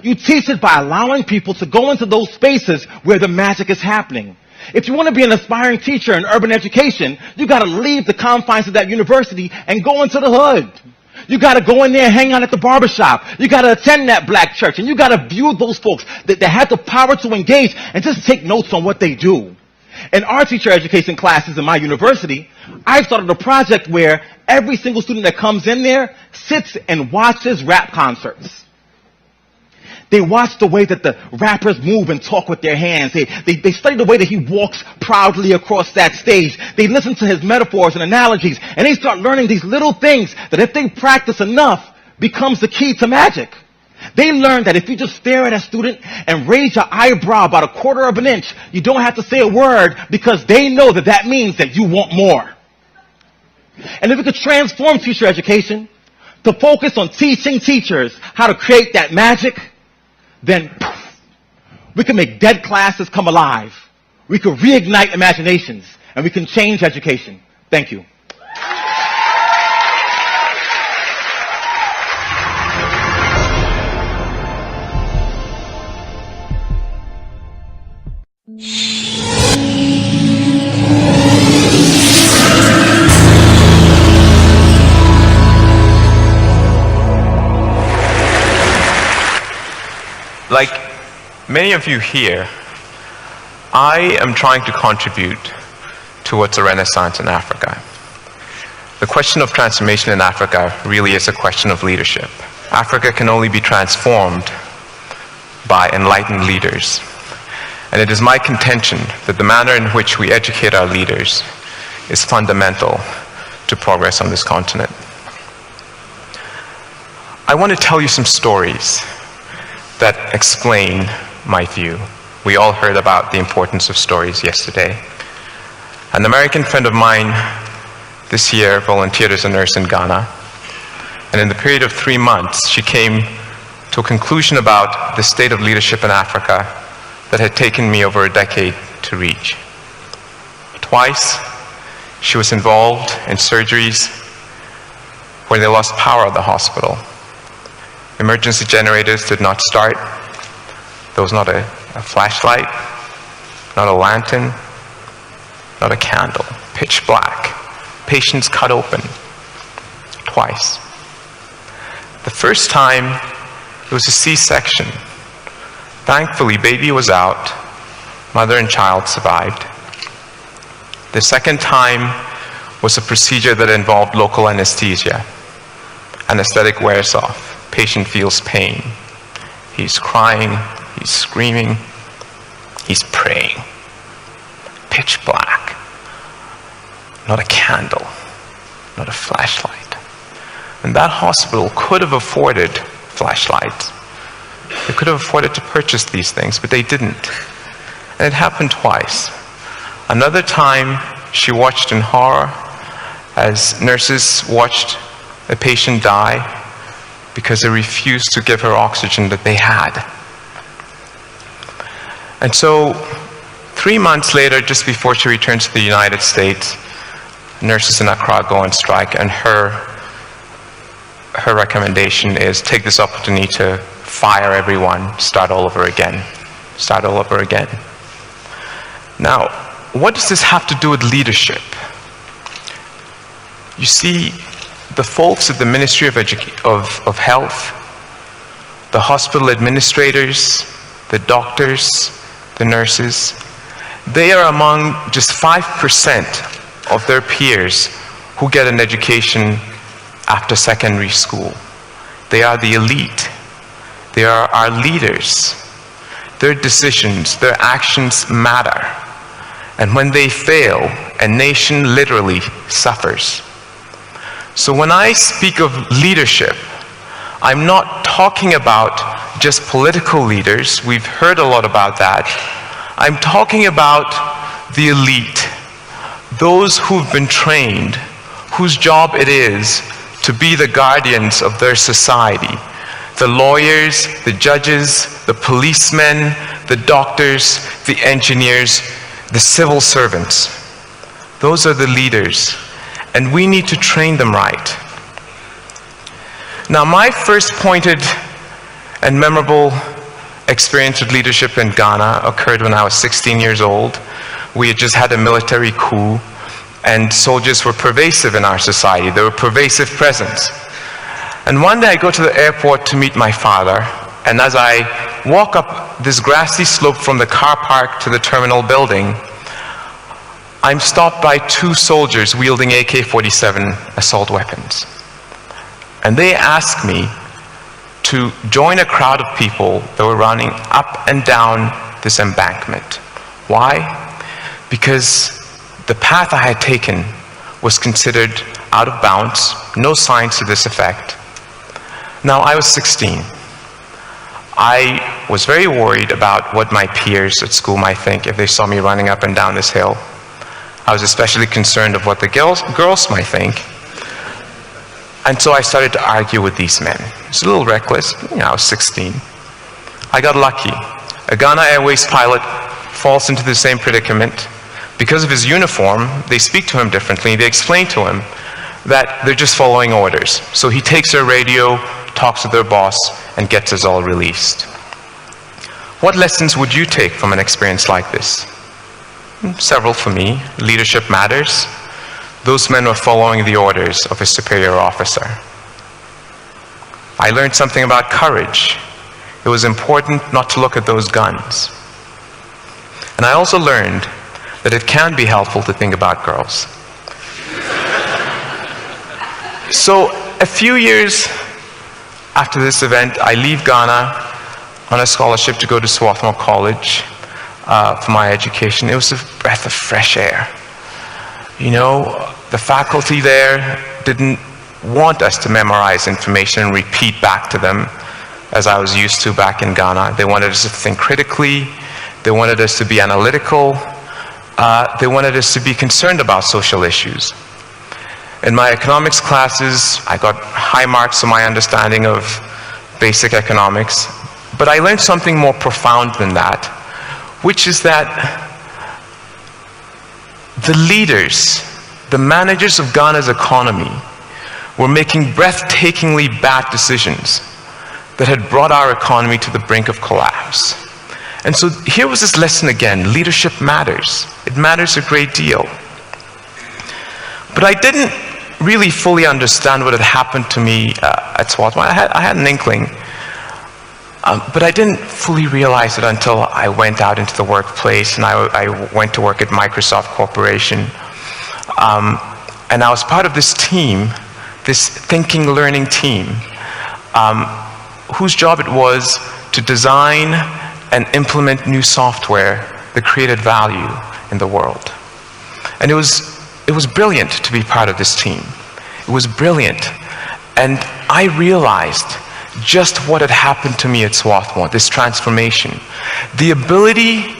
[SPEAKER 11] You teach it by allowing people to go into those spaces where the magic is happening. If you want to be an aspiring teacher in urban education, you got to leave the confines of that university and go into the hood. You got to go in there and hang out at the barbershop. You got to attend that black church. And you got to view those folks that have the power to engage and just take notes on what they do. In our teacher education classes in my university, I started a project where every single student that comes in there sits and watches rap concerts. They watch the way that the rappers move and talk with their hands. They study the way that he walks proudly across that stage. They listen to his metaphors and analogies, and they start learning these little things that if they practice enough becomes the key to magic. They learn that if you just stare at a student and raise your eyebrow about a quarter of an inch, you don't have to say a word because they know that that means that you want more. And if we could transform teacher education to focus on teaching teachers how to create that magic, then poof, we can make dead classes come alive. We can reignite imaginations, and we can change education. Thank you.
[SPEAKER 12] Like many of you here, I am trying to contribute towards a renaissance in Africa. The question of transformation in Africa really is a question of leadership. Africa can only be transformed by enlightened leaders. And it is my contention that the manner in which we educate our leaders is fundamental to progress on this continent. I want to tell you some stories that explain my view. We all heard about the importance of stories yesterday. An American friend of mine this year volunteered as a nurse in Ghana, and in the period of 3 months, she came to a conclusion about the state of leadership in Africa that had taken me over a decade to reach. Twice, she was involved in surgeries where they lost power at the hospital. Emergency generators did not start. There was not a flashlight, not a lantern, not a candle. Pitch black. Patients cut open. Twice. The first time, it was a C-section. Thankfully, baby was out. Mother and child survived. The second time was a procedure that involved local anesthesia. Anesthetic wears off. Patient feels pain. He's crying, he's screaming, he's praying. Pitch black. Not a candle, not a flashlight. And that hospital could have afforded flashlights. They could have afforded to purchase these things, but they didn't. And it happened twice. Another time, she watched in horror as nurses watched a patient die because they refused to give her oxygen that they had. And so, 3 months later, just before she returned to the United States, nurses in Accra go on strike, and her recommendation is take this opportunity to fire everyone, start all over again. Start all over again. Now, what does this have to do with leadership? You see, the folks at the Ministry of Health, the hospital administrators, the doctors, the nurses, they are among just 5% of their peers who get an education after secondary school. They are the elite. They are our leaders. Their decisions, their actions matter. And when they fail, a nation literally suffers. So when I speak of leadership, I'm not talking about just political leaders. We've heard a lot about that. I'm talking about the elite, those who've been trained, whose job it is to be the guardians of their society. The lawyers, the judges, the policemen, the doctors, the engineers, the civil servants. Those are the leaders, and we need to train them right. Now, my first pointed and memorable experience with leadership in Ghana occurred when I was 16 years old. We had just had a military coup, and soldiers were pervasive in our society. They were pervasive presence. And one day I go to the airport to meet my father, and as I walk up this grassy slope from the car park to the terminal building, I'm stopped by 2 soldiers wielding AK-47 assault weapons. And they asked me to join a crowd of people that were running up and down this embankment. Why? Because the path I had taken was considered out of bounds, no signs to this effect. Now, I was 16. I was very worried about what my peers at school might think if they saw me running up and down this hill. I was especially concerned of what the girls might think. And so I started to argue with these men. It's a little reckless. I was 16. I got lucky. A Ghana Airways pilot falls into the same predicament. Because of his uniform, they speak to him differently. They explain to him that they're just following orders. So he takes their radio, talks to their boss, and gets us all released. What lessons would you take from an experience like this? Several for me. Leadership matters. Those men were following the orders of a superior officer. I learned something about courage. It it was important not to look at those guns. And I also learned that it can be helpful to think about girls. So a few years after this event, I leave Ghana on a scholarship to go to Swarthmore College for my education. It was a breath of fresh air. You know, the faculty there didn't want us to memorize information and repeat back to them as I was used to back in Ghana. They wanted us to think critically. They wanted us to be analytical. They wanted us to be concerned about social issues. In my economics classes, I got high marks on my understanding of basic economics, but I learned something more profound than that, which is that the leaders, the managers of Ghana's economy, were making breathtakingly bad decisions that had brought our economy to the brink of collapse. And so here was this lesson again: leadership matters. It matters a great deal. But I didn't really fully understand what had happened to me at Swarthmore. I had an inkling, but I didn't fully realize it until I went out into the workplace and I went to work at Microsoft Corporation. And I was part of this team, this thinking, learning team, whose job it was to design and implement new software that created value in the world. And it was brilliant to be part of this team. It was brilliant. And I realized just what had happened to me at Swarthmore, this transformation. The ability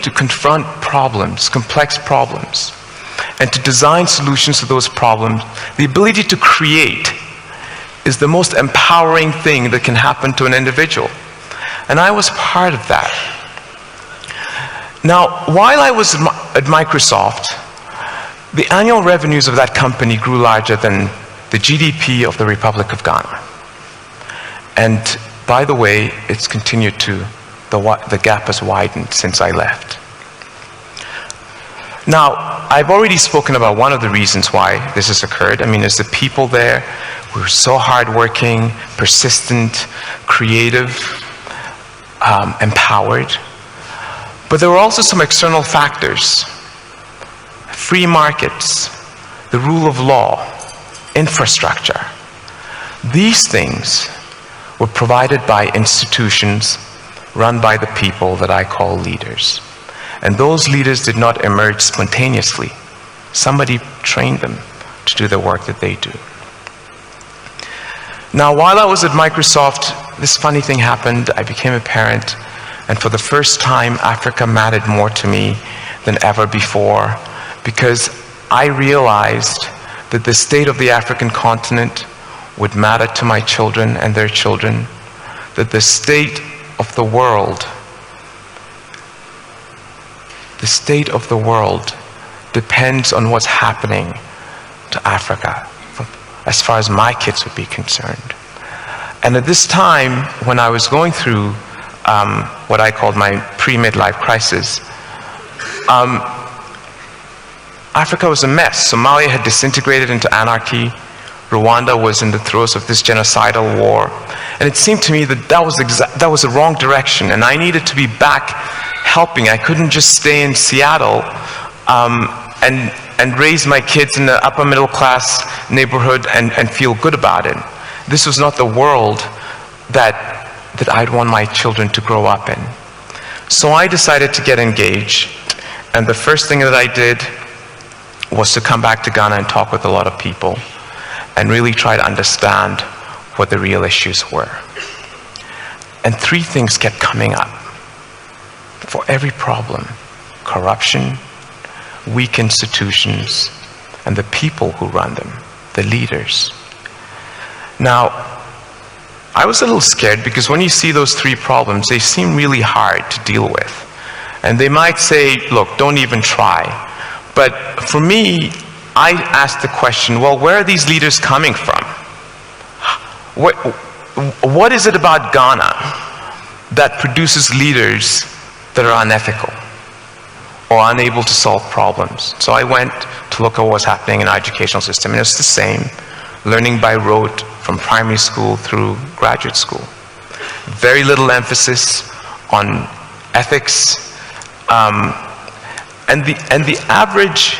[SPEAKER 12] to confront problems, complex problems, and to design solutions to those problems, the ability to create, is the most empowering thing that can happen to an individual. And I was part of that. Now, while I was at Microsoft, the annual revenues of that company grew larger than the GDP of the Republic of Ghana. And by the way, it's continued to, the gap has widened since I left. Now, I've already spoken about one of the reasons why this has occurred. I mean, it's the people there who are so hardworking, persistent, creative, empowered. But there were also some external factors: free markets, the rule of law, infrastructure. These things were provided by institutions run by the people that I call leaders. And those leaders did not emerge spontaneously. Somebody trained them to do the work that they do. Now, while I was at Microsoft, this funny thing happened. I became a parent, and for the first time, Africa mattered more to me than ever before, because I realized that the state of the African continent would matter to my children and their children, that the state of the world depends on what's happening to Africa, as far as my kids would be concerned. And at this time, when I was going through what I called my pre-midlife crisis, Africa was a mess. Somalia had disintegrated into anarchy. Rwanda was in the throes of this genocidal war. And it seemed to me that that was the wrong direction, and I needed to be back helping. I couldn't just stay in Seattle and raise my kids in the upper middle class neighborhood and feel good about it. This was not the world that I'd want my children to grow up in. So I decided to get engaged, and the first thing that I did was to come back to Ghana and talk with a lot of people and really try to understand what the real issues were. And three things kept coming up for every problem: corruption, weak institutions, and the people who run them, the leaders. Now, I was a little scared, because when you see those three problems, they seem really hard to deal with. And they might say, look, don't even try. But for me, I asked the question, well, where are these leaders coming from? What is it about Ghana that produces leaders that are unethical or unable to solve problems? So I went to look at what was happening in our educational system, and it's the same, learning by rote from primary school through graduate school. very little emphasis on ethics, and the average,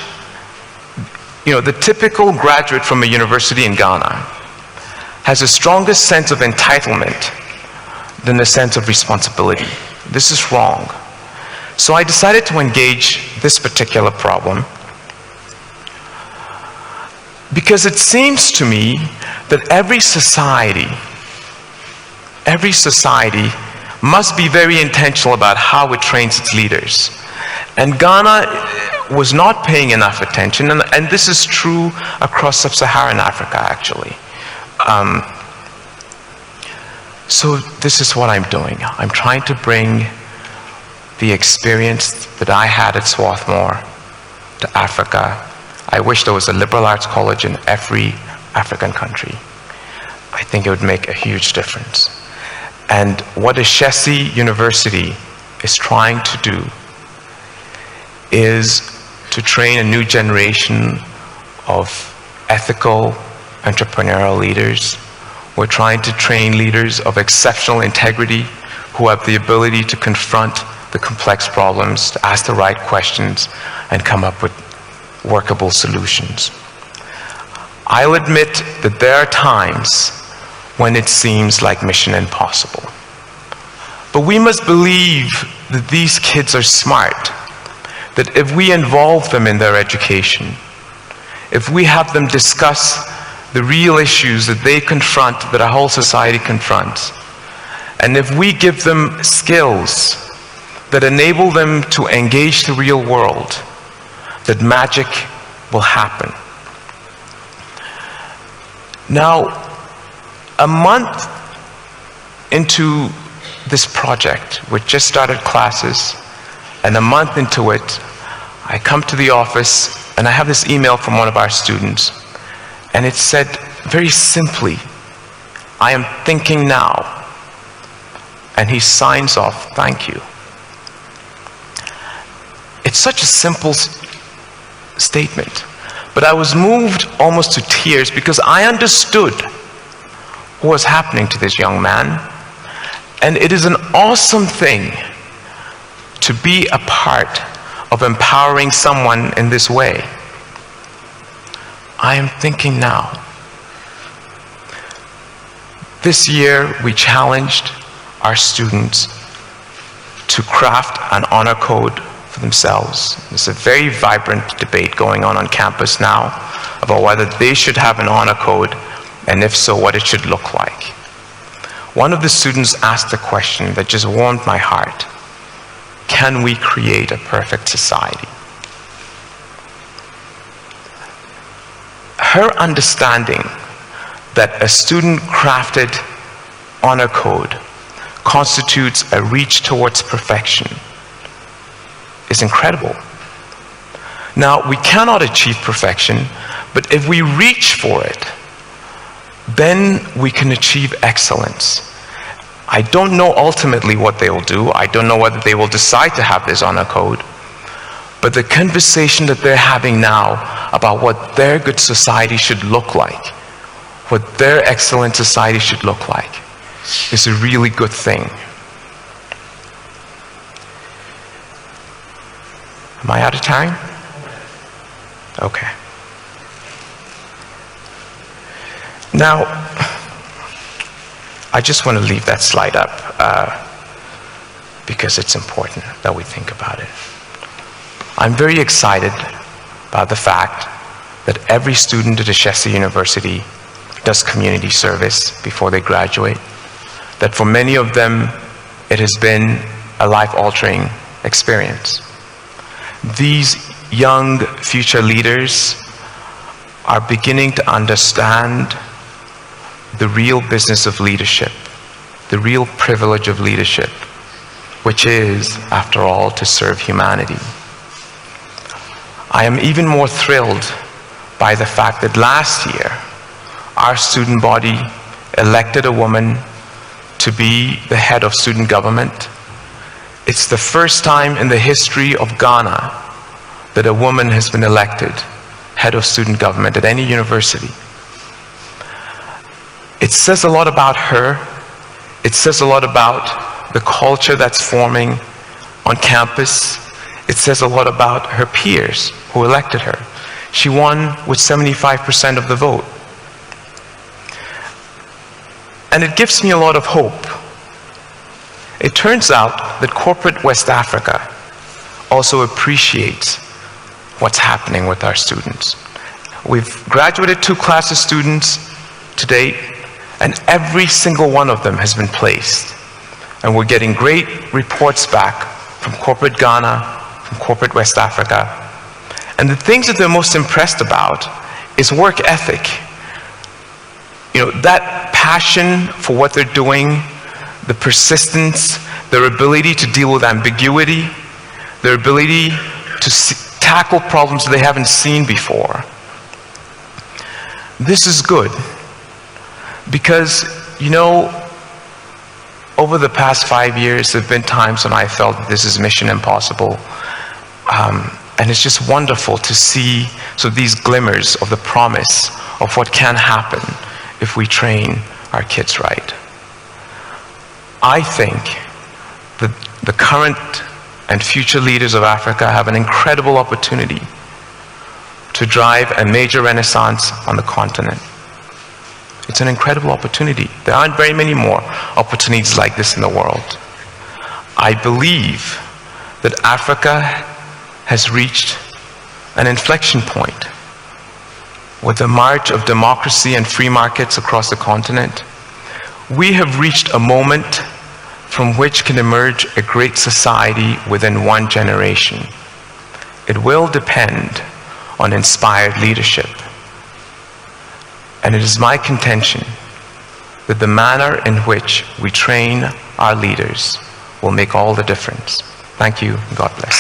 [SPEAKER 12] the typical graduate from a university in Ghana has a stronger sense of entitlement than a sense of responsibility. This is wrong. So I decided to engage this particular problem because it seems to me that every society must be very intentional about how it trains its leaders. And Ghana was not paying enough attention, and this is true across sub-Saharan Africa, actually. So this is what I'm doing. I'm trying to bring the experience that I had at Swarthmore to Africa. I wish there was a liberal arts college in every African country. I think it would make a huge difference. And what Ashesi University is trying to do is to train a new generation of ethical, entrepreneurial leaders. We're trying to train leaders of exceptional integrity who have the ability to confront the complex problems, to ask the right questions, and come up with workable solutions. I'll admit that there are times when it seems like mission impossible. But we must believe that these kids are smart, that if we involve them in their education, if we have them discuss the real issues that they confront, that our whole society confronts, and if we give them skills that enable them to engage the real world, that magic will happen. Now, a month into this project, which just started classes, and a month into it, I come to the office and I have this email from one of our students, and it said very simply, "I am thinking now." And he signs off, "Thank you." It's such a simple statement, but I was moved almost to tears because I understood what was happening to this young man. And it is an awesome thing to be a part of empowering someone in this way. I am thinking now. This year, we challenged our students to craft an honor code for themselves. There's a very vibrant debate going on campus now about whether they should have an honor code, and if so, what it should look like. One of the students asked a question that just warmed my heart. Can we create a perfect society? Her understanding that a student-crafted honor code constitutes a reach towards perfection is incredible. Now, we cannot achieve perfection, but if we reach for it, then we can achieve excellence. I don't know ultimately what they will do. I don't know whether they will decide to have this honor code. But the conversation that they're having now about what their good society should look like, what their excellent society should look like, is a really good thing. Am I out of time? Okay. Now, I just want to leave that slide up because it's important that we think about it. I'm very excited about the fact that every student at Ashesi University does community service before they graduate, that for many of them it has been a life-altering experience. These young future leaders are beginning to understand the real business of leadership, the real privilege of leadership, which is, after all, to serve humanity. I am even more thrilled by the fact that last year, our student body elected a woman to be the head of student government. It's the first time in the history of Ghana that a woman has been elected head of student government at any university. It says a lot about her. It says a lot about the culture that's forming on campus. It says a lot about her peers who elected her. She won with 75% of the vote. And it gives me a lot of hope. It turns out that corporate West Africa also appreciates what's happening with our students. We've graduated 2 classes of students to date, and every single one of them has been placed. And we're getting great reports back from corporate Ghana, from corporate West Africa. And the things that they're most impressed about is work ethic. You know, that passion for what they're doing, the persistence, their ability to deal with ambiguity, their ability to tackle problems they haven't seen before. This is good because, you know, over the past 5 years, there have been times when I felt that this is mission impossible. And it's just wonderful to see these glimmers of the promise of what can happen if we train our kids right. I think that the current and future leaders of Africa have an incredible opportunity to drive a major renaissance on the continent. It's an incredible opportunity. There aren't very many more opportunities like this in the world. I believe that Africa has reached an inflection point with the march of democracy and free markets across the continent. We have reached a moment from which can emerge a great society within one generation. It will depend on inspired leadership. And it is my contention that the manner in which we train our leaders will make all the difference. Thank you, and God bless.